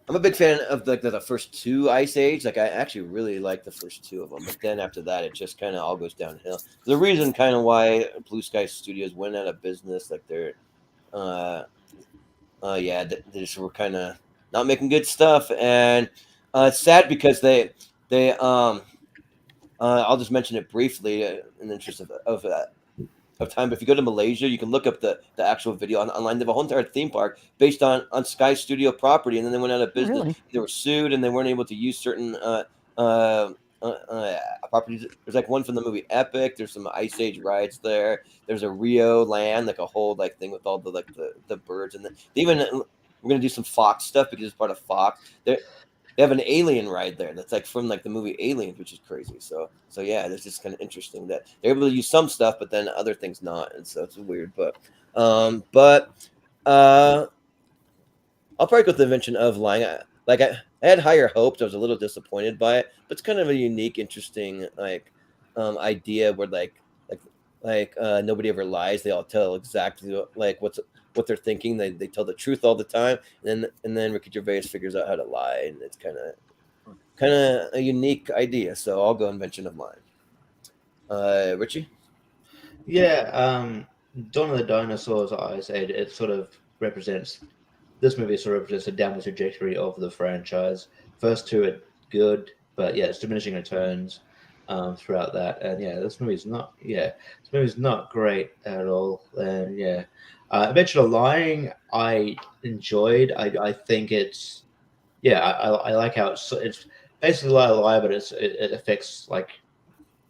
I'm a big fan of the first two Ice Age. Like I actually really like the first two of them, but then after that, it just kind of all goes downhill. The reason kind of why Blue Sky Studios went out of business, like they're, they just were kind of not making good stuff, and it's sad because they I'll just mention it briefly in the interest of time. But if you go to Malaysia, you can look up the actual video online. They have a whole entire theme park based on Sky Studio property, and then they went out of business.
Really?
They were sued, and they weren't able to use certain properties. There's like one from the movie Epic. There's some Ice Age rides there. There's a Rio Land, like a whole like thing with all the birds, and we're gonna do some Fox stuff because it's part of Fox. They have an alien ride there that's like from like the movie Aliens, which is crazy. So yeah, it's just kind of interesting that they're able to use some stuff, but then other things not, and so it's weird. But I'll probably go with the invention of lying. I had higher hopes. I was a little disappointed by it, but it's kind of a unique, interesting idea where nobody ever lies. They all tell exactly what they're thinking. They tell the truth all the time, and then Ricky Gervais figures out how to lie, and it's kind of a unique idea. So I'll go invention of lying. Richie?
Yeah, Dawn of the Dinosaurs, I said, it sort of represents, this movie sort of represents a downward trajectory of the franchise. First two are good, but yeah, it's diminishing returns throughout that. And yeah, this movie's not great at all. And yeah, Invention of Lying, I enjoyed. I think it's, I like how it's basically a lie, but it affects like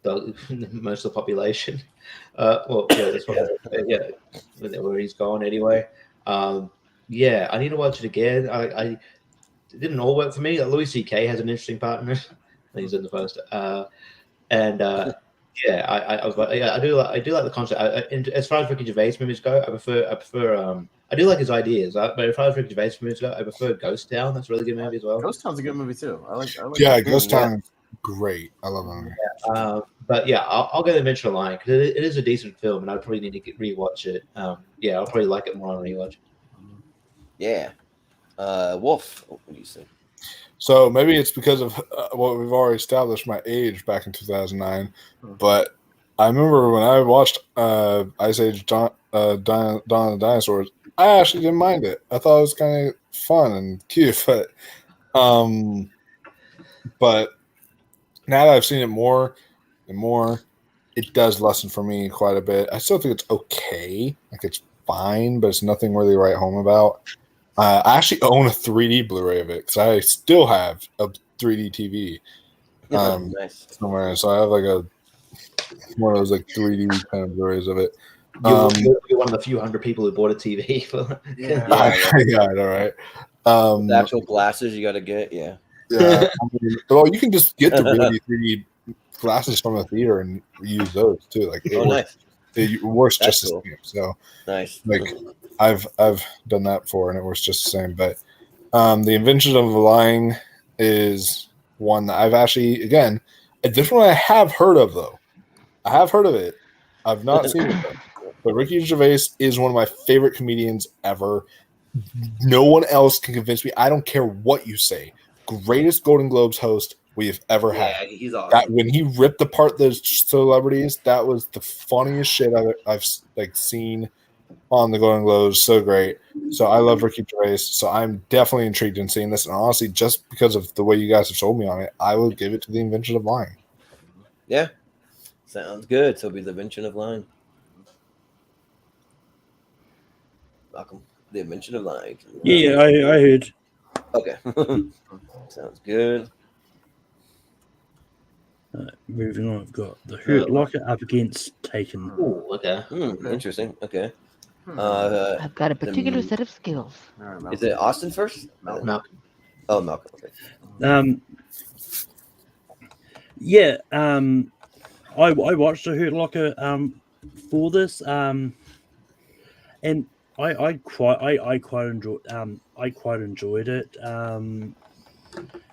the most of the population. That's where he's going anyway. I need to watch it again. It didn't all work for me. Louis C.K. has an interesting part in it. He's in the first, I do like the concept. As far as Ricky Gervais movies go, I do like his ideas. But as far as Ricky Gervais movies go, I prefer Ghost Town. That's a really good movie as well.
Ghost Town's a good movie too. I like
Ghost Town is great. I love that movie.
I'll go to Invention of Lying because it is a decent film, and I probably need to rewatch it. I'll probably like it more on rewatch.
Yeah. Wolf, what do you say?
So maybe it's because of what we've already established, my age back in 2009. But I remember when I watched Ice Age Dawn of the Dinosaurs, I actually didn't mind it. I thought it was kind of fun and cute. But now that I've seen it more and more, it does lessen for me quite a bit. I still think it's okay. Like, it's fine, but it's nothing really to write home about. I actually own a 3D Blu-ray of it because I still have a 3D TV
Nice.
somewhere. So I have like one of those like 3D kind of Blu-rays of it.
You're one of the few hundred people who bought a TV.
I know, right?
The actual glasses you got to get, yeah.
Yeah. Well, you can just get the really 3D glasses from the theater and use those too. Like,
nice.
It works
That's
just
cool.
the same. So
Nice.
like I've done that before and it works just the same. But the Invention of Lying is one that I've actually, again, a different one I have heard of though. I have heard of it. I've not seen it though. But Ricky Gervais is one of my favorite comedians ever. No one else can convince me. I don't care what you say. Greatest Golden Globes host we have ever had.
Yeah, he's awesome.
That, when he ripped apart those celebrities, that was the funniest shit I've like seen on the Golden Globes. So great. So I love Ricky Gervais. So I'm definitely intrigued in seeing this. And honestly, just because of the way you guys have sold me on it, I will give it to the Invention of Lying.
Yeah. Sounds good. So it'll be the Invention of Lying. Welcome. The Invention of Lying.
Yeah, I heard.
Okay. Sounds good.
Moving on, I've got the Hurt Locker up against Taken.
Ooh, okay.
Interesting. Okay.
I've got a particular set of skills.
Is it Austin first?
Malcolm.
Oh, Malcolm. Okay.
I watched the Hurt Locker for this, and I quite enjoyed it.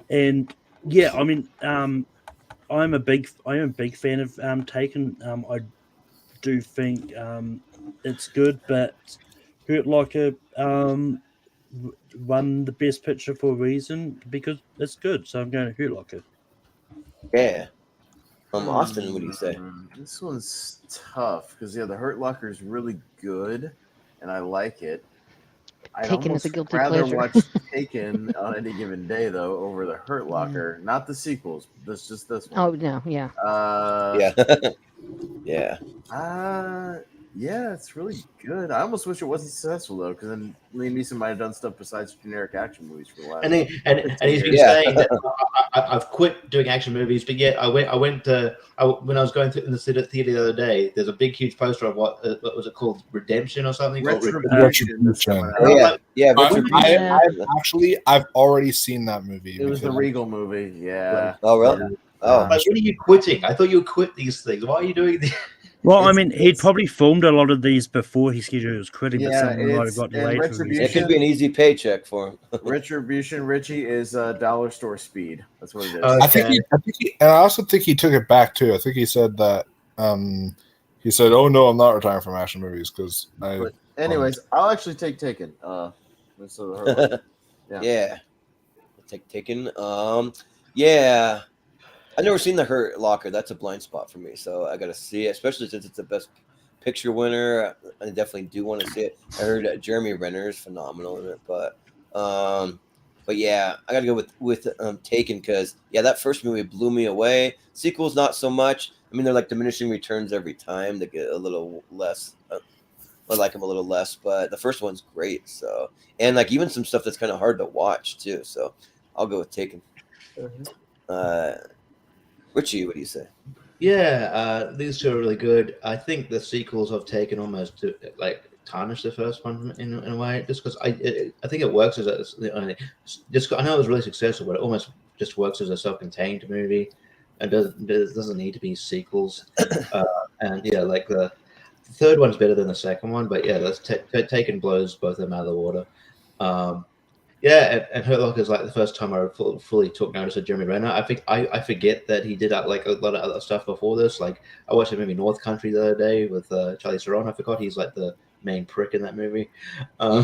And yeah, I mean, I am a big fan of Taken. I do think it's good, but Hurt Locker won the best picture for a reason because it's good. So I'm going to Hurt Locker.
Yeah. Austin, what do you say?
This one's tough because the Hurt Locker is really good, and I like it. I'd
Taken
almost
is a guilty
rather
pleasure.
watch Taken on any given day though over the Hurt Locker, not the sequels. Just this one.
Oh no, yeah.
Yeah.
Yeah, it's really good. I almost wish it wasn't successful though, because then Liam Neeson might have done stuff besides generic action movies for the last.
And he's been saying that I've quit doing action movies, but yet when I was going through in the theater the other day, there's a big huge poster of what was it called, Redemption or something?
Retribution. I've already seen that movie.
It was the Regal movie. Yeah.
Oh really?
Like, when are you quitting? I thought you would quit these things. Why are you doing these?
Well, I mean, he'd probably filmed a lot of these before his schedule was quitting, but
Yeah,
something might have got delayed.
It could be an easy paycheck for him.
Retribution, Richie, is dollar store speed. That's what it is.
I think and I also think he took it back too. I think he said that. He said, "Oh no, I'm not retiring from action movies because I."
But anyways, I'll actually take Taken.
Yeah. Take Taken. Yeah. I've never seen the Hurt Locker. That's a blind spot for me, so I got to see it, especially since it's the best picture winner. I definitely do want to see it. I heard Jeremy Renner is phenomenal in it, but yeah, I got to go with Taken because that first movie blew me away. Sequels not so much. I mean, they're like diminishing returns every time. They get a little less. I like them a little less, but the first one's great. So, and like even some stuff that's kind of hard to watch too. So, I'll go with Taken. Richie, what do you say?
Yeah, these two are really good. I think the sequels have taken almost to tarnish the first one in a way, just because I think it works as I know it was really successful, but it almost just works as a self-contained movie and doesn't need to be sequels. And like the third one's better than the second one, but that's Taken blows both of them out of the water. And Hurt Locker is like the first time I fully took notice of Jeremy Renner. I think I forget that he did like a lot of other stuff before this. Like I watched the movie North Country the other day with Charlize Theron. I forgot he's like the main prick in that movie. I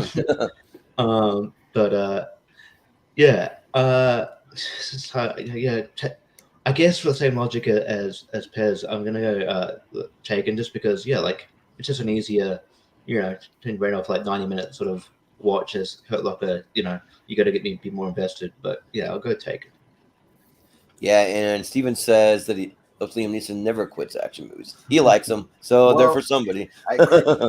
guess for the same logic as Pez, I'm gonna go Taken just because like it's just an easier to run off like 90-minute sort of watch as Hurt Locker. You got to get me be more invested, but I'll go Taken.
Yeah, and Steven says that Liam Neeson never quits action movies. He likes them, so they're for somebody.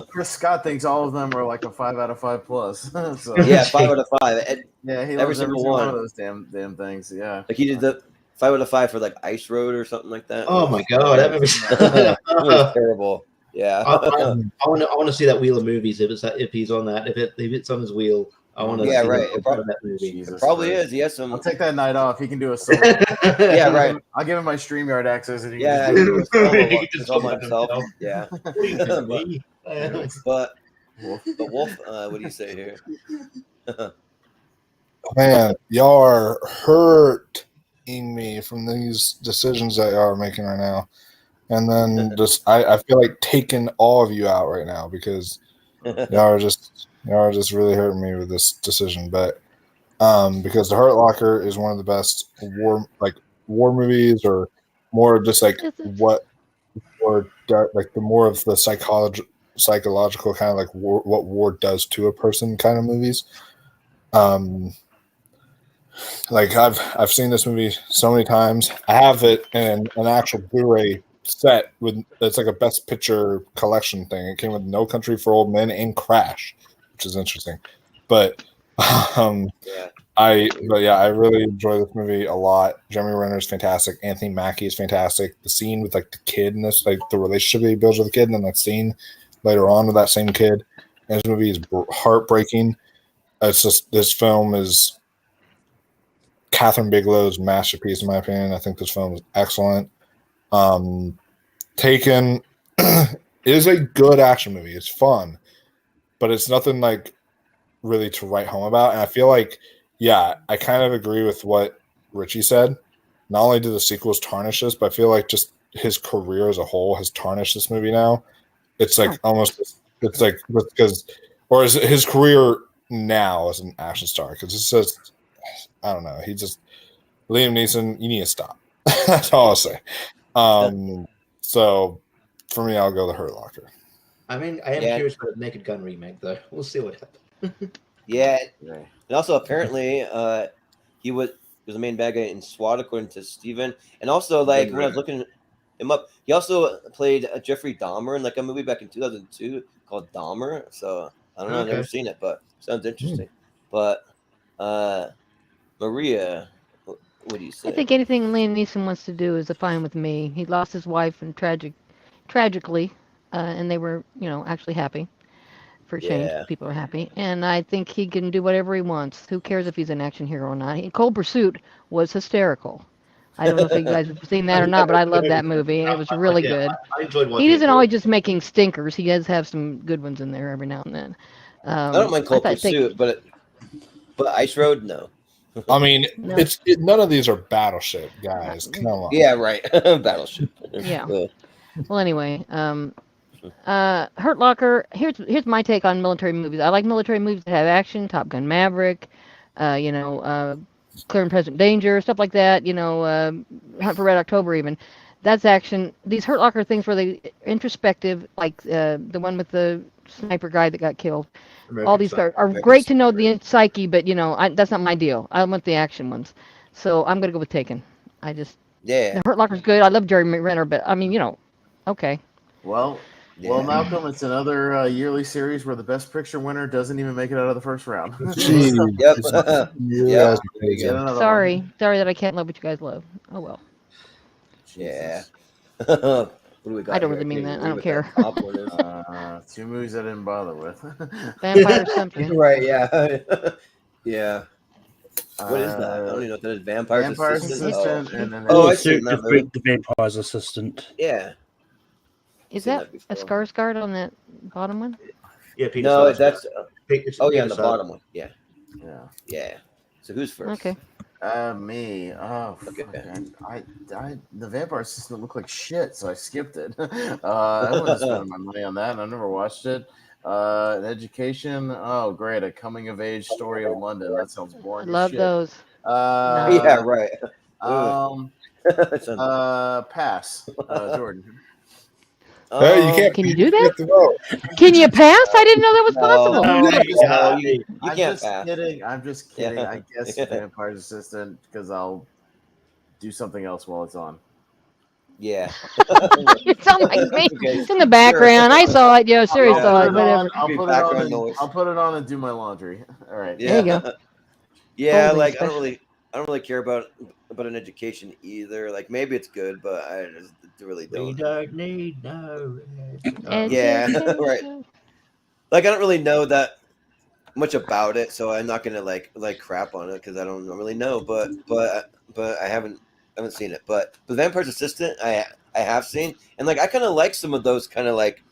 Chris Scott thinks all of them are like a 5 out of 5 plus. So.
Yeah, 5 out of 5.
He loves
every single one
of those damn things. Yeah,
like he did the 5 out of 5 for like Ice Road or something like that.
Oh my god, that
was terrible. Yeah,
I want to see that wheel of movies if he's on that. If it's on his wheel, I want to.
Yeah,
see
right.
That movie.
It probably is. He has some.
I'll take that night off. He can do a solo.
Yeah, right.
I'll give him my StreamYard access. And
he can do a solo by himself. Yeah. but Wolf, what do you say here?
Man, y'all are hurting me from these decisions that y'all are making right now. And then I feel like taking all of you out right now because y'all are just really hurting me with this decision. But because the Hurt Locker is one of the best war movies, or more just like the more of the psychological kind of like what war does to a person kind of movies. Like I've seen this movie so many times. I have it in an actual Blu-ray set it's like a best picture collection thing. It came with No Country for Old Men and Crash, which is interesting. But I really enjoy this movie a lot. Jeremy Renner is fantastic. Anthony Mackie is fantastic. The scene with like the kid in this, like the relationship that he builds with the kid, and then that scene later on with that same kid. And this movie is heartbreaking. It's just, this film is Catherine Bigelow's masterpiece, in my opinion. I think this film is excellent. Taken is a good action movie. It's fun, but it's nothing like really to write home about. And I feel like, I kind of agree with what Richie said. Not only do the sequels tarnish this, but I feel like just his career as a whole has tarnished this movie now. It's like almost, it's like because, or his career now as an action star because it's just, I don't know. He just Liam Neeson. You need to stop. That's all I'll say. So for me, I'll go the Hurt Locker.
I mean, I am curious about the Naked Gun remake, though. We'll see what happens.
Yeah, and also apparently, he was the main bad guy in SWAT, according to Steven. And also, like when I was looking him up, he also played Jeffrey Dahmer in like a movie back in 2002 called Dahmer. So I don't know, I've never seen it, but sounds interesting. But Maria, what do you say?
I think anything Liam Neeson wants to do is fine with me. He lost his wife and tragically, and they were, actually happy. For a change, people are happy, and I think he can do whatever he wants. Who cares if he's an action hero or not? Cold Pursuit was hysterical. I don't know if you guys have seen that or not, but I love that movie. It was really good.
I enjoyed watching
He isn't
it.
always just making stinkers. He does have some good ones in there every now and then.
I don't mind Cold Pursuit, but Ice Road, no.
I mean, none of these are Battleship guys. Come on.
Yeah, right. Battleship.
Yeah. Well, anyway, Hurt Locker. Here's my take on military movies. I like military movies that have action. Top Gun Maverick, Clear and Present Danger, stuff like that. Hunt for Red October, even. That's action. These Hurt Locker things where they introspective, like the one with the sniper guy that got killed. All these are great to know the psyche, but that's not my deal. I want the action ones, so I'm gonna go with Taken. The Hurt Locker's good. I love Jeremy Renner, but I mean, okay.
Well, Malcolm, it's another yearly series where the Best Picture winner doesn't even make it out of the first round.
Sorry that I can't love what you guys love. Oh well.
Yeah. What do we got?
I don't really mean that. I don't care.
2 movies I didn't bother with.
Vampire something.
Right, yeah. Yeah. What is that? I don't even know what that is. Vampire's Assistant?
I see the Vampire's Assistant.
Yeah.
Is that a Skarsgård on that bottom one?
Yeah, Peter.
No, that's...
on
the bottom one. Yeah. Yeah. So who's first?
Okay.
Me. Oh, okay. The Vampire Assistant looked like shit, so I skipped it. I wasn't spending my money on that, and I never watched it. Education. Oh, great. A coming of age story of London. That sounds boring.
Love those.
Yeah, right.
Pass. Jordan.
Hey, you can't.
Can you do that? Can you pass? I didn't know that was possible.
You can't pass.
I'm just kidding. I guess Vampire's Assistant because I'll do something else while it's on.
Yeah.
You sound like me. It's in the background. Sure. I saw it. Yeah, Siri saw it. Whatever.
I'll put it on and do my laundry. All right.
Yeah.
There you go.
Yeah, like I don't really care about an education either. Like maybe it's good, but I just really don't.
We don't need no.
Yeah, right. Like I don't really know that much about it, so I'm not gonna like crap on it because I don't really know. But I haven't seen it. But the Vampire's Assistant, I have seen, and like I kind of like some of those kind of like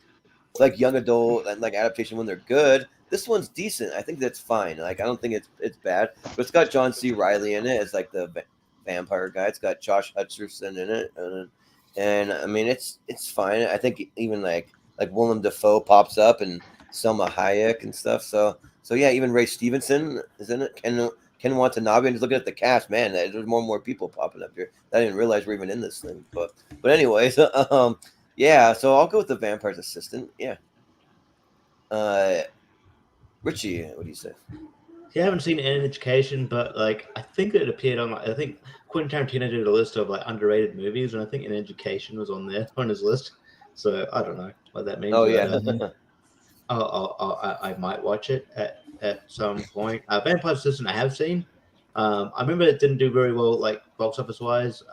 young adult and like adaptation when they're good. This one's decent. I think that's fine. Like I don't think it's bad. But it's got John C. Reilly in it as like the vampire guy. It's got Josh Hutcherson in it, and I mean it's fine. I think even like Willem Dafoe pops up and Selma Hayek and stuff. So yeah, even Ray Stevenson is in it. Ken Watanabe. And just looking at the cast, man, there's more and more people popping up here. I didn't realize we're even in this thing. But anyways, yeah. So I'll go with the Vampire's Assistant. Yeah. Richie, what do you say?
Yeah, I haven't seen it in Education, but like I think it appeared on. I think Quentin Tarantino did a list of like underrated movies, and I think In Education was on there on his list. So I don't know what that means.
Oh yeah.
I might watch it at some point. Vampire's Assistant I have seen. I remember it didn't do very well, like box office wise,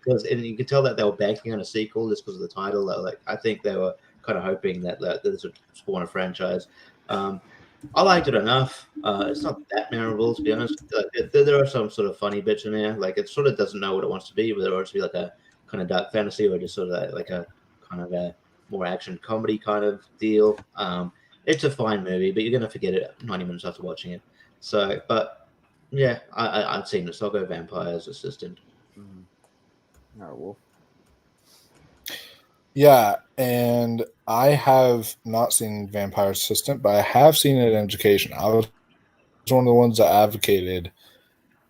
because you could tell that they were banking on a sequel just because of the title. Like I think they were kind of hoping that this would spawn a franchise. I liked it enough. It's not that memorable, to be honest. There are some sort of funny bits in there. Like it sort of doesn't know what it wants to be, whether it wants to be like a kind of dark fantasy or just sort of like a kind of a more action comedy kind of deal. It's a fine movie, but you're gonna forget it 90 minutes after watching it. So, but yeah, I've seen it, so I'll go Vampire's Assistant.
All right, Wolf.
Yeah, and I have not seen Vampire's Assistant, but I have seen it in Education. I was one of the ones that advocated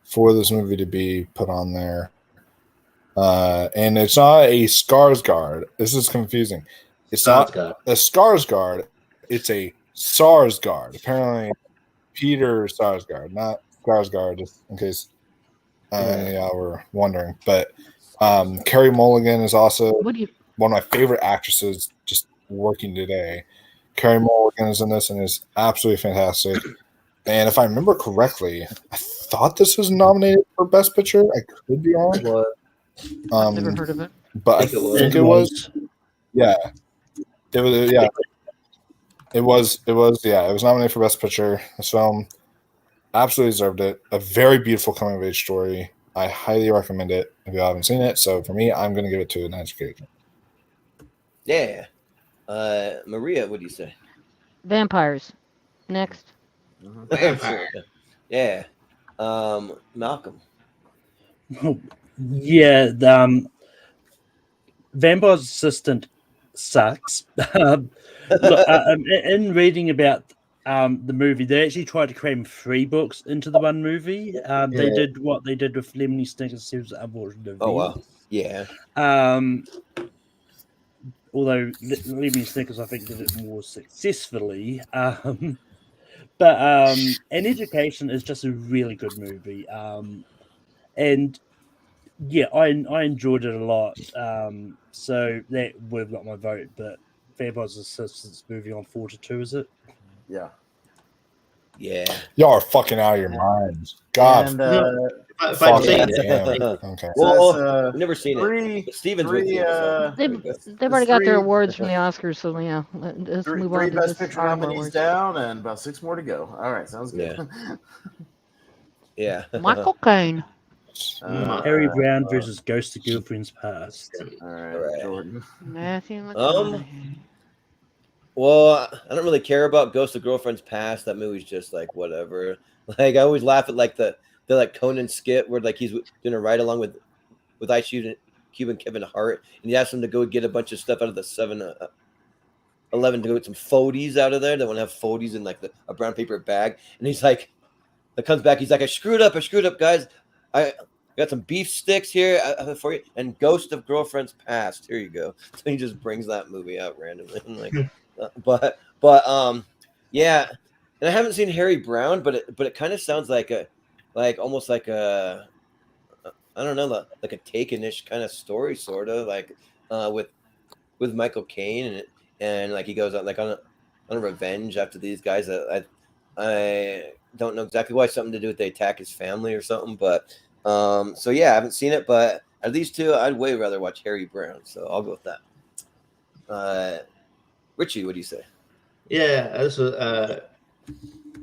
for this movie to be put on there. And it's not a Skarsgård. This is confusing. It's not a Skarsgård. It's a Sarsgaard. Apparently, Peter Sarsgaard, not Skarsgård, just in case y'all were wondering. But Carey Mulligan is also one of my favorite actresses just working today. Carey Mulligan is in this and is absolutely fantastic. And if I remember correctly, I thought this was nominated for Best Picture. I could be wrong.
I've never heard of it.
But I think it was. Yeah. It was. Yeah. It was. Yeah. It was nominated for Best Picture. This film absolutely deserved it. A very beautiful coming of age story. I highly recommend it if you haven't seen it. So for me, I'm going to give it to an education.
Yeah. Maria, what do you say?
Vampires. Next.
Vampire. Yeah. Malcolm.
Yeah, Vampire's Assistant sucks. Look, in reading about the movie, they actually tried to cram 3 books into the one movie. They did what they did with Lemony Snickers' unfortunate.
Oh wow, yeah.
Although Lemony Snickers, I think, did it more successfully. But An Education is just a really good movie. And yeah, I enjoyed it a lot. So that would have got my vote. But Vampire's Assistant's moving on 4-2, is it?
Yeah.
Yeah.
Y'all are fucking out of your minds. God.
And,
If I'd seen it,
Okay.
Well, I've never seen
three-
it. But Steven's with you. So.
They've already got their awards from the Oscars, so yeah. Let's move
Three
on to
Best
this
Picture
Oscar
nominees
awards.
down, and about 6 more to go. All right, sounds good.
Yeah.
Michael Caine.
Harry Brown versus Ghost of Girlfriend's Past.
All right,
All right.
Jordan.
Matthew McConaughey.
Well, I don't really care about Ghost of Girlfriend's Past. That movie's just like whatever. Like I always laugh at like the like Conan skit where like he's doing a ride along with Ice Cube and Kevin Hart, and he asks him to go get a bunch of stuff out of the 7-Eleven to go get some foodies out of there. They want to have foodies in like a brown paper bag, and he's like, that comes back. He's like, I screwed up, guys. I got some beef sticks here for you, and Ghost of Girlfriend's Past. Here you go. So he just brings that movie out randomly. I'm like, but yeah. And I haven't seen Harry Brown, but it kind of sounds like almost like a, I don't know, like a Taken-ish kind of story, sort of like with Michael Caine and like he goes out like on a revenge after these guys. I don't know exactly why, something to do with they attack his family or something, but so yeah, I haven't seen it, but at these two, I'd way rather watch Harry Brown, so I'll go with that. Richie, what do you say?
Yeah, this was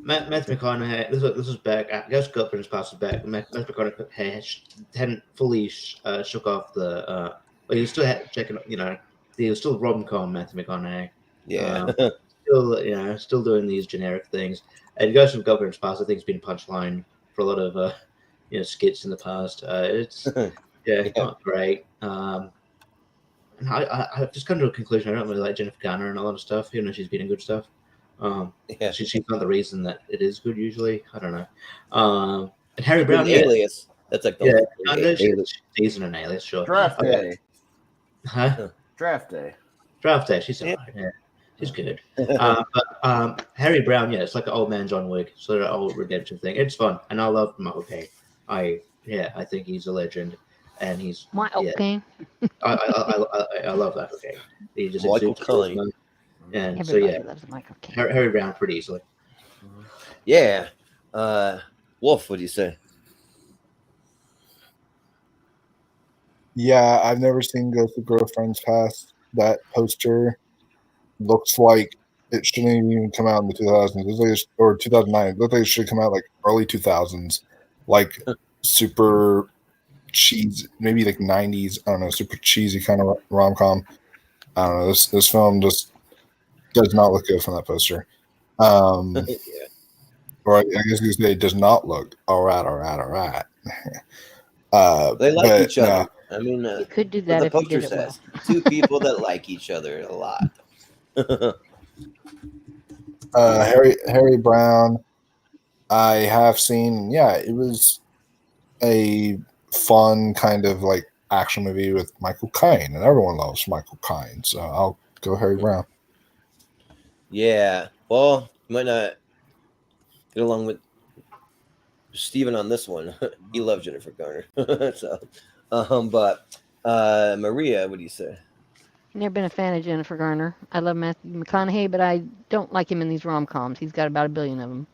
Matthew McConaughey. This was back. I guess Girlfriend's Past was back. Matthew McConaughey hadn't fully shook off the. But he was still checking. He was still rom-com Matthew McConaughey.
Yeah.
Still doing these generic things. And Ghost of Girlfriend's Past, I think, has been a punchline for a lot of skits in the past. It's not great. And I've just come to a conclusion. I don't really like Jennifer Garner and a lot of stuff, even though she's been in good stuff. She's not the reason that it is good usually. I don't know. And Harry Brown,
Alias. That's like
she's in an Alias, sure.
Draft day.
Huh?
Draft day.
Draft day. She's all right. Yeah, she's good. But Harry Brown, it's like an old man John Wick, sort of old redemption thing. It's fun, and I love Michael Caine. I think he's a legend, and he's
Michael Caine.
I love Michael Caine. He just
Michael Caine.
And
Everybody loves Michael Caine.
Harry Brown pretty easily.
Yeah. Wolf, what do you say?
Yeah, I've never seen Ghost of Girlfriend's Past. That poster looks like it shouldn't even come out in the 2000s or 2009. It looks like it should come out like early 2000s, like super cheesy, maybe like 90s. I don't know, super cheesy kind of rom-com. I don't know. This film just does not look good from that poster. Or I guess you could say it does not look all right.
They like each other. I mean,
you could do that
the
if you
poster
did it well.
says two people that like each other a lot.
Harry Brown. I have seen. Yeah, it was a fun kind of like action movie with Michael Caine, and everyone loves Michael Caine, so I'll go Harry Brown.
Yeah. Well, you might not get along with Steven on this one. He loves Jennifer Garner. So, but Maria, what do you say?
Never been a fan of Jennifer Garner. I love Matthew McConaughey, but I don't like him in these rom-coms. He's got about 1 billion of them.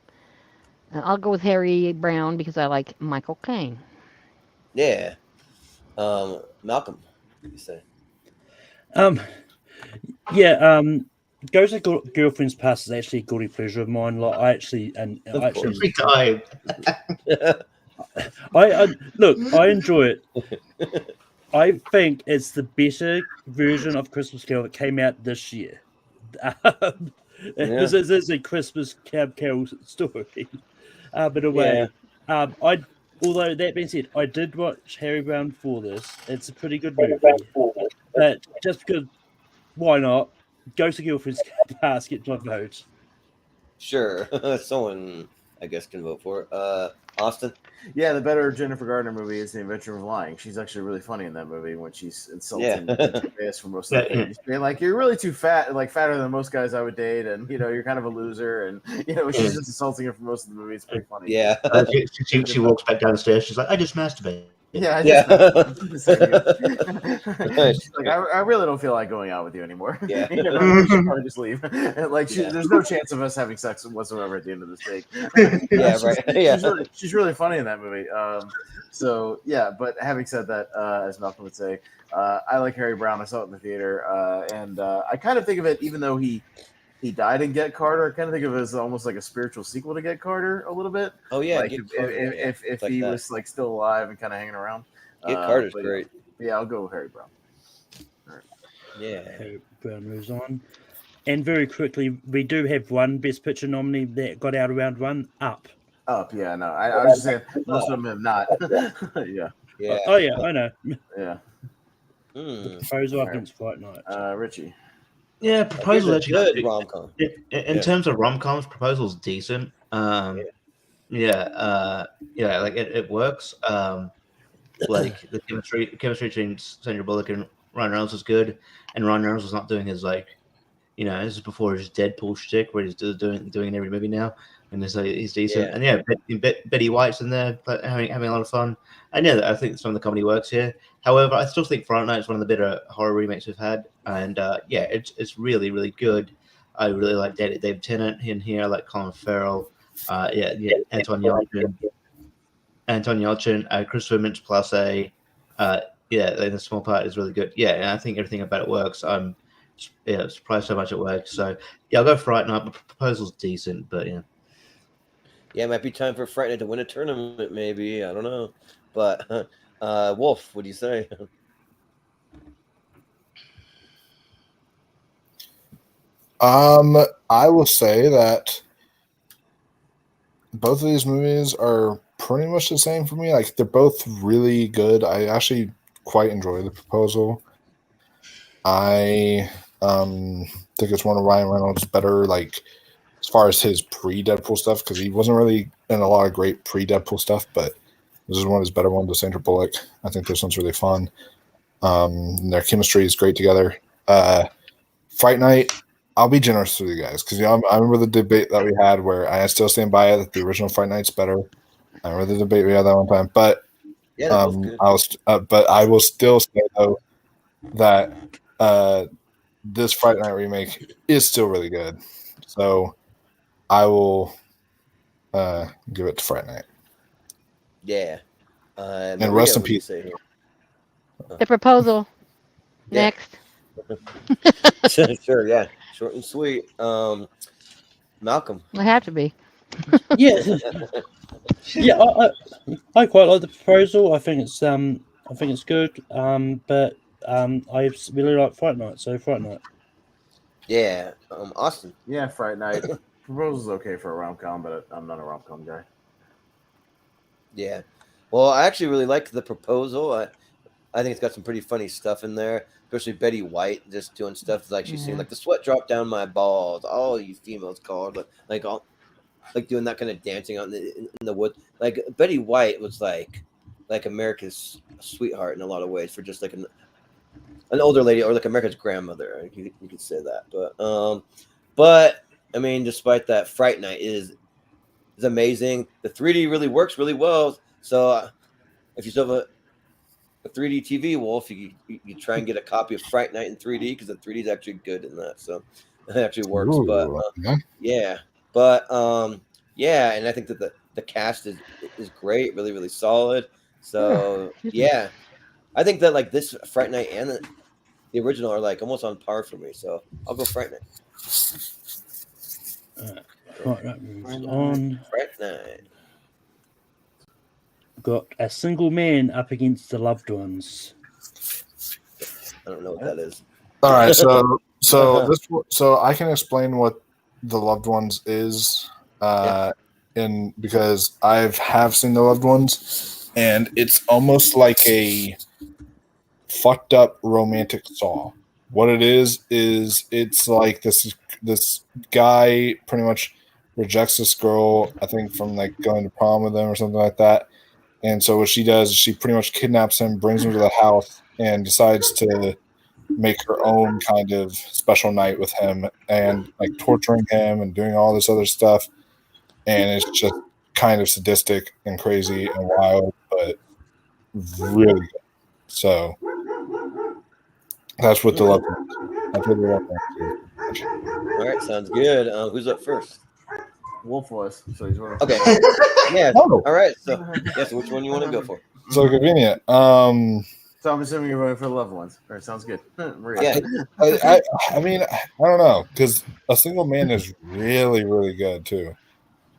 I'll go with Harry Brown because I like Michael Caine.
Yeah. Malcolm, what do you say?
Yeah, Ghost of Girlfriend's Past is actually a guilty pleasure of mine. Like I actually
Every time.
I look, I enjoy it. I think it's the better version of Christmas Carol that came out this year. This is a Christmas Carol story, but away. Although that being said, I did watch Harry Brown for this. It's a pretty good movie, but just because, why not? Ghost of Girlfriend's Past get my vote.
Sure. Someone, I guess, can vote for it. Austin?
Yeah, the better Jennifer Garner movie is The Adventure of Lying. She's actually really funny in that movie when she's insulting Bass for most of the things. Being like, you're really too fat, like fatter than most guys I would date, and you're kind of a loser, and she's just insulting her for most of the movie. It's pretty funny.
Yeah.
She walks back down the stairs. She's like, I just masturbated.
Yeah, She's like, I really don't feel like going out with you anymore.
Yeah.
We should probably just leave. There's no chance of us having sex whatsoever at the end of this date.
Yeah, right. Yeah.
She's really funny in that movie. So yeah, but having said that, as Malcolm would say, I like Harry Brown. I saw it in the theater, and I kind of think of it, even though he died in Get Carter, I kind of think of it as almost like a spiritual sequel to Get Carter a little bit.
Oh yeah,
like if he was like still alive and kind of hanging around.
Get Carter's great.
Yeah, I'll go with Harry Brown.
All right. Yeah,
Harry Brown moves on, and very quickly we do have one Best Picture nominee that got out of round one. Up.
Yeah, no, I was just saying most of them have not. Yeah.
Yeah.
Oh yeah, I know.
Yeah.
The proposal, I think it's Fight Night.
Richie.
Yeah, Proposal actually
good rom-com.
In terms of rom-coms, Proposal's decent. Like it works. Like the chemistry between Sandra Bullock and Ryan Reynolds was good, and Ryan Reynolds was not doing his this is before his Deadpool shtick where he's doing in every movie now, and he's decent.
Yeah.
And Betty White's in there having a lot of fun. I think some of the comedy works here. However, I still think Fright Night is one of the better horror remakes we've had, and it's really, really good. I really like Dave Tennant in here. I like Colin Farrell. Anton Yelchin, Christopher Mintz-Plasse. The small part is really good. Yeah, and I think everything about it works. I'm surprised how much it works. So I'll go Fright Night. But Proposal's decent, but yeah.
Yeah, it might be time for Fright Night to win a tournament, maybe. I don't know. But Wolf, what do you say?
I will say that both of these movies are pretty much the same for me. Like, they're both really good. I actually quite enjoy The Proposal. I think it's one of Ryan Reynolds' better, like, as far as his pre-Deadpool stuff, because he wasn't really in a lot of great pre-Deadpool stuff, but this is one of his better ones with Sandra Bullock. I think this one's really fun. Their chemistry is great together. Fright Night, I'll be generous with you guys, because I remember the debate that we had where I still stand by it that the original Fright Night's better. I remember the debate we had that one time, but I will still say though that this Fright Night remake is still really good. So I will give it to Fright Night.
Yeah.
And
Maria,
rest in
what do you
peace.
say here?
The Proposal.
Yeah.
Next.
Sure, yeah. Short and sweet. Malcolm.
I have to be.
Yeah, I quite like The Proposal. I think it's good. But I really like Fright Night, so Fright Night.
Yeah. Austin.
Yeah, Fright Night. Proposal's okay for a rom-com, but I'm not a rom-com guy.
Yeah. Well, I actually really like The Proposal. I think it's got some pretty funny stuff in there, especially Betty White just doing stuff like she's saying, like, the sweat dropped down my balls. All you females called, like all like doing that kind of dancing out in the wood. Like Betty White was like America's sweetheart in a lot of ways for just like an older lady or like America's grandmother. You could say that, but I mean, despite that, Fright Night is amazing. The 3D really works really well. So if you still have a 3D TV, Wolf, you try and get a copy of Fright Night in 3D because the 3D is actually good in that. So it actually works.
Ooh,
but yeah, but yeah, and I think that the cast is great, really really solid. So yeah, I think that like this Fright Night and the original are like almost on par for me. So I'll go Fright Night.
Right, that moves on.
Fright Night.
Got A Single Man up against The Loved Ones.
I don't know what that is.
All right, so I can explain what The Loved Ones is, because have seen The Loved Ones, and it's almost like a fucked up romantic Saw. What it is it's like this guy pretty much rejects this girl, I think from like going to prom with him or something like that. And so what she does is she pretty much kidnaps him, brings him to the house, and decides to make her own kind of special night with him and like torturing him and doing all this other stuff. And it's just kind of sadistic and crazy and wild, but really good. So that's what The Loved Ones. That's what The Loved Ones is.
All right, sounds good. Who's up first?
Wolf was, so he's running.
Okay. Yeah.
Oh.
All right. So which one you want to go for?
So convenient.
So I'm assuming you're voting for The Loved Ones. All right, sounds good. Maria.
Yeah.
I mean, I don't know, because A Single Man is really, really good too.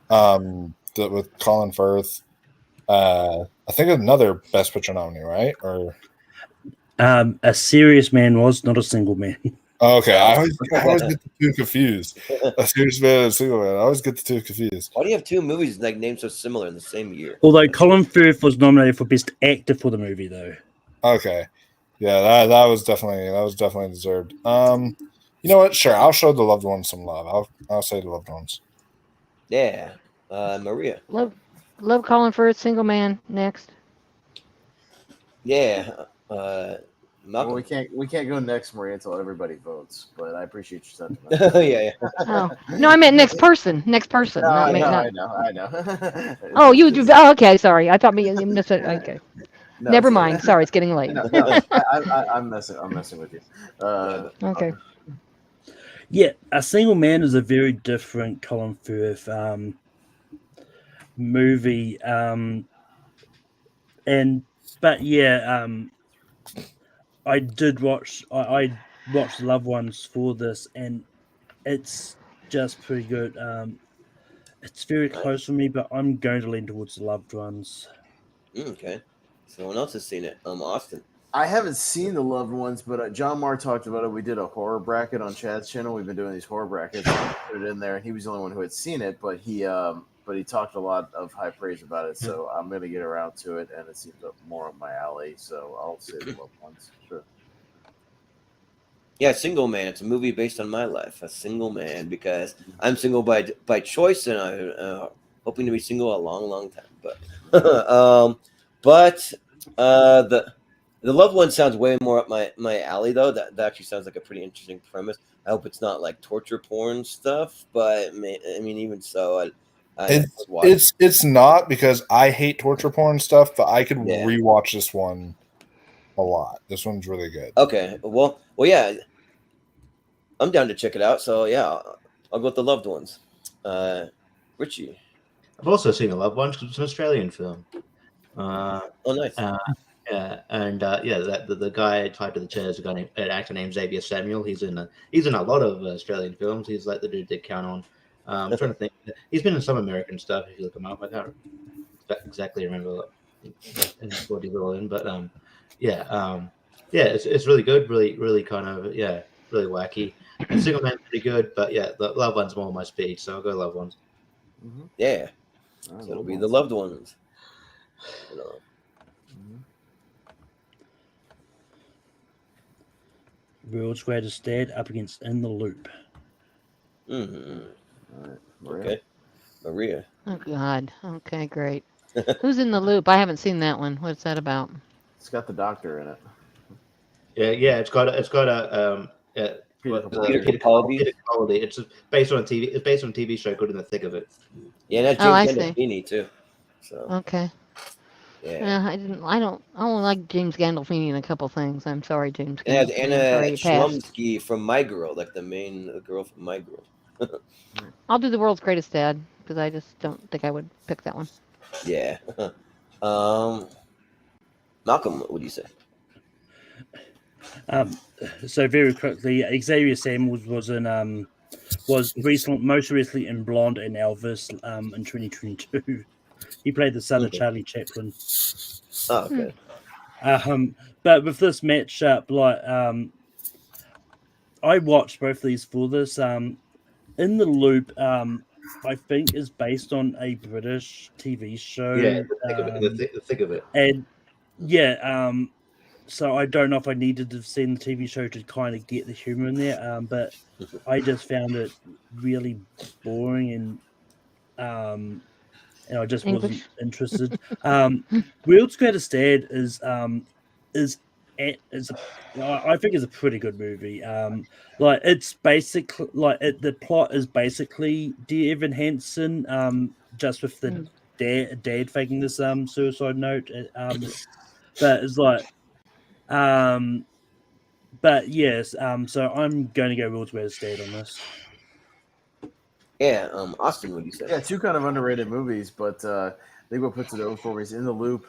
With Colin Firth. I think another Best Picture nominee, right? Or
A Serious Man was, not A Single Man.
okay, I always get the two confused. A Serious Man and A Single Man. I always get the two confused.
Why do you have two movies like named so similar in the same year?
Although Colin Firth was nominated for Best Actor for the movie, though.
Okay, yeah, that was definitely deserved. You know what? Sure, I'll show The Loved Ones some love. I'll say The Loved Ones.
Yeah. Maria.
Love Colin Firth, Single Man. Next.
Yeah. Malcolm.
Well, we can't go next, Maria, until everybody votes. But I appreciate your sentiment.
yeah.
Oh no, I meant next person. Next person.
No,
not
I
me,
know,
not-
I know.
Oh, you do. Oh, okay, sorry. I thought you missed it. Okay.
No,
Never
it's-
mind. Sorry, it's getting late.
No, I'm messing with you.
Okay.
Yeah, A Single Man is a very different Colin Firth movie. I did watch. I watched Loved Ones for this, and it's just pretty good. It's very close for me, but I'm going to lean towards The Loved Ones.
Okay. Someone else has seen it. Austin.
I haven't seen The Loved Ones, but John Marr talked about it. We did a horror bracket on Chad's channel. We've been doing these horror brackets. Put it in there, and he was the only one who had seen it, but he talked a lot of high praise about it. So I'm going to get around to it, and it seems more up my alley. So I'll say The Loved Ones. Sure.
Yeah, Single Man. It's a movie based on my life. A single man, because I'm single by choice, and I'm hoping to be single a long, long time. But the Loved One sounds way more up my alley, though. That actually sounds like a pretty interesting premise. I hope it's not like torture porn stuff, but I mean, even so,
it's not, because I hate torture porn stuff, but I could rewatch this one a lot. This one's really good.
Okay, well, yeah, I'm down to check it out. So yeah, I'll go with The Loved Ones. Richie.
I've also seen The Loved Ones because it's an Australian film.
Oh, nice.
Yeah, and the guy tied to the chair is an actor named Xavier Samuel. He's in a lot of Australian films. He's like the dude they count on. I'm trying to think. He's been in some American stuff. If you look him up, I can't exactly remember what he's all in, but it's really good. Really kind of really wacky. And Single Man's pretty good, but yeah, the Loved One's more my speed, so I'll go Loved Ones.
Mm-hmm.
Yeah, so it'll be The Loved Ones.
World's Greatest Dad up against In the Loop.
Mm-hmm.
All right, Maria.
Okay. Maria.
Oh God. Okay, great. Who's in the loop? I haven't seen that one. What's that about?
It's got the doctor in it.
Yeah. It's got a
Peter
Peter
Capaldi.
Capaldi.
Peter Capaldi. It's based on a TV. It's based on a TV show called In the Thick of It.
Yeah, and that's
Oh, I
James
see.
Gandolfini too. So
Okay.
yeah.
Yeah, I don't like James Gandolfini in a couple things. I'm sorry, James
And it has
Gandolfini. I'm
Anna
sorry you passed.
Schlumsky from My Girl, like the girl from My Girl.
I'll do The World's Greatest Dad because I just don't think I would pick that one.
Yeah. Malcolm, what do you say?
So very quickly, Xavier Samuels was most recently in Blonde and Elvis in 2022. He played the son of Charlie Chaplin.
Oh, okay.
But with this matchup, I watched both of these for this. In the Loop, I think is based on a British TV show.
Yeah, the thick of it.
And yeah, so I don't know if I needed to have seen the TV show to kind of get the humor in there. But I just found it really boring and I just wasn't interested. World's Greatest Dad I think is a pretty good movie. It's basically the plot is basically Dear Evan Hansen, just with the dad faking this suicide note. But it's but yes, so I'm going to go World's Greatest Dad on this.
Yeah, Austin, what do you say?
Yeah, two kind of underrated movies, but I think what puts it over for me is In the Loop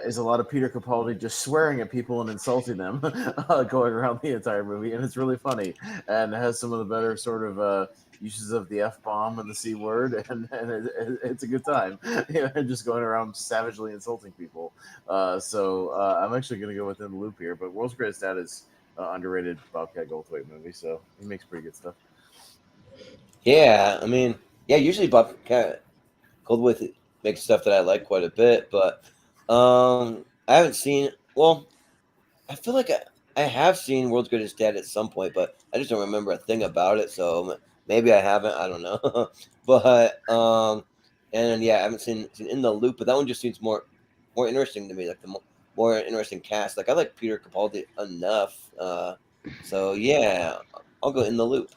is a lot of Peter Capaldi just swearing at people and insulting them going around the entire movie, and it's really funny and has some of the better sort of uses of the F-bomb and the C word, and it's a good time, just going around savagely insulting people. So I'm actually going to go with In the Loop here, but World's Greatest Dad is underrated Bobcat Goldthwait movie, so he makes pretty good stuff.
Yeah, I mean, usually Bobcat Goldthwait makes stuff that I like quite a bit, but I haven't seen. Well, I feel like I have seen World's Greatest Dad at some point, but I just don't remember a thing about it. So maybe I haven't. I don't know. But and yeah, I haven't seen In the Loop, but that one just seems more interesting to me. Like the more interesting cast. Like I like Peter Capaldi enough. So yeah, I'll go In the Loop.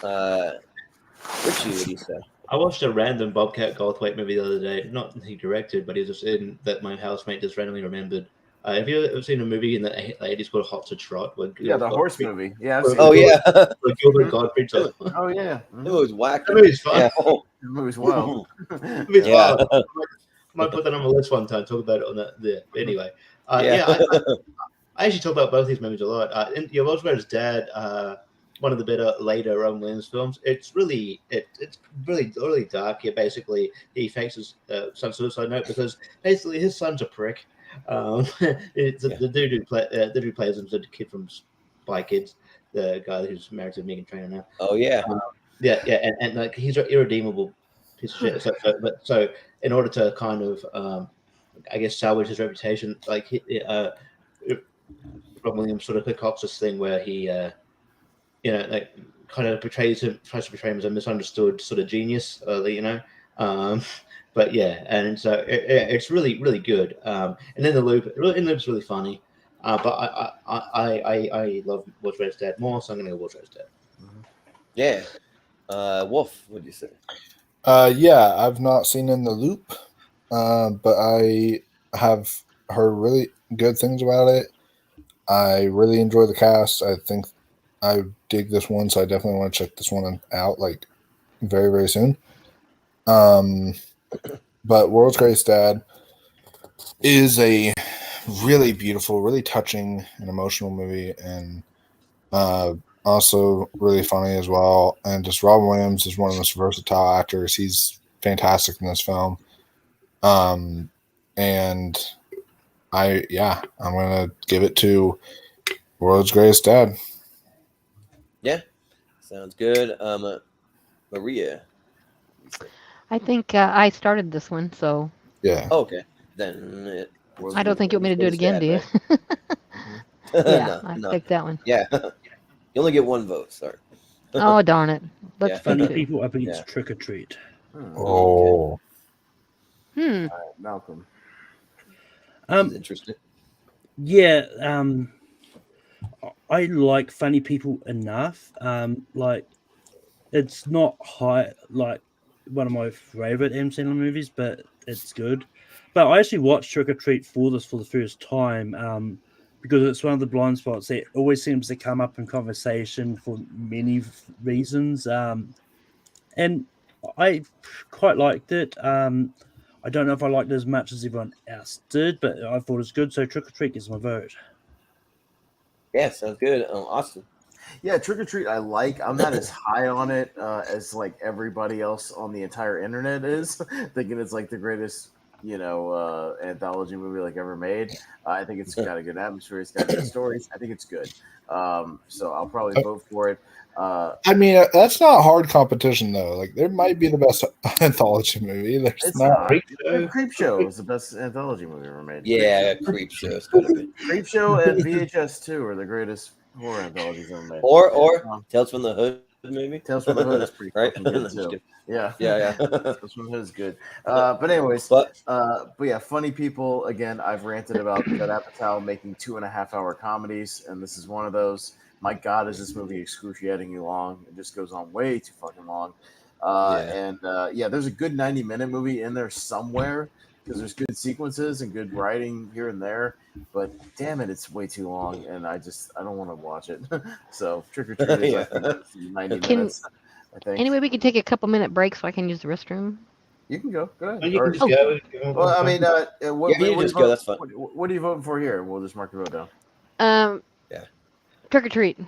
Richie, what do you say?
I watched a random Bobcat Goldthwait movie the other day. Not he directed, but he was just in that my housemate just randomly remembered. Have you ever seen a movie in the 80s called Hot to Trot?
Yeah, the horse movie. Yeah.
Gilbert Gottfried.
Oh yeah.
It was whack.
That movie's fun.
Yeah.
The movie's wild.
Yeah.
Might put that on my list one time. Talk about it on that. There. Anyway,
Yeah.
I actually talk about both these movies a lot. In Your World's Greatest Dad, one of the better later Robin Williams films. It's really really dark. Yeah, basically he fakes his son's suicide note because basically his son's a prick. The dude who plays him is a kid from Spy Kids, the guy who's married to Megan Trainor now.
Oh yeah.
And like he's an irredeemable piece of shit. So in order to kind of I guess salvage his reputation, like Robin Williams sort of concocts this thing where he like kind of tries to portray him as a misunderstood sort of genius, but yeah, and so it's really, really good. And then In the Loop's really funny, but I love World's Greatest Dad more, so I'm going to go World's Greatest Dad.
Yeah. Wolf, what do you say?
Yeah, I've not seen In the Loop, but I have heard really good things about it. I really enjoy the cast. I think I dig this one, so I definitely want to check this one out like very, very soon. But World's Greatest Dad is a really beautiful, really touching and emotional movie, and also really funny as well. And just Robin Williams is one of the most versatile actors. He's fantastic in this film. And I'm gonna give it to World's Greatest Dad.
Yeah, sounds good. Maria.
I think I started this one, so
Yeah.
Oh, okay. Then
I don't think you want me to do it again, do you? Yeah, I picked that one.
Yeah. You only get one vote, sorry.
Oh, darn it. Let's
Yeah.
Funny
do
people up against
Yeah.
Trick or Treat.
Oh,
Hmm.
All right, Malcolm.
This is interesting.
Yeah, I like funny people enough. Like it's not high like one of my favorite M Sandler movies, but it's good. But I actually watched Trick or Treat for the first time, because it's one of the blind spots that always seems to come up in conversation for many reasons. And I quite liked it. I don't know if I liked it as much as everyone else did, but I thought it was good. So Trick or Treat gets my vote.
Yeah, sounds good. Austin.
Yeah, Trick or Treat I like. I'm not as high on it as like everybody else on the entire internet is, thinking it's like the greatest, anthology movie like ever made. I think it's got a good atmosphere. It's got good stories. I think it's good. So I'll probably vote for it.
I mean, that's not hard competition though. Like, there might be the best anthology movie. There's
It's
not.
not. Creep Show is the best anthology movie ever made.
Yeah, Creep Show is gonna be.
Creep Show and VHS 2 are the greatest horror anthologies ever made.
Or Tales from the Hood, maybe.
Tales from the Hood is pretty
right.
fucking good
Just
too.
kidding.
Yeah,
Yeah.
Tales from the Hood is good. But anyways,
But
but yeah, funny people. Again, I've ranted about Judd Apatow making 2.5-hour comedies, and this is one of those. My God, is this movie excruciatingly long? It just goes on way too fucking long. And there's a good 90-minute movie in there somewhere because there's good sequences and good writing here and there. But damn it, it's way too long, and I don't want to watch it. So Trick or Treat is
Yeah.
I think 90 minutes. I think.
Anyway, we could take a couple minute break so I can use the restroom.
You can go. Go ahead.
You
Or-
can just go.
well, I mean, what,
Yeah, you
what
just
do
go,
vote-
that's fine.
What are you voting for here? We'll just mark your vote down.
Yeah.
Trick or Treat.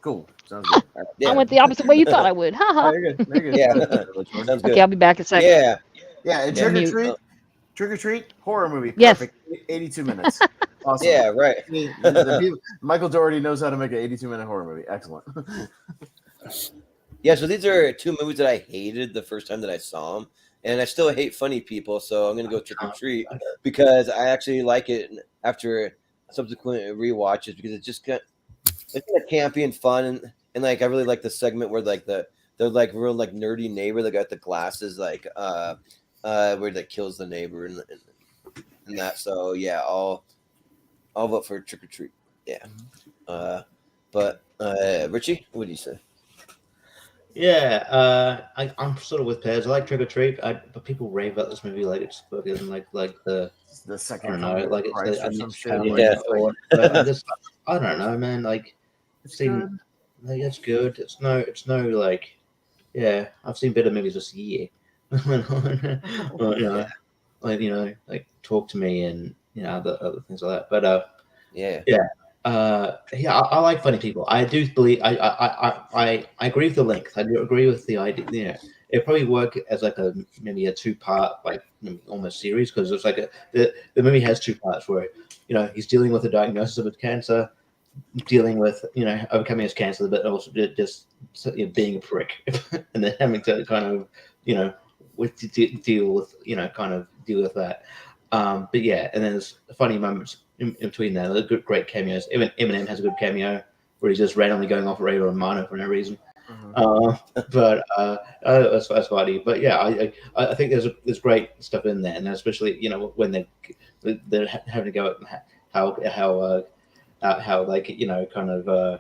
Cool. Sounds good. All right.
Yeah.
I went the opposite way you thought I would. Ha
Oh,
ha.
you're good. You're good.
Yeah.
Go ahead, Jordan.
Sounds good.
Okay, I'll be back in a second.
Yeah.
Yeah, and
Yeah.
Trick or
Mute.
Treat. Trick or Treat horror movie.
Yes.
Perfect. 82 minutes. Awesome.
Yeah. Right.
Michael Dougherty knows how to make an 82-minute horror movie. Excellent.
Yeah. So these are two movies that I hated the first time that I saw them, and I still hate funny people. So I'm gonna go Trick or Treat because I actually like it after subsequent rewatches because it's just it's kind of campy and fun, and like I really like the segment where like the like real like nerdy neighbor that got the glasses like where that kills the neighbor and that. So yeah, I'll vote for Trick or Treat. Yeah. But Richie, what do you say?
Yeah, I'm sort of with Pez. I like Trick or Treat, but people rave about this movie like it's fucking like the
The
I
second
don't know,
coming of
like
Christ
it's
or some
it's
shit.
kind of
Yeah.
like, but I don't know, man. Like
It's
seen,
good.
like it's good. It's no like, yeah. I've seen better movies this year. Well, like Talk to Me and other things like that. But
Yeah.
I like funny people. I do believe I agree with the length. I do agree with the idea. Yeah, it probably work as like maybe a 2-part like almost series because it's like the movie has 2 parts where he's dealing with a diagnosis of cancer, dealing with overcoming his cancer, but also just being a prick, and then having to kind of deal with that. But yeah, and then there's funny moments in between there. They're good, great cameos. Even Eminem has a good cameo where he's just randomly going off Radio Romano for no reason. But that's funny. But yeah, I think there's great stuff in there, and especially when they're having to go at how like kind of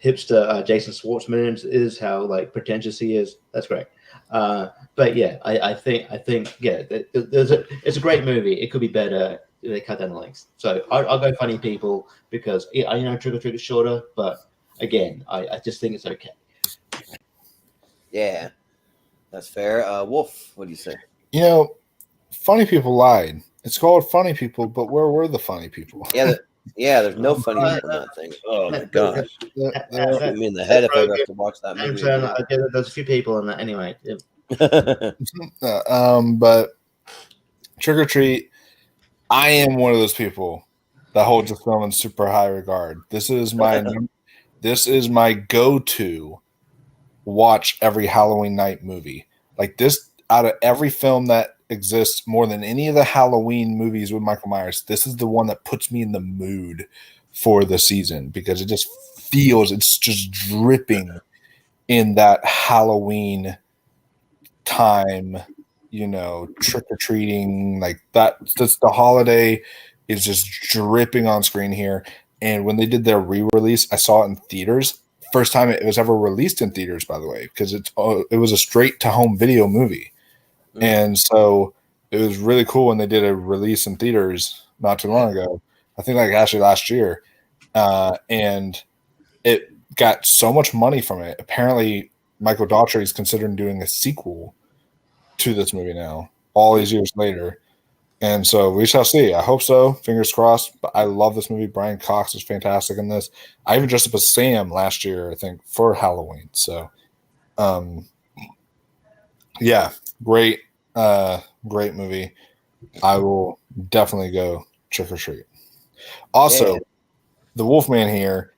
hipster Jason Schwartzman is, how like pretentious he is. That's great. But yeah, I think yeah, it's a great movie. It could be better if they cut down the length. So I'll go funny people because I Trick or Treat is shorter, but again, I just think it's okay.
Yeah. That's fair. Wolf, what do you say?
Funny people lied. It's called Funny People, but where were the funny people?
Yeah, there's no funny people in that thing. Oh my gosh. Shoot me in the head if I ever have to watch that movie.
There's a few people in that anyway.
But Trick or Treat, I am one of those people that holds the film in super high regard. This is my go-to watch every Halloween night movie. Like this, out of every film that exists more than any of the Halloween movies with Michael Myers, this is the one that puts me in the mood for the season because it just feels, it's just dripping in that Halloween time, trick or treating, like that. Just the holiday is just dripping on screen here. And when they did their re-release, I saw it in theaters. First time it was ever released in theaters, by the way, because it was a straight to home video movie. And so it was really cool when they did a release in theaters not too long ago. I think like actually last year. And it got so much money from it. Apparently, Michael Daughtry is considering doing a sequel to this movie now, all these years later. And so we shall see. I hope so. Fingers crossed. But I love this movie. Brian Cox is fantastic in this. I even dressed up as Sam last year, I think, for Halloween. So, yeah, great movie. I will definitely go trick or treat. Also, the Wolfman here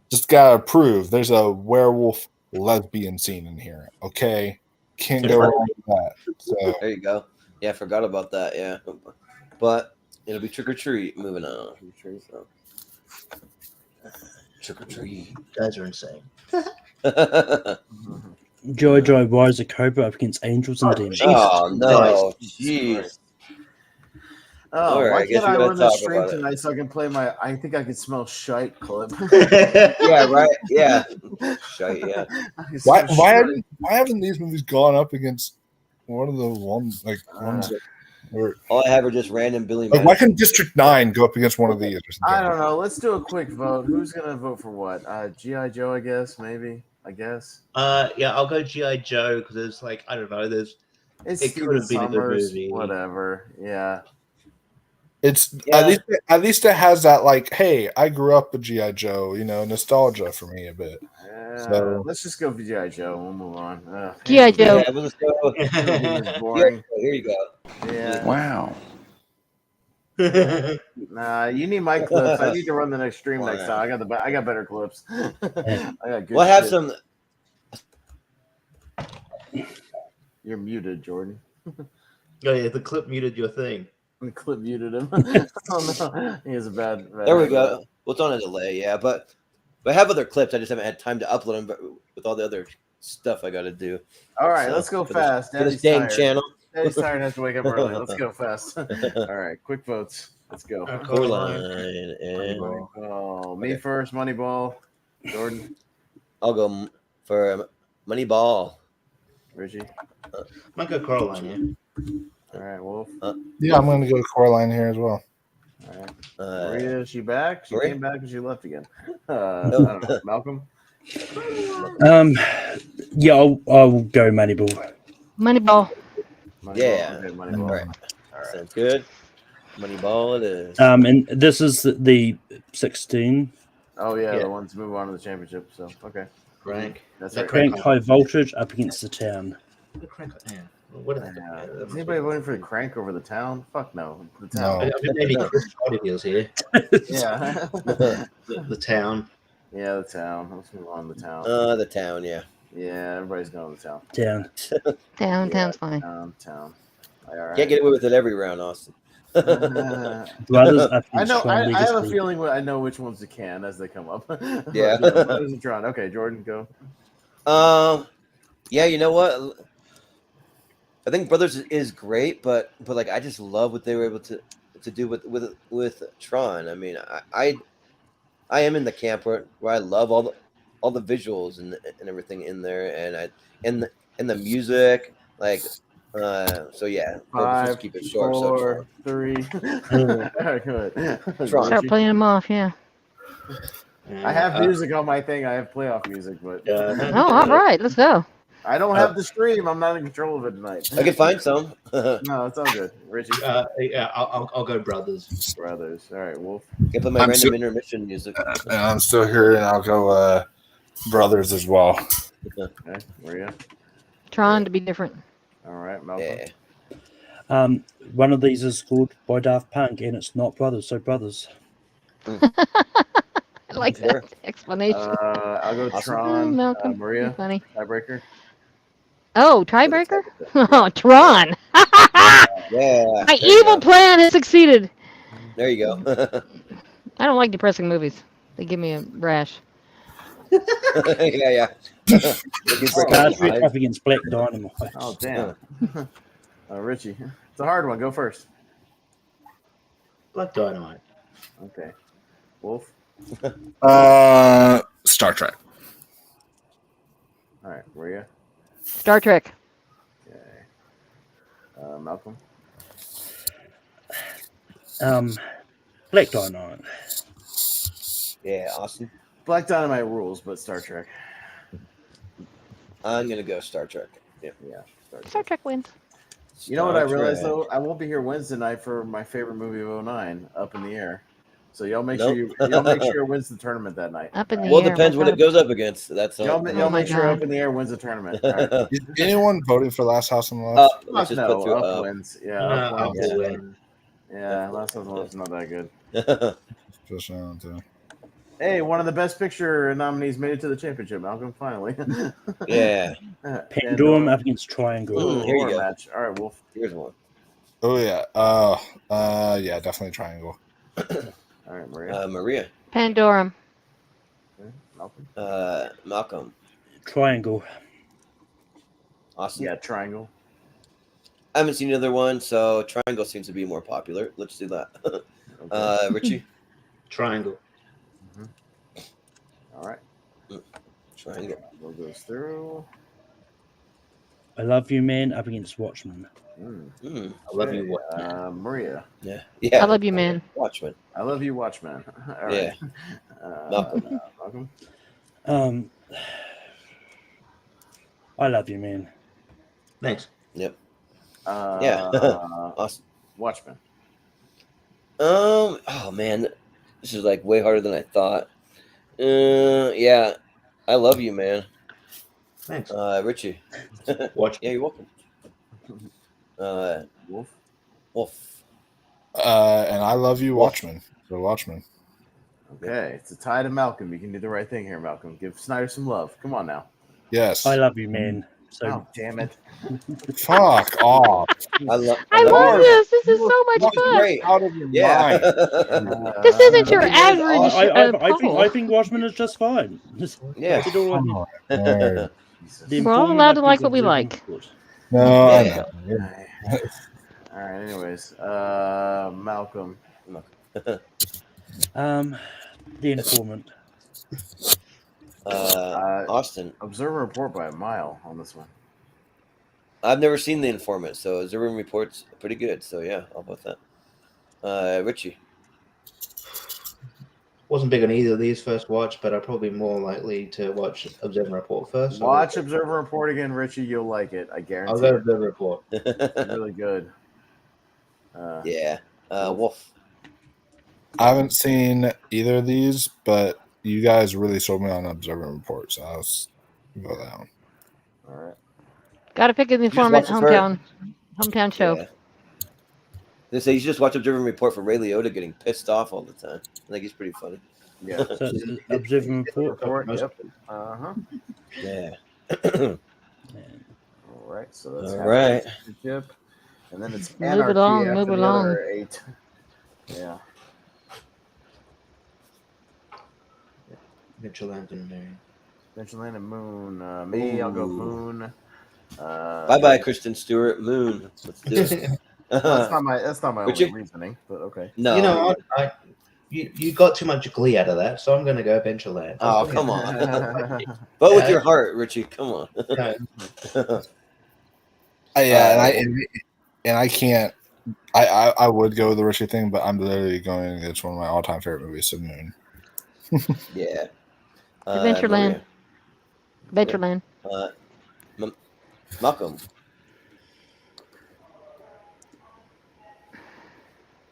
just gotta prove there's a werewolf lesbian scene in here. Okay, can't go wrong with that. So
There you go. Yeah, I forgot about that. Yeah, but it'll be trick or treat. Moving on. Trick or treat.
You guys are insane.
Jojo Rise of Cobra up against Angels and Demons.
Oh no! Jeez.
Oh,
All right,
why
I guess
can't I
we
run
gotta
the
talk
stream
about it.
tonight so I can play my I think I can smell shite clip?
Yeah, right. Yeah. Shite, yeah.
why haven't these movies gone up against one of the ones ones that were,
All I have are just random Billy.
like why couldn't District 9 go up against one of these or something?
I don't know. Let's do a quick vote. Who's gonna vote for what? G.I. Joe, I guess, maybe. I guess.
Yeah, I'll go G.I. Joe because there's like I don't know,
It's
It
Steven
could have been a good
Summers,
movie.
whatever. Yeah.
It's
Yeah.
at least it has that like, hey, I grew up with G.I. Joe, nostalgia for me a bit. So-
Let's just go for G.I. Joe. We'll move on.
G.I. Joe.
Yeah, we'll just go.
It's boring.
Here you go.
Yeah.
Wow.
Nah, you need my clips. I need to run the next stream next time. I got better clips. I got good.
We'll have
shit.
some.
You're muted, Jordan.
Oh yeah, the clip muted your thing.
The clip muted him. Oh no, he has a bad.
There we go. Well, it's on a delay, yeah, but I have other clips. I just haven't had time to upload them, but with all the other stuff I got to do.
All right,
So,
let's go
for this-
fast.
For this
Daddy's
dang
tired.
channel.
Daddy's tired and has to wake up early. Let's go fast. All right, quick votes. Let's go.
Coraline and
Oh, me first. Moneyball. Jordan.
I'll go for Moneyball.
Richie.
Might go Coraline,
All right, Wolf.
Yeah, I'm going to go to Coraline here as well.
All right.
Uh,
Maria, is she back? She
Maria?
came back and she left again. I don't know. Malcolm.
Yeah, I'll go Moneyball.
Moneyball.
Moneyball.
Yeah.
Okay, Moneyball.
all right.
All right.
Sounds good. Moneyball it is.
And this is the 16.
Oh yeah,
Yeah.
the ones move on to the championship. So okay,
Crank.
that's
That
right.
Crank High Voltage up against the Town.
Crank. Yeah. What is
Yeah.
that?
Is anybody voting for the crank over the town? Fuck no. The
No.
town.
I think maybe Chris Audios here.
Yeah.
The town.
Yeah, the town. Let's move on to the town.
The town, yeah.
Yeah, everybody's going to the town.
Town.
Town's fine.
Town. All right.
Can't get away with it every round, Austin.
Brothers up
I
against
know.
Tron
I have a
Legacy.
feeling I know which ones you can as they come up.
Yeah.
Brothers and Tron. Okay, Jordan, go.
Yeah, you know what? I think Brothers is great, but like I just love what they were able to do with Tron. I mean, I am in the camp where I love all the visuals and everything in there, and the music, like. So yeah, let's just
5,
keep it short.
4, 3. Good.
Tron.
Start playing them off, yeah.
I have music on my thing. I have playoff music, but
Oh, all right. Let's go.
I don't have the stream. I'm not in control of it tonight.
I can find some.
No, it's all good. Richie.
Yeah, I'll go Brothers.
Brothers. All right, Wolf.
Can play my
I'm
random
so-
intermission music.
And I'm still here, and I'll go Brothers as well.
Okay, Maria.
Trying to be different.
All right, Malcolm.
Yeah.
One of these is called by Daft Punk, and it's not Brothers, so Brothers.
I like
Sure.
that explanation.
I'll go
Awesome.
Tron.
Malcolm.
Maria.
Funny.
Tiebreaker.
Oh, tiebreaker? Oh, Tron.
Yeah.
My
there you
evil
go.
plan has succeeded.
There you go.
I don't like depressing movies. They give me a rash.
Yeah. He's breaking up
Street
live.
Fight against Black Dynamite.
Oh damn. Richie, it's a hard one. Go first.
Black Dynamite.
Okay. Wolf.
Star Trek.
All right. Maria.
Star Trek.
Okay. Malcolm.
Black Dynamite.
Yeah, Austin.
Black Dynamite rules, but Star Trek.
I'm gonna go Star Trek. Yeah.
Star Trek wins.
You know what I
Star
realized
Trek.
though? I won't be here Wednesday night for my favorite movie of 2009, Up in the Air. So y'all make
Nope.
sure y'all make sure it wins the tournament that night.
Up in the
Well, it
air.
depends what it goes up against. That's
Y'all
Oh my
make sure
God.
Up in the Air wins the tournament. All right.
Is anyone voting for Last House on the Left?
Up. Let's just
no,
put through
Up
up.
wins. Yeah,
Up
Up wins.
will win.
Yeah, last one was not that good.
Just showing too.
Hey, one of the best picture nominees made it to the championship, Malcolm. Finally.
Yeah.
Pendulum up against Triangle.
Here you go.
Match. All right, Wolf.
Here's one.
Oh yeah. Yeah, definitely Triangle.
All right, Maria.
Maria.
Pandorum.
Okay, Malcolm.
Malcolm.
Triangle.
Austin.
Yeah, triangle.
I haven't seen the other one, so Triangle seems to be more popular. Let's do that.
Okay.
Richie.
Triangle.
All right.
Triangle.
We'll go through.
I Love You Man up against Watchmen.
Mm.
I love you, Wolfman.
Maria.
Yeah. Yeah.
I love you, man.
Watchmen.
I love you, Watchman. All right.
Yeah. Malcolm.
Malcolm.
I Love You Man.
Thanks.
Yep.
Yeah.
Awesome.
Watchman.
Oh man, this is like way harder than I thought. Yeah. I love you, man.
Thanks.
Richie.
Watch.
Yeah, you're welcome.
Wolf.
Wolf.
And I Love You, Watchmen. So Watchmen.
Okay, it's a tie to Malcolm. You can do the right thing here, Malcolm. Give Snyder some love. Come on now.
Yes.
I Love You Man. So
Oh, damn it.
Fuck off.
I love
this. This is so much
This is
fun.
great.
Out of your
Yeah.
mind.
This isn't your average
I think Watchmen is just fine.
Yeah.
Did all I need.
Oh, Lord.
The
We're all
Informant
allowed to
up
like
against
what we
Observer
like.
Report.
No, I
Yeah.
know.
All right, anyways. Malcolm.
The Informant.
Austin.
Observer report by a mile on this one.
I've never seen The Informant, so Observer Report's pretty good. So yeah, I'll vote that. Richie.
Wasn't big on either of these first watch, but I'm probably more likely to watch Observer Report first.
Watch Observer report again, Richie. You'll like it. I guarantee.
I'll go Observer Report.
It's really good.
Yeah. Wolf.
I haven't seen either of these, but you guys really sold me on Observer Report, so I'll go that one.
All right.
Got to pick an
just
informant
watch it
hometown show.
Yeah. They say you should just watch Observer Report for Ray Liotta getting pissed off all the time. I think he's pretty funny.
Yeah.
So it's Observer Report.
Report. Yep.
Yeah.
All right. So that's
All right.
championship. And then it's
Move
Anarchy
along,
after
move
the
along.
other 8. Yeah.
Midtjylland and Moon.
Midtjylland and Moon. Me, I'll go
Ooh.
Moon.
Bye, Kristen Stewart. Moon. Let's do it.
That's not my
Richie?
only reasoning, but okay.
No.
You know, you got too much glee out of that, so I'm going to go Midtjylland.
Oh, come on. Vote with your heart, Richie. Come on.
Yeah, and I can't. I would go with the Richie thing, but I'm literally going. It's one of my all-time favorite movies, so Moon.
Yeah.
Adventureland. Adventureland.
Malcolm.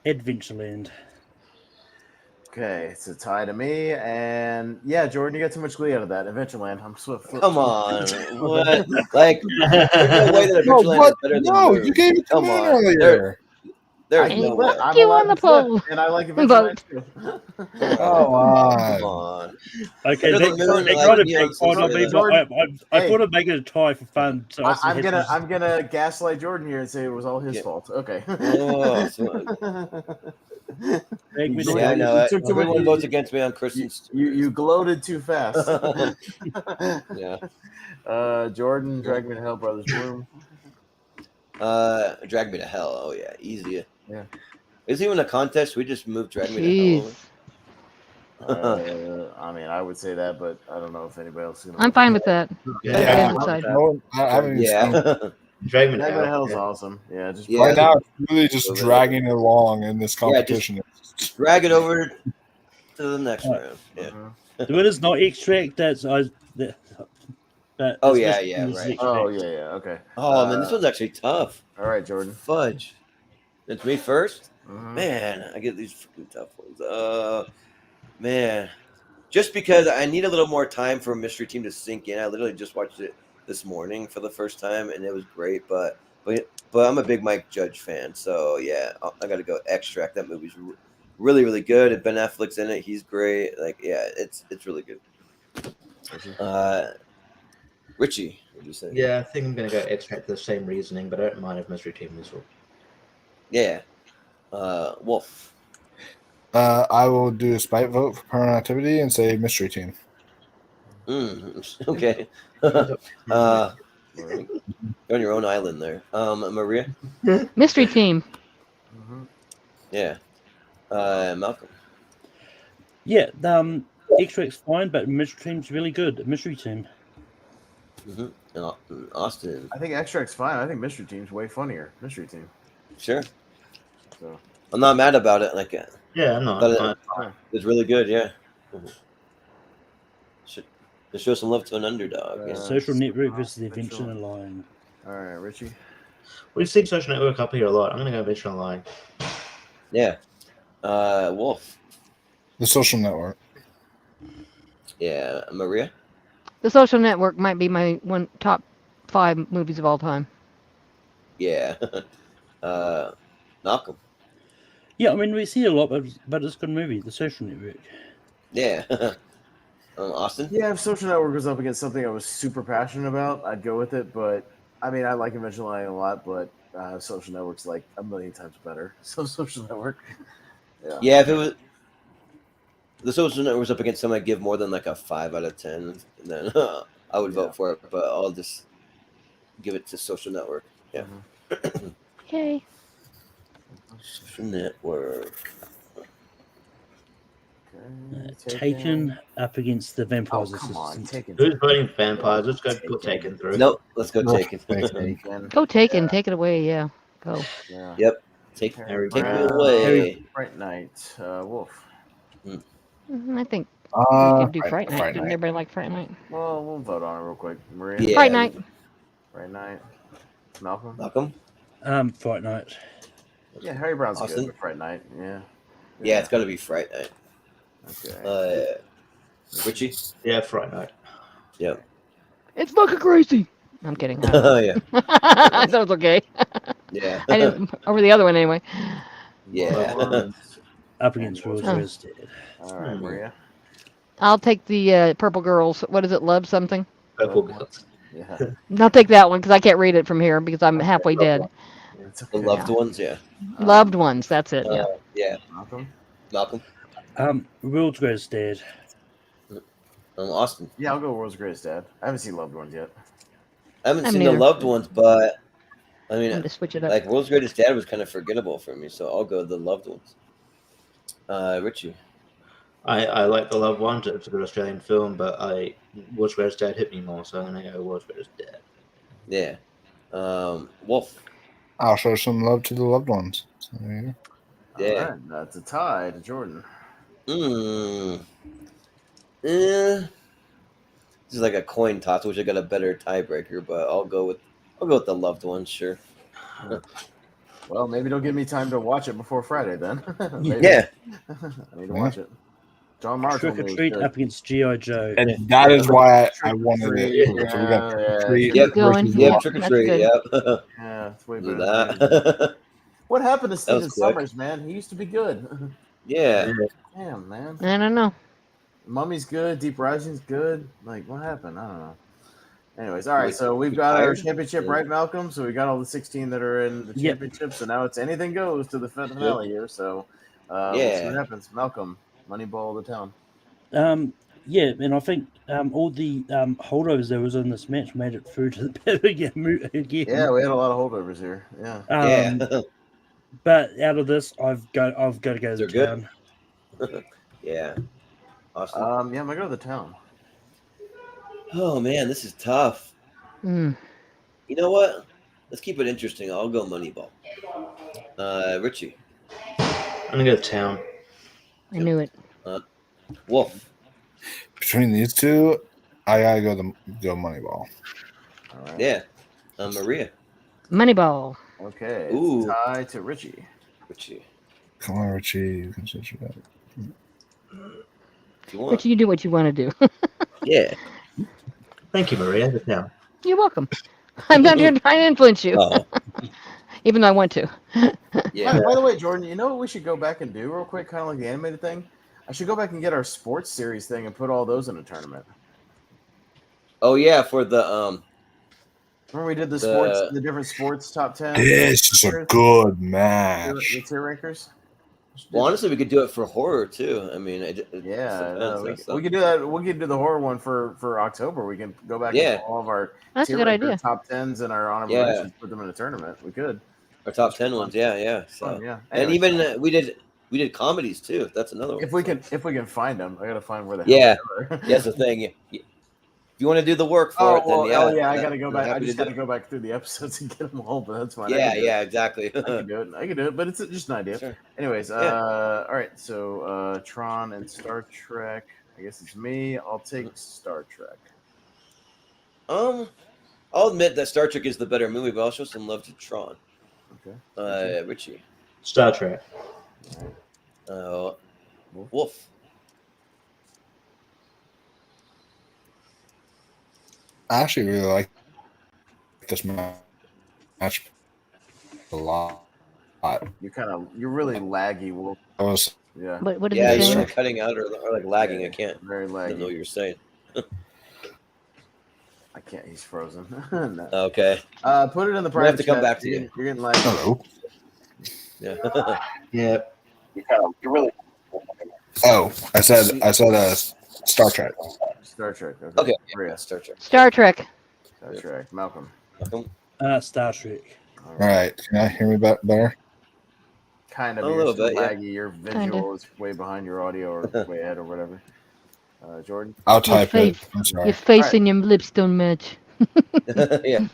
Adventureland.
Okay, it's a tie to me, and yeah, Jordan, you got too much glee out of that. Adventureland, I'm swift.
Come on. What? Like, there's no way that Adventureland is better than Moon.
You gave it to
Come
Moon
on.
earlier.
There's
I
no
hate
way.
that. You on the poll.
And I like
Vote.
Adventureland too.
Come
Come
on.
on.
Okay,
Better than Moon,
I thought I'd make it a tie for fun. So
I'm gonna gaslight Jordan here and say it was all his fault. Okay.
Oh, so-
Drag me to
Yeah, I
hell.
know.
You took too
Everyone
much-
votes against me on Christian's.
You gloated too fast.
Yeah.
Jordan, Drag Me to Hell, Brothers Bloom.
Drag Me to Hell. Oh yeah, easy.
Yeah.
Is even a contest? We just moved Drag Me to Hell.
Jeez.
I mean, I would say that, but I don't know if anybody else is gonna.
I'm fine with that.
Yeah.
That's
Yeah,
good inside.
I haven't even seen it.
Yeah.
Drag Me to
Drag Me to
Hell.
Hell's
Yeah.
awesome. Yeah, just
Yeah.
Right now, it's really just
Move it.
dragging it along in this
Yeah, just-
competition.
Just drag it over to the next
Right.
round. Yeah.
The winner's not extract. That's that.
Oh,
that's
yeah,
Mr.
yeah,
Team's
right.
extract.
Oh yeah. Okay.
Oh man, this one's actually tough.
All right, Jordan.
Fudge. It's me first.
Mhm.
Man, I get these freaking tough ones. Man, just because I need a little more time for Mystery Team to sink in. I literally just watched it this morning for the first time, and it was great. But I'm a big Mike Judge fan, so yeah, I got to go Extract. That movie's really, really good. And Ben Affleck's in it. He's great. Like, yeah, it's really good. Richie, what do you say?
Yeah, I think I'm going to go Extract for the same reasoning, but I don't mind if Mystery Team is all.
Yeah. Wolf.
I will do a spite vote for Paranormal Activity and say Mystery Team.
Okay. You're on your own island there. Maria?
Mystery Team.
Mhm.
Yeah. Malcolm.
Yeah, extract's fine, but Mystery Team's really good. Mystery Team.
Austin.
I think Extract's fine. I think Mystery Team's way funnier. Mystery Team.
Sure.
So.
I'm not mad about it. Like,
Yeah, I'm not.
but it's really good. Yeah. Should show some love to an underdog. Yeah.
Social Network versus the
Visual.
Adventure Line.
All right, Richie.
We've seen Social Network up here a lot. I'm going to go Adventure Online.
Yeah. Wolf.
The Social Network.
Yeah. Maria.
The Social Network might be my top 5 movies of all time.
Yeah. Malcolm.
Yeah, I mean we see a lot, but it's a good movie. The Social Network.
Yeah. Austin.
Yeah, if Social Network was up against something I was super passionate about, I'd go with it. But I mean, I like Adventure Line a lot, but Social Network's like a million times better. So Social Network.
Yeah, if it was the Social Network was up against something I'd give more than like a 5 out of 10, then I would vote for it. But I'll just give it to Social Network. Yeah.
Okay.
Social Network.
Taken up against the Vampires.
Oh, come on, Taken.
Who's voting Vampires? Let's go put Taken through.
Nope. Let's go
No,
Taken.
Taken.
Go Taken. Take it away. Yeah. Go.
Yeah.
Yep. Take
Harry
it
Brown.
away.
Fright Night. Wolf.
I think we can do Fright Night.
Fright
Didn't
Night.
everybody like Fright Night?
Well, we'll vote on it real quick. Maria.
Yeah.
Fright Night.
Fright Night. Malcolm.
Malcolm.
Fright Night.
Yeah, Harry Brown's
Austin?
good. But Fright Night. Yeah.
Yeah, it's got to be Fright Night.
Okay.
Richie.
Yeah, Friday Night.
Yep.
It's fucking crazy. I'm kidding.
Yeah.
I thought it was okay.
Yeah.
I didn't over the other one anyway.
Yeah.
Up against Rules
Oh.
Rest Dead.
All right, Maria.
I'll take the Purple Girls. What is it? Love something?
Purple Girls.
Yeah.
I'll take that one because I can't read it from here because I'm halfway dead.
It's
The
okay.
loved ones. Yeah.
Loved ones. That's it. Yeah.
Yeah.
Malcolm.
Malcolm.
World's Greatest Dad.
Austin.
Yeah, I'll go World's Greatest Dad. I haven't seen Loved Ones yet.
I haven't
I'm
seen
neither.
the loved ones, but I
I'm
mean,
going to switch it up.
like World's Greatest Dad was kind of forgettable for me, so I'll go the loved ones. Richie.
I like The Loved Ones. It's a good Australian film, but World's Greatest Dad hit me more, so I'm going to go World's Greatest Dad.
Yeah. Wolf.
I'll show some love to the loved ones. So, there you go.
Yeah.
All right, that's a tie to Jordan.
This is like a coin toss. Wish I got a better tiebreaker, but I'll go with the loved ones. Sure.
Well, maybe it'll give me time to watch it before Friday then. Maybe.
Yeah.
I need to watch it. John Marshall.
Trick or Treat up against G.I. Joe.
And that is why I
Trick or
wanted it.
treat,
So we got
yeah,
Trick or
yeah.
Treat
Yep.
Going.
versus
Yep.
Love.
Trick or
That's
treat.
good.
Yep.
Yeah, it's way
Do
better.
that.
What happened to
That
Steven
was quick.
Summers, man? He used to be good.
Yeah.
Damn, man.
I don't know.
Mummy's good. Deep Rising's good. Like, what happened? I don't know. Anyways, all right.
Wait,
So we've
you
got our
tired?
championship,
Yeah.
right, Malcolm? So we got all the 16 that are in the
Yep.
championship. So now it's anything goes to the finale here. So we'll see
Yeah.
what happens. Malcolm, Moneyball of the town.
Yeah, and I think all the holdovers that was in this match made it through to the pit again.
Yeah, we had a lot of holdovers here. Yeah.
Yeah.
But out of this, I've got to go to
They're
the
good.
town.
Yeah. Awesome.
Yeah, I'm gonna go to the town.
Oh man, this is tough.
Mm.
You know what? Let's keep it interesting. I'll go Moneyball. Richie.
I'm gonna go to town.
I knew it.
Wolf.
Between these two, I gotta go Moneyball.
All right.
Yeah. Maria.
Moneyball.
Okay.
Ooh.
It's tie to Richie.
Richie.
Come on, Richie. You can switch it up.
If you want.
Richie, you do what you want to do.
Yeah.
Thank you, Maria. The town.
You're welcome. I'm not here trying to influence you,
Oh.
even though I want to.
Yeah.
By the way, Jordan, you know what we should go back and do real quick, kind of like the animated thing? I should go back and get our sports series thing and put all those in a tournament.
Oh yeah, for the
Remember we did the different sports top 10?
This is a good match.
The tier rankers?
Well, honestly, we could do it for horror too. I mean,
Yeah,
depends,
we could do that. We could do the horror one for October. We can go back and put all of our
That's a
tier
good
ranker
idea.
top 10s and our honorable
Yeah.
mentions, put them in a tournament. We could.
Our top 10 ones, yeah. So.
Fun, yeah.
And
Anyway.
even we did comedies too. That's another one.
If we can find them, I gotta find where the
Yeah.
hell they are.
That's the thing. If you want to do the work for it, then yeah.
I gotta go back. I
happy
just
to
gotta go back through the episodes and get them all, but that's fine.
Yeah, exactly.
I can do it. I can do it, but it's just an idea.
Sure.
Anyways, all right. So Tron and Star Trek. I guess it's me. I'll take Star Trek.
I'll admit that Star Trek is the better movie, but I'll show some love to Tron.
Okay.
Richie.
Star Trek.
Wolf.
I actually really like this match a lot.
You're really laggy, Wolf.
I was
Yeah.
What did
Yeah,
you
you're
say?
cutting out or like lagging. I can't.
Very
I don't know what
laggy.
you're saying.
I can't. He's frozen. No.
Okay.
Put it in the
We'll have
private
to come
chat.
back to you.
You're getting laggy.
hello.
Yeah.
Yeah.
You're really.
Oh, I said Star Trek.
Star Trek.
Okay.
Maria.
Star Trek.
Star Trek.
Star Trek. Malcolm.
Star Trek.
All
All right, can I hear me better?
Kind of.
A
You're
little
still
bit, yeah.
laggy. Your visual is way behind your audio or way ahead or whatever. Jordan.
I'll type it.
face.
I'm sorry.
Your face and your lips don't match.
Yeah.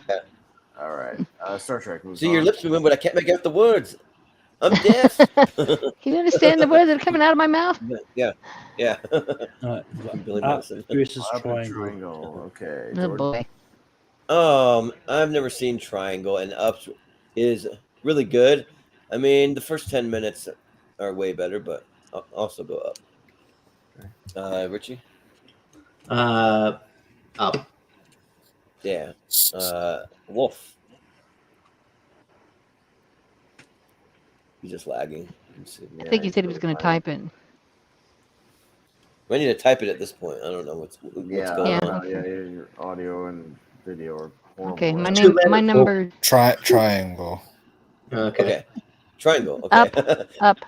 All right. Star Trek moves
See,
on.
your lips moving, but I can't make out the words. I'm deaf.
Can you understand the words that are coming out of my mouth?
Yeah. Billy
Up
Madison.
versus
Up and
triangle.
triangle. Okay.
Oh
Jordan.
boy.
I've never seen Triangle, and Up is really good. I mean, the first 10 minutes are way better, but I'll also go Up. Richie?
Up.
Yeah. Wolf. He's just lagging. Let's see.
I think he said he was going to type it.
We need to type it at this point. I don't know what's going
Yeah.
on.
Yeah, your audio and video are horrible.
Okay, my number.
Triangle.
Okay. Triangle. Okay.
Up.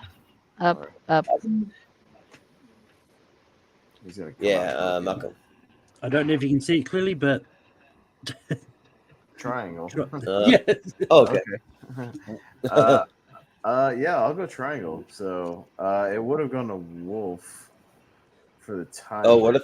He's gonna come
Yeah,
out.
Malcolm.
I don't know if you can see it clearly, but
Triangle.
yes.
Okay.
Yeah, I'll go triangle. So it would have gone to Wolf for the time.
Oh, what if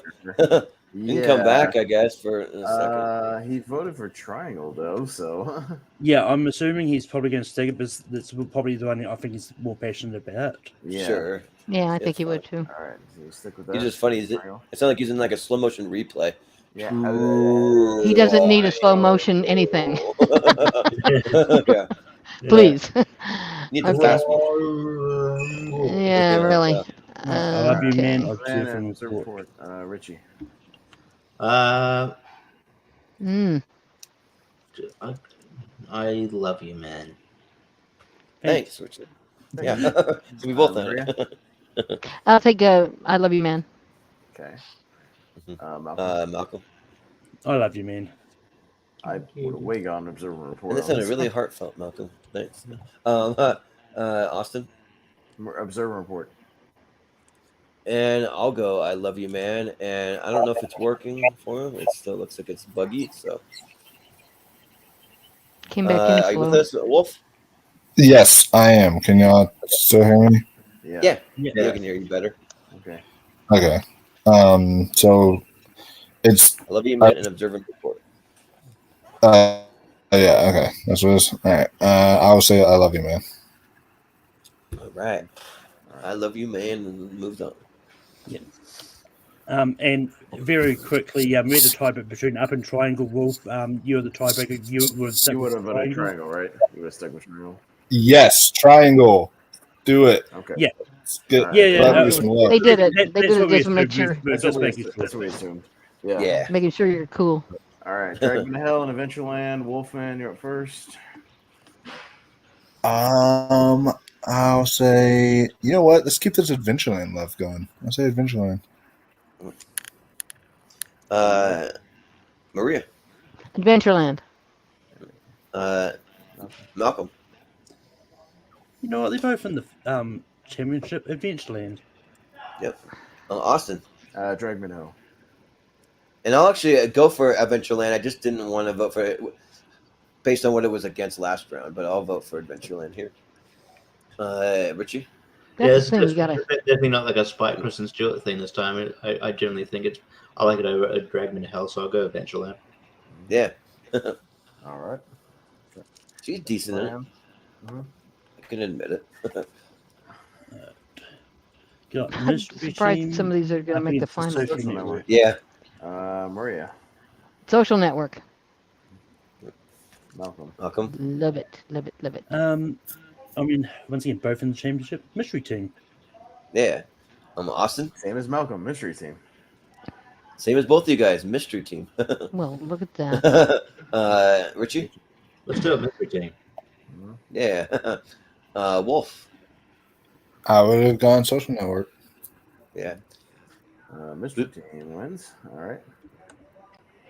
you can come back? I guess for a second.
He voted for triangle though, so
Yeah, I'm assuming he's probably going to stick it, but that's probably the one I think he's more passionate about.
yeah.
Sure.
Yeah, I think
It's
he would too.
All right, so you stick with that.
He's just funny. It
Triangle.
sounds like he's in like a slow motion replay.
Yeah.
He doesn't need a slow motion anything.
Yeah.
Please.
Need the
Okay.
fast
Yeah, really.
I love you, man.
Okay.
I'll cheer
And
for him.
observe report. Richie.
Mm.
I love you, man.
Thanks, Richard. Yeah. So we both know.
Maria?
I'll take I love you, man.
Okay. Malcolm.
Malcolm.
I love you, man.
I would have way gone observer report.
And that
on
sounded
this.
really heartfelt, Malcolm. Thanks. Austin.
Observer report.
And I'll go. I love you, man. And I don't know if it's working for him. It still looks like it's buggy. So,
Came back in
are you with
slow.
us, Wolf?
Yes, I am. Can y'all still hear me?
Yeah. I can hear you better.
Okay.
Okay. So it's
I love you, man. And observant report.
yeah, okay. That's what it is. All right. I will say I love you, man.
All right. I love you, man. And moved on.
Yeah. And very quickly, we had a tiebreak between up and triangle. Wolf, you're the tiebreaker. You
would have been a triangle, right? You would have stuck with triangle.
Yes, triangle. Do it.
Okay.
Yeah.
Get,
Right.
love you some love.
They did it.
That-
They
that's
did
what
it
we
just to make
assumed.
sure.
We're just making sure.
That's what we assumed. Yeah.
Yeah.
Making sure you're cool.
All right. Dragon to Hell and Adventureland. Wolfman, you're up first.
I'll say, you know what? Let's keep this Adventureland love going. I'll say Adventureland.
Maria.
Adventureland.
Malcolm.
You know what? They're both in the championship Adventureland.
Yep. Austin.
Dragman Hill.
And I'll actually go for Adventureland. I just didn't want to vote for it based on what it was against last round, but I'll vote for Adventureland here. Richie?
That's the thing. You gotta.
Definitely not like a Spike Kristen Stewart thing this time. I generally think I like it over a Dragman to Hell, so I'll go Adventureland.
Yeah.
All right.
She's decent in it.
Mm-hmm.
I can admit it.
Got
I'm
mystery
surprised
team.
some of these are going to make the
It's the
final.
social
Social
network.
network.
Yeah.
Maria.
Social network.
Malcolm.
Malcolm.
Love it. Love it. Love it.
I mean, once again, both in the championship. Mystery team.
Yeah. Austin.
Same as Malcolm. Mystery team.
Same as both of you guys. Mystery team.
Well, look at that.
Richie.
Let's do a mystery team.
Yeah. Wolf.
I would have gone social network.
Yeah.
Mystery team wins. All right.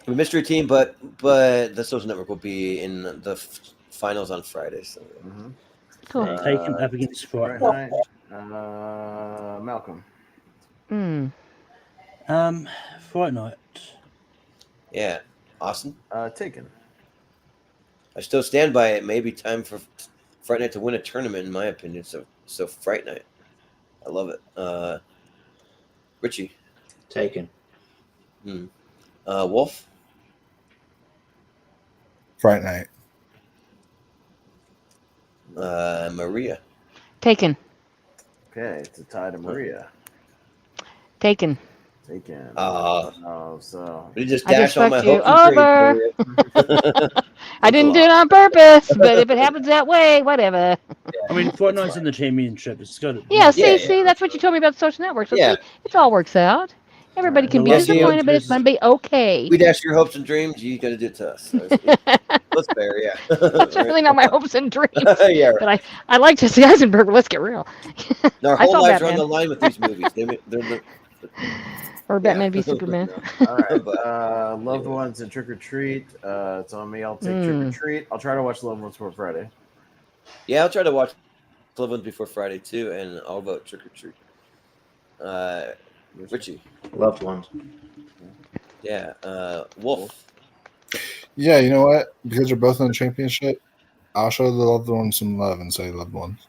The mystery team, but the social network will be in the finals on Friday. So.
Mm-hmm.
Cool.
Taken up against
Right
Fright.
night. Malcolm.
Fright Night.
Yeah. Austin.
Taken.
I still stand by it. Maybe time for Fright Night to win a tournament, in my opinion. So Fright Night. I love it. Richie.
Taken.
Wolf.
Fright Night.
Maria.
Taken.
Okay, it's a tie to Maria.
Taken.
Taken. So
You just
I
dash all my
respect you.
hopes and dreams,
Over.
Maria.
I didn't do it on purpose, but if it happens that way, whatever.
I mean, Fright Night's in the championship. It's got it.
Yeah, see,
Yeah.
that's what you told me about the social network. So
Yeah.
see, it all works out. Everybody can be
Unless you-
disappointed, but it's going to be okay.
We dash your hopes and dreams. You got to do it to us. So that's fair, yeah.
That's certainly not my hopes and dreams.
Yeah, right.
But I like Jesse Eisenberg. Let's get real.
Our
I
whole
saw
lives are on
Batman.
the line with these movies. They're
Or Batman
Yeah.
v Superman.
all right. Loved Ones and Trick or Treat. It's on me. I'll take Trick or Treat. I'll try to watch Loved Ones before Friday.
Yeah, I'll try to watch Loved Ones before Friday too, and I'll vote Trick or Treat. Richie.
Loved Ones.
Yeah. Wolf.
Yeah, you know what? Because they're both in the championship, I'll show the loved ones some love and say loved ones.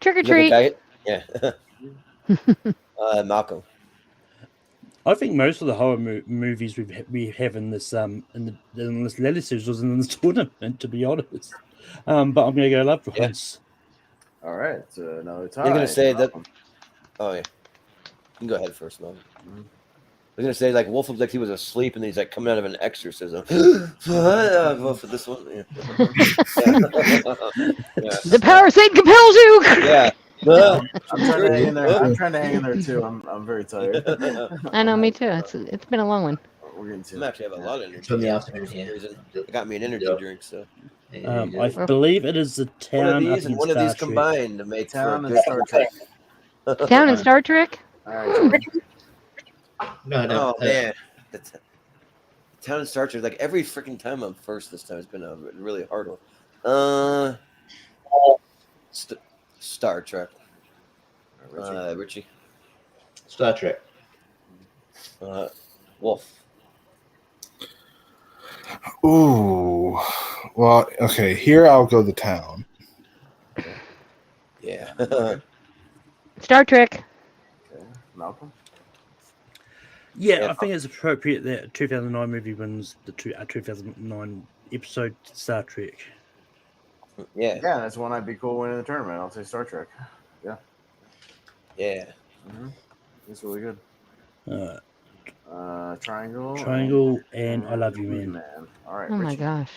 Trick or
Look at
treat.
that. Yeah. Malcolm.
I think most of the horror movies we have in this in this Lily series was in this tournament, to be honest. But I'm going to go Loved Ones.
All right. So another tie.
You're gonna say that? Oh yeah. You can go ahead first, Malcolm. I was gonna say like Wolf looked like he was asleep and he's like coming out of an exorcism. I'll vote for this one. Yeah. Yeah.
The power of Satan compels you.
Yeah.
I'm trying to hang in there. I'm trying to hang in there too. I'm very tired.
I know, me too. It's been a long one.
We're getting to
I'm actually have a lot of energy.
From the
For
afternoon,
some
yeah.
reason. It got me an energy drink. So
I believe it is the
one
town
of these and one of these
Star Trek.
combined to make
Town
for a
and
good
Star Trek.
Town and Star Trek.
All right.
No,
Oh man. town in Star Trek. Like every freaking time I'm first this time. It's been a really hard one. Star Trek. Richie.
Star Trek.
Wolf.
Ooh. Well, okay. Here I'll go the town.
Yeah.
Star Trek.
Okay. Malcolm.
Yeah,
Yeah.
I think it's appropriate that 2009 movie wins the 2009 episode Star Trek.
Yeah.
Yeah, that's one I'd be cool winning the tournament. I'll say Star Trek.
Yeah.
It's really good. Triangle.
Triangle and I Love You, Man.
All right.
Oh my
Richie.
gosh.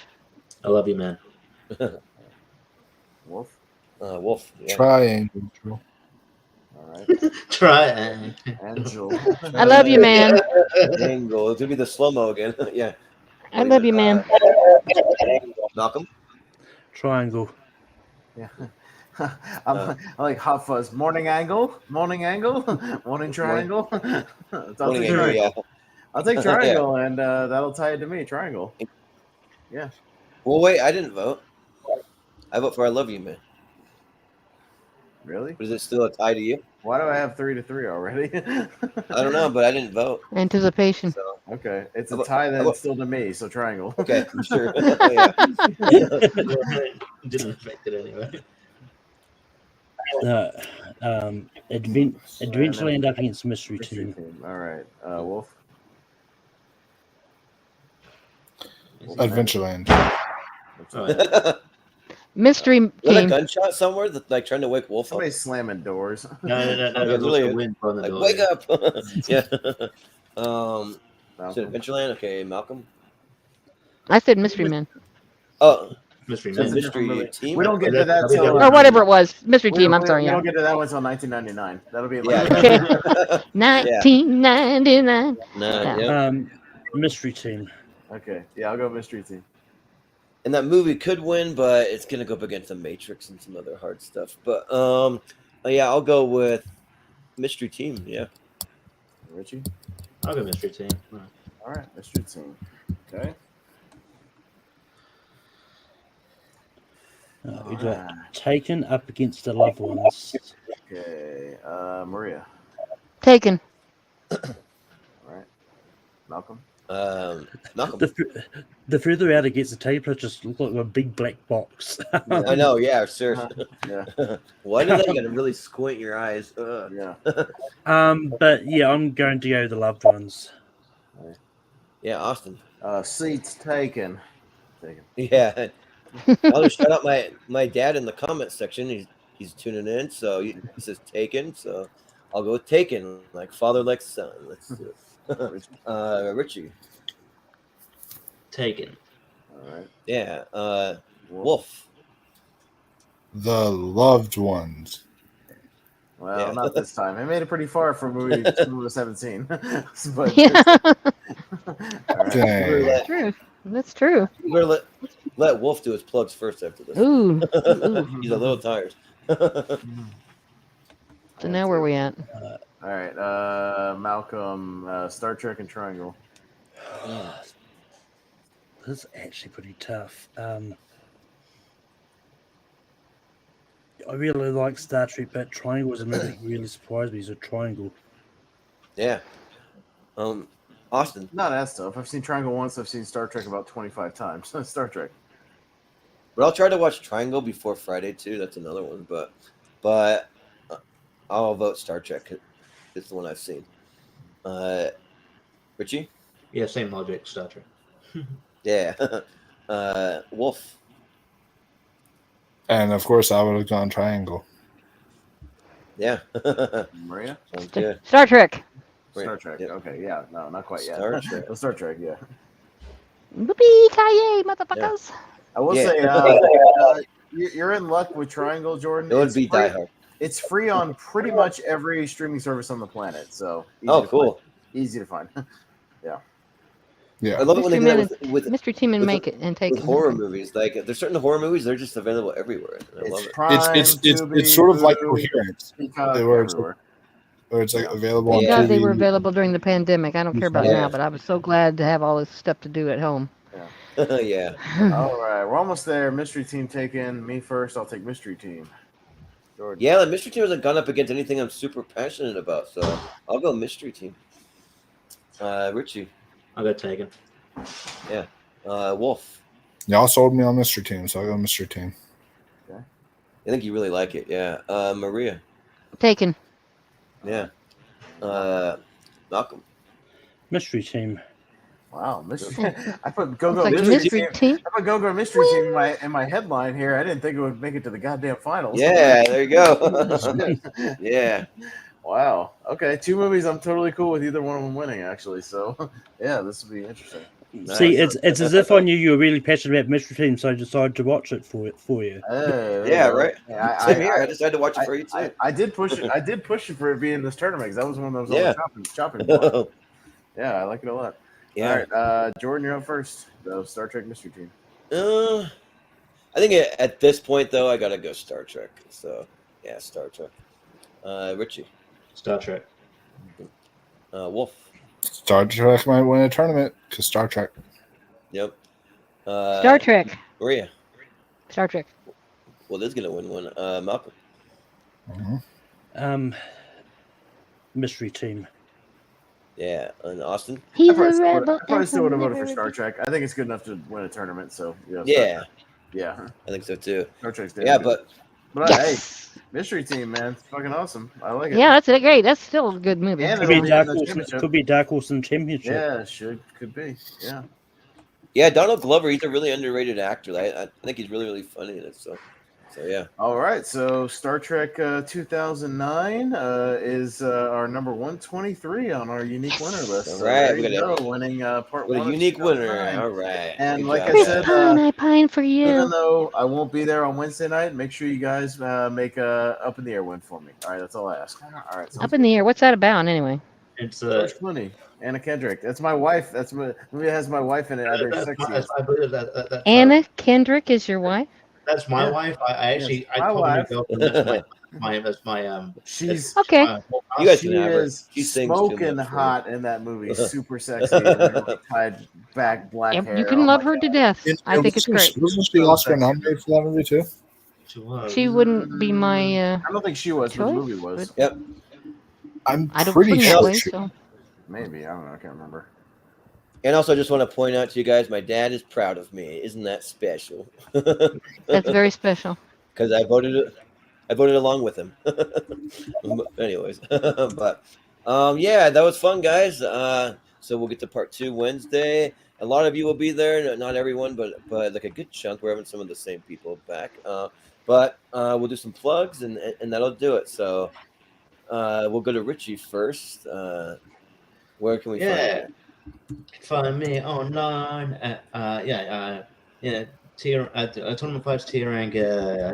I love you, man.
Wolf.
Wolf. Yeah.
Triangle.
All right.
Try.
Angel.
I love you, man.
Angle. It's gonna be the slow-mo again. Yeah.
I love you, man.
Malcolm.
Triangle.
Yeah. I'm like Hot Fuzz. Morning angle. Morning triangle. I'll take triangle.
Yeah.
I'll take triangle, and that'll tie it to me. Triangle. Yeah.
Well, wait. I didn't vote. I vote for I Love You, Man.
Really?
But is it still a tie to you?
Why do I have 3-3 already?
I don't know, but I didn't vote.
Anticipation.
So
Okay, it's a tie then. It's still to me. So triangle.
okay, sure. Yeah.
Didn't affect it anyway.
Adventureland up against Mystery
Mystery
Team.
team. All right. Wolf.
Adventureland.
Mystery
Was that a
team.
gunshot somewhere? That, like trying to wake Wolf up?
Somebody's slamming doors.
No.
Okay, really,
Wind on the
like,
door.
wake up! Yeah.
Malcolm.
So Adventureland. Okay, Malcolm.
I said Mystery Man.
Oh,
Mystery
so
Man.
mystery team.
We don't get to that till
Or whatever it was. Mystery
we
Team.
don't-
I'm sorry.
We
Yeah.
don't get to that one until 1999. That'll be
Yeah.
Okay. 1999.
No,
Yeah.
yeah.
Mystery Team.
Okay. Yeah, I'll go mystery team.
And that movie could win, but it's gonna go up against the Matrix and some other hard stuff. But yeah, I'll go with mystery team. Yeah.
Richie.
I'll go Mystery Team.
All right, mystery team. Okay.
We got Taken up against the Loved Ones.
Okay. Maria.
Taken.
All right. Malcolm.
Malcolm.
The further out it gets, the tape just looks like a big black box.
I know. Yeah, sure.
Yeah.
Why do they gotta really squint your eyes? Ugh.
Yeah.
But yeah, I'm going to go the Loved Ones.
Yeah, Austin.
Seats taken.
Yeah. I'll just shout out my dad in the comment section. He's tuning in, so he says Taken. So I'll go with Taken, like father, like son. Let's do it. Richie.
Taken.
All right.
Yeah. Wolf.
The Loved Ones.
Well,
Yeah.
not this time. I made it pretty far for movie 17. But
Yeah.
all right.
Dang.
That's true. That's true.
You better let Wolf do his plugs first after this.
Ooh.
He's a little tired.
So now where are we at?
All right. Malcolm, Star Trek and Triangle.
This is actually pretty tough. I really like Star Trek, but Triangle was a movie that really surprised me. So Triangle.
Yeah. Austin.
Not as tough. I've seen Triangle once. I've seen Star Trek about 25 times. Star Trek.
But I'll try to watch Triangle before Friday too. That's another one. But I'll vote Star Trek. It's the one I've seen. Richie.
Yeah, same logic. Star Trek.
Yeah. Wolf.
And of course, I would have gone Triangle.
Yeah.
Maria.
Sounds good.
Star Trek.
Star Trek.
Yeah.
Okay. Yeah. No, not quite yet.
Star Trek.
Oh, Star Trek. Yeah.
Whoopee ki motherfuckers.
I will
Yeah.
say you're in luck with Triangle, Jordan.
It would
It's
be
free-
Die Hard.
It's free on pretty much every streaming service on the planet. So easy
Oh,
to
cool.
find. Easy to find.
Yeah.
I love it when they do
Mystery
that with
Mystery Team and
with
make it and take
with horror movies. Like there's certain horror movies they're just available everywhere. And I love
It's
it.
Prime,
It's
Tubi,
sort of like
Hulu,
Coherence.
Peacock,
They were
everywhere.
or it's like available
Thank
on
God they
TV.
were available during the pandemic. I don't care about
Yeah.
now, but I was so glad to have all this stuff to do at home.
Yeah.
All right, we're almost there. Mystery team taken. Me first. I'll take mystery team. Jordan.
Yeah, the mystery team hasn't gone up against anything I'm super passionate about, so I'll go mystery team. Richie.
I'll go Taken.
Yeah. Wolf.
Y'all sold me on Mystery Team, so I'll go Mystery Team.
I think you really like it. Yeah. Maria.
Taken.
Yeah. Malcolm.
Mystery team.
Wow, mystery. I put go
Looks like
mystery
mystery
team.
team.
I put go mystery team in my headline here. I didn't think it would make it to the goddamn finals.
Yeah, there you go. Yeah.
Wow. Okay, 2 movies. I'm totally cool with either one of them winning. Actually, so yeah, this will be interesting.
See, it's as if I knew you were really passionate about mystery team, so I decided to watch it for you.
Yeah, right. Same here. I
I
decided to watch it for you too.
I did push it. I did push it for it being in this tournament because that was one of those
Yeah.
chopping block. Yeah, I like it a lot.
Yeah.
All right, Jordan, you're up first. The Star Trek mystery team.
I think at this point though, I gotta go Star Trek. So yeah, Star Trek. Richie.
Star Trek.
Wolf.
Star Trek might win a tournament because Star Trek.
Yep.
Star Trek.
Maria.
Star Trek.
Well, this is gonna win one. Malcolm.
Mystery team.
Yeah, and Austin.
He's
I probably
a
still would-
rebel.
I probably still would have voted for
and
Star Trek. I think it's good enough to win a tournament. So yeah.
Yeah,
Yeah.
I think so too.
Star Trek's
Yeah,
good.
but
Yes.
Hey, mystery team, man, it's fucking awesome. I like it.
Yeah, that's great. That's still a good movie.
And
Could
it'll
be
be
Dark
in the
Horse.
championship.
Could be Dark Horse in the championship.
Yeah, could be. Yeah.
yeah, Donald Glover. He's a really underrated actor. I think he's really really funny in it. So yeah.
All right, so Star Trek 2009 is our number 123 on our unique winner list.
All
So
right,
there
we
you
got
go, winning part
What
one.
a
of
unique winner.
2009.
All right.
And
Good
like
job,
I said,
Pine, I pine for you.
even though I won't be there on Wednesday night, make sure you guys make a up in the air win for me. All right, that's all I ask. All right,
Up in the air. What's that about anyway?
It's
George Clooney, Anna Kendrick. That's my wife. That's my movie that has my wife in it. At her sexiest.
I believe that's
Anna Kendrick is your wife?
That's my
Yeah.
wife. I actually
Yes, my
told
wife.
my girlfriend that's my
She's
Okay.
You guys
she
can have her.
is
She sings too
smoking
much for
hot in that movie. Super sexy. And her tied back black hair.
You can
Oh
love
my
her to
God.
death. I think it's great.
Wasn't she Oscar nominated for that movie too?
She wouldn't be my.
I don't think she was, but the
choice,
movie was.
Yep.
I'm
I don't
pretty
swing that
sure.
way,
she-
so.
Maybe. I don't know. I can't remember.
And also, I just want to point out to you guys, my dad is proud of me. Isn't that special?
That's very special.
Because I voted along with him. Anyways, but yeah, that was fun, guys. So we'll get to part 2 Wednesday. A lot of you will be there. Not everyone, but like a good chunk. We're having some of the same people back. But we'll do some plugs, and that'll do it. So we'll go to Richie first. Where can we find you?
Find me online at Tournament Fights T-Rank,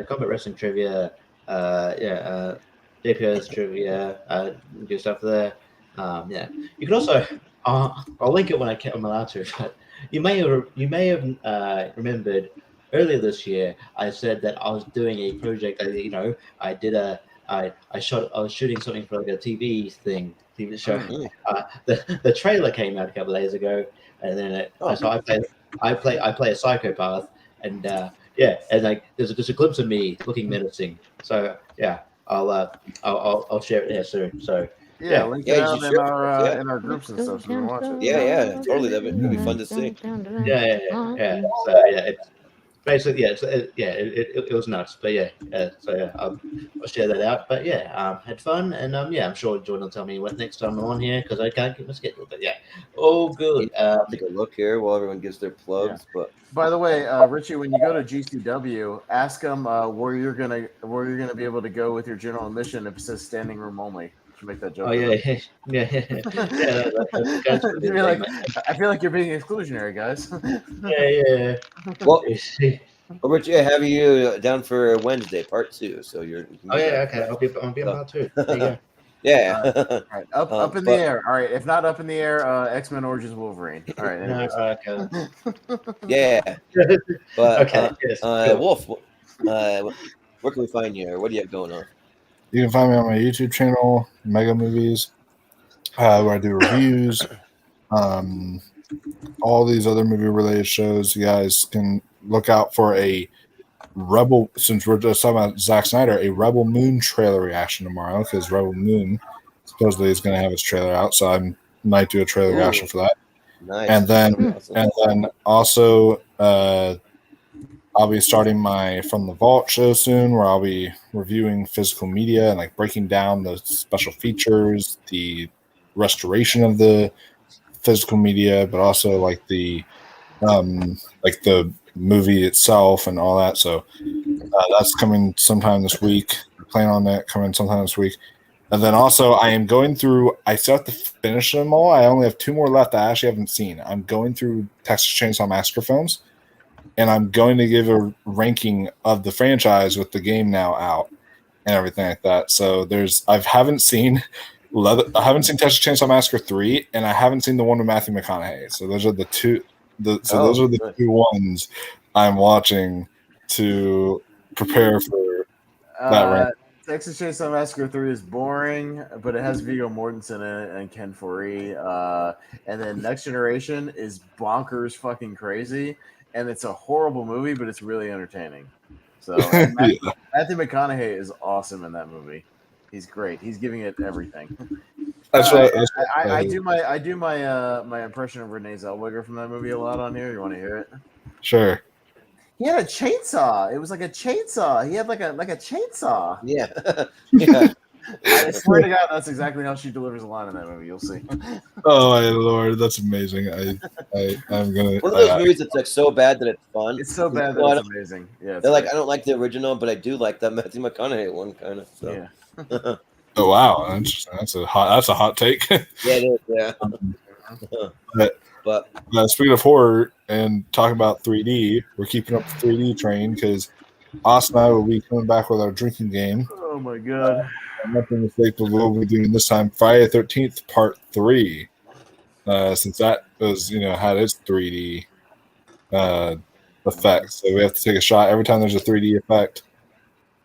Combat Wrestling Trivia, JPO's Trivia, do stuff there. You can also I'll link it when I'm allowed to. But you may have remembered earlier this year I said that I was doing a project. I was shooting something for like a TV show. The trailer came out a couple of days ago, and then I play a psychopath, and and like there's a glimpse of me looking menacing. So yeah, I'll share it there soon. So
Yeah, link
Yeah,
it
you
out
should
in
share
our
it, yeah.
in our groups and stuff so you can watch it.
Yeah, totally. That'd be fun to see.
yeah. So yeah, it's basically it was nuts. But I'll share that out. But had fun, and I'm sure Jordan will tell me what next time I'm on here because I can't keep my schedule. But all good.
Take a look here while everyone gives their plugs. But
By the way, Richie, when you go to GCW, ask them where you're gonna be able to go with your general admission if it says standing room only. Should make that joke.
Oh yeah.
You're like, I feel like you're being exclusionary, guys.
Yeah.
well, Richie, I have you down for Wednesday, part 2. So you're.
Oh yeah. Okay. I'll be on part 2. There you go.
Yeah.
All right, up in the air. All right, if not up in the air, X-Men Origins Wolverine. All right. Anyways.
Okay.
Yeah. But
Okay. Yes. Cool.
Wolf, where can we find you? Or what do you have going on?
You can find me on my YouTube channel, Mega Movies, where I do reviews. All these other movie-related shows. You guys can look out for a Rebel. Since we're just talking about Zack Snyder, a Rebel Moon trailer reaction tomorrow because Rebel Moon supposedly is going to have its trailer out. So I might do a trailer reaction for that.
Nice.
And then,
Awesome.
and then also, I'll be starting my From the Vault show soon, where I'll be reviewing physical media and like breaking down the special features, the restoration of the physical media, but also like the movie itself and all that. So that's coming sometime this week. I plan on that coming sometime this week. And then also I am going through, I still have to finish them all. I only have 2 more left I actually haven't seen. I'm going through Texas Chainsaw Massacre films, and I'm going to give a ranking of the franchise with the game now out and everything like that. So I haven't seen Texas Chainsaw Massacre 3, and I haven't seen the one with Matthew McConaughey. So those are the two. Those are the 2 ones I'm watching to prepare for that rank.
Texas Chainsaw Massacre 3 is boring, but it has Viggo Mortensen in it and Ken Foree. And then Next Generation is bonkers fucking crazy, and it's a horrible movie, but it's really entertaining. So Matthew McConaughey is awesome in that movie. He's great. He's giving it everything. I do my impression of Renee Zellweger from that movie a lot on here. You want to hear it?
Sure.
He had a chainsaw. It was like a chainsaw. He had like a chainsaw.
Yeah. Yeah.
I swear to God, that's exactly how she delivers a line in that movie. You'll see.
Oh my Lord, that's amazing. I'm gonna
one of those movies that's like so bad that it's fun.
It's so bad that it's amazing. Yeah.
They're like, I don't like the original, but I do like that Matthew McConaughey one kind of. So.
Yeah.
Oh wow, that's a hot take.
Yeah, it is. Yeah. But
speaking of horror and talking about 3D, we're keeping up the 3D train because Austin and I will be coming back with our drinking game.
Oh my God.
Nothing mistake, but we'll be doing this time Friday the 13th, Part 3. Since that was, had its 3D effect. So we have to take a shot every time there's a 3D effect.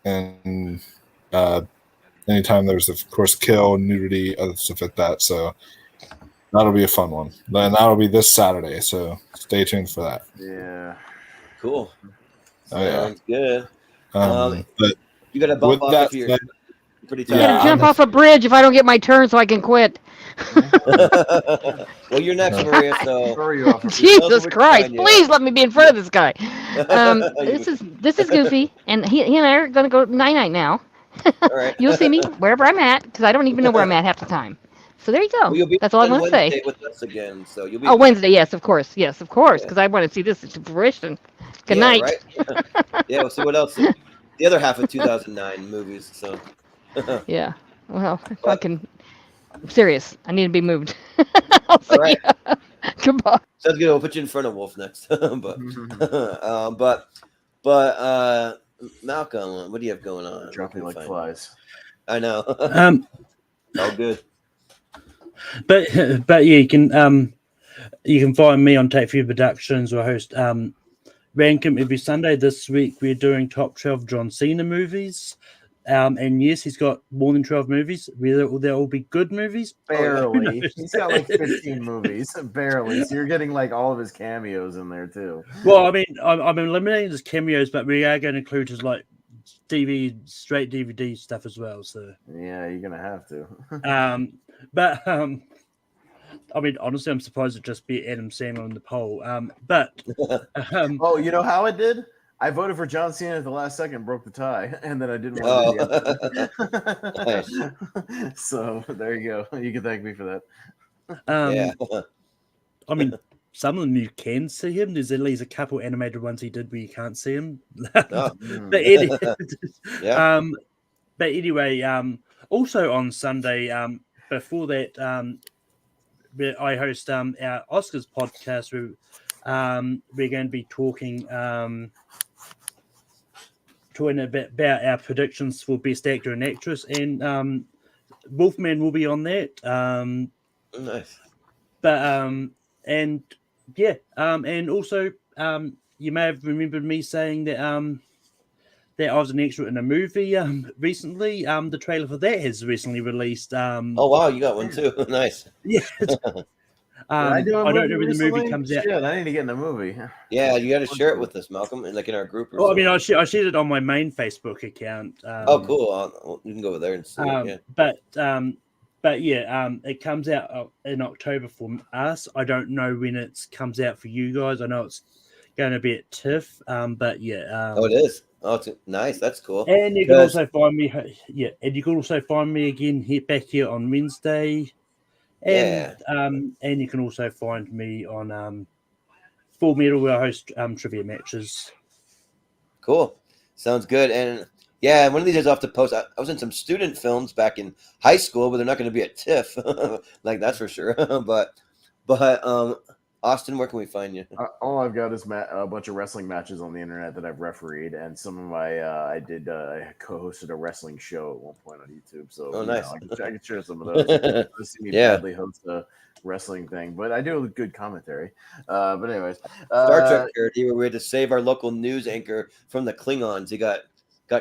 And anytime there's, of course, kill, nudity, other stuff like that. So that'll be a fun one. And that'll be this Saturday. So stay tuned for that.
Yeah.
Cool.
Sounds
good.
But
you got to bump off if you're pretty tired.
I gotta jump off a bridge if I don't get my turn so I can quit.
Well, you're next, Maria. So
Jesus Christ! Please let me be in front of this guy. This is Goofy, and he and I are gonna go night now.
All right.
You'll see me wherever I'm at because I don't even know where I'm at half the time. So there you go.
Well,
that's all I want to say.
With us again, so you'll be
Wednesday, yes, of course, because I want to see this to fruition. Good night.
Right? Yeah, we'll see what else. The other half of 2009 movies. So.
Yeah. Well, I'm serious. I need to be moved.
All right.
Goodbye.
Sounds good. We'll put you in front of Wolf next. but Malcolm, what do you have going on?
Dropping like flies.
I know. All good.
But yeah, you can find me on Take Few Productions, where I host Rankum every Sunday. This week we're doing top 12 John Cena movies. And yes, he's got more than 12 movies. They'll all be good movies.
Barely. He's got like 15 movies. Barely. So you're getting like all of his cameos in there too.
Well, I mean, I'm eliminating his cameos, but we are going to include his like straight DVD stuff as well. So
yeah, you're gonna have to.
I mean, honestly, I'm surprised it'd just be Adam Sandler in the poll.
Oh, you know how it did? I voted for John Cena at the last second, broke the tie, and then I didn't want to do the other. So there you go. You can thank me for
that. I mean, some of them you can see him. There's at least a couple animated ones he did where you can't see him. But anyway, also on Sunday, before that, I host our Oscars podcast. We're going to be talking a bit about our predictions for Best Actor and Actress, and Wolfman will be on that.
Nice.
But and also you may have remembered me saying that that I was an extra in a movie recently. The trailer for that has recently released.
Oh wow, you got one too. Nice.
Yeah.
I do a
I don't
movie
know when the movie
recently?
comes out.
Shit, I need to get in the movie.
Yeah, you got to share it with us, Malcolm, and like in our group or
Oh, I mean,
something.
I shared it on my main Facebook account.
Oh, cool. You can go over there and see it. Yeah.
But yeah, it comes out in October for us. I don't know when it comes out for you guys. I know it's going to be at TIFF. But yeah.
Oh, it is. Oh, it's nice. That's cool.
And you can also find me. Yeah, and you can also find me again back here on Wednesday. And and you can also find me on Full Metal, where I host trivia matches.
Cool. Sounds good. And yeah, one of these days I'll have to post. I was in some student films back in high school, but they're not going to be at TIFF. Like that's for sure. but Austin, where can we find you?
All I've got is a bunch of wrestling matches on the internet that I've refereed, and some of my I co-hosted a wrestling show at one point on YouTube. So
nice.
I can share some of those. You see me badly host a wrestling thing, but I do a good commentary. But anyways,
Star Trek parody where we had to save our local news anchor from the Klingons. He got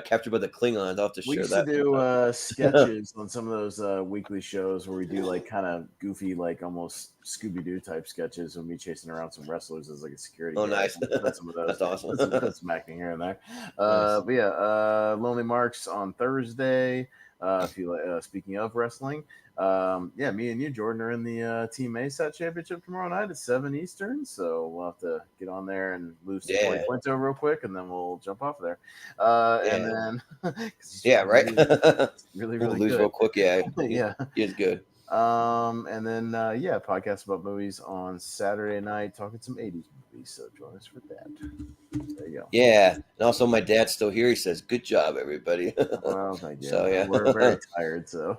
captured by the Klingons. I'll have to share that.
We used to do sketches on some of those weekly shows where we do like kind of goofy, like almost Scooby-Doo type sketches of me chasing around some wrestlers as like a security guard.
Nice.
Some of those.
That's awesome.
That's some acting here and there. Nice. But yeah, Lonely Marks on Thursday. If you speaking of wrestling, yeah, me and you, Jordan, are in the Team ASAT Championship tomorrow night at 7 Eastern. So we'll have to get on there and lose the Quinto real quick, and then we'll jump off there. And then,
right,
really
lose
good.
real quick. Yeah,
yeah,
he's good.
And then podcast about movies on Saturday night, talking some 80s movies. So join us for that. There you go.
Yeah, and also my dad's still here. He says, "Good job, everybody."
Well, thank you.
So yeah,
we're very tired. So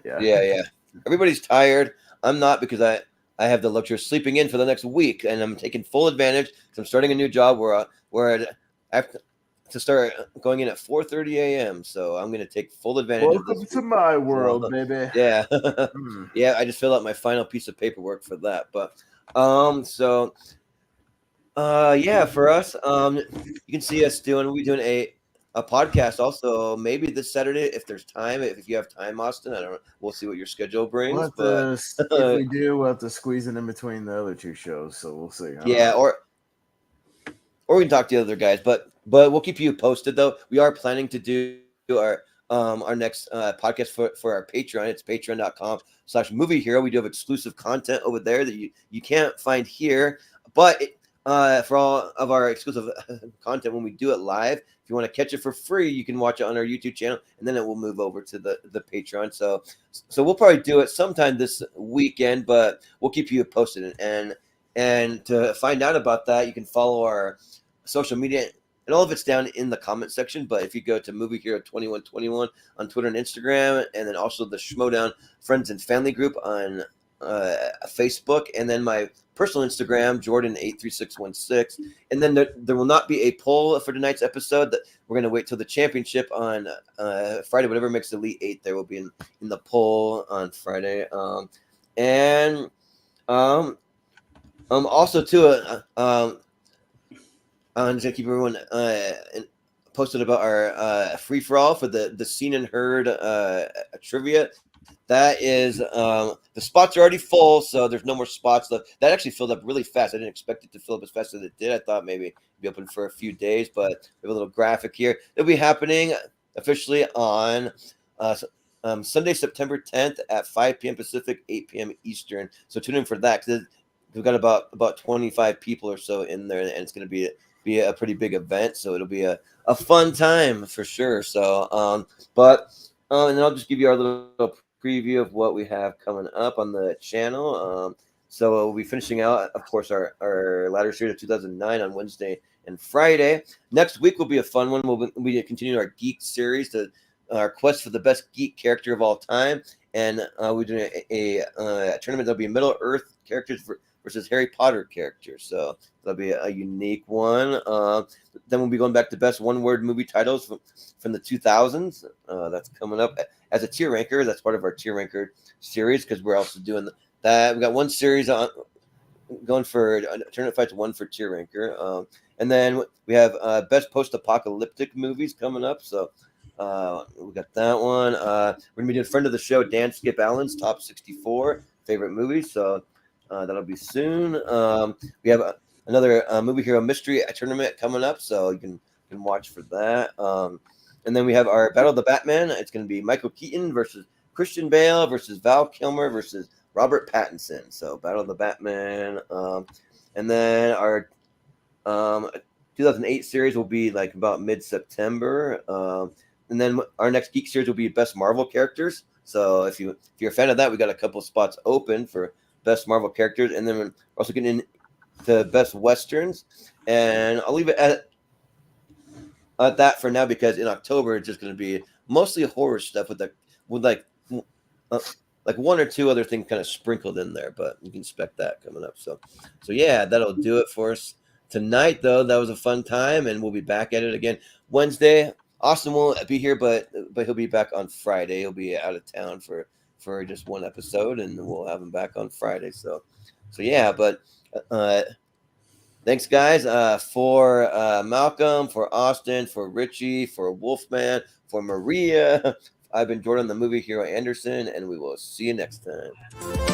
yeah. Everybody's tired. I'm not, because I have the luxury of sleeping in for the next week, and I'm taking full advantage because I'm starting a new job where I have to start going in at 4:30 a.m. So I'm going to take full advantage.
Welcome to my world, baby.
Yeah, yeah. I just fill out my final piece of paperwork for that. But yeah, for us, you can see us we're doing a podcast also maybe this Saturday if there's time. If you have time, Austin, I don't know. We'll see what your schedule brings.
If we do, we'll have to squeeze it in between the other two shows. So we'll see.
Yeah, or we can talk to the other guys, but we'll keep you posted. Though we are planning to do our next podcast for our Patreon. It's patreon.com/movie hero. We do have exclusive content over there that you can't find here, but for all of our exclusive content, when we do it live, if you want to catch it for free, you can watch it on our YouTube channel, and then it will move over to the Patreon. So we'll probably do it sometime this weekend, but we'll keep you posted. And to find out about that, you can follow our social media, and all of it's down in the comment section. But if you go to Movie Hero 2121 on Twitter and Instagram, and then also the Schmodown Friends and Family group on Facebook, and then my personal Instagram, Jordan83616, and then there will not be a poll for tonight's episode. That we're going to wait till the championship on Friday. Whatever makes Elite 8, there will be in the poll on Friday. Also too, I'm just gonna keep everyone posted about our free for all for the Seen and Heard trivia. That is, the spots are already full, so there's no more spots left. That actually filled up really fast. I didn't expect it to fill up as fast as it did. I thought maybe it'd be open for a few days, but we have a little graphic here. It'll be happening officially on Sunday, September 10th at 5 p.m. Pacific, 8 p.m. Eastern. So tune in for that, because we've got about 25 people or so in there, and it's going to be a pretty big event. So it'll be a fun time for sure. So, and then I'll just give you our little preview of what we have coming up on the channel. So we'll be finishing out, of course, our ladder series of 2009 on Wednesday and Friday. Next week will be a fun one. We'll be continuing our geek series, our quest for the best geek character of all time, and we're doing a tournament that'll be Middle Earth characters versus Harry Potter characters. So that'll be a unique one. Then we'll be going back to best one-word movie titles from the 2000s. That's coming up as a tier ranker. That's part of our tier ranker series, because we're also doing that. We got one series on going for Tournament Fights 1 for tier ranker. And then we have best post-apocalyptic movies coming up. So we got that one. We're gonna be doing friend of the show, Dan Skip Allen's top 64 favorite movies. So that'll be soon. We have another movie hero mystery tournament coming up, so you can watch for that. And then we have our Battle of the Batman. It's going to be Michael Keaton versus Christian Bale versus Val Kilmer versus Robert Pattinson. So Battle of the Batman. And then our 2008 series will be like about mid-September. And then our next Geek series will be Best Marvel Characters. So if you're a fan of that, we got a couple spots open for Best Marvel Characters. And then we're also getting into Best Westerns. And I'll leave it at that for now, because in October it's just going to be mostly horror stuff with like one or two other things kind of sprinkled in there, but you can expect that coming up. So yeah, that'll do it for us tonight. Though that was a fun time, and we'll be back at it again Wednesday. Austin won't be here, but he'll be back on Friday. He'll be out of town for just one episode, and we'll have him back on Friday. So yeah, but thanks, guys, for Malcolm, for Austin, for Richie, for Wolfman, for Maria. I've been Jordan, the movie hero Anderson, and we will see you next time.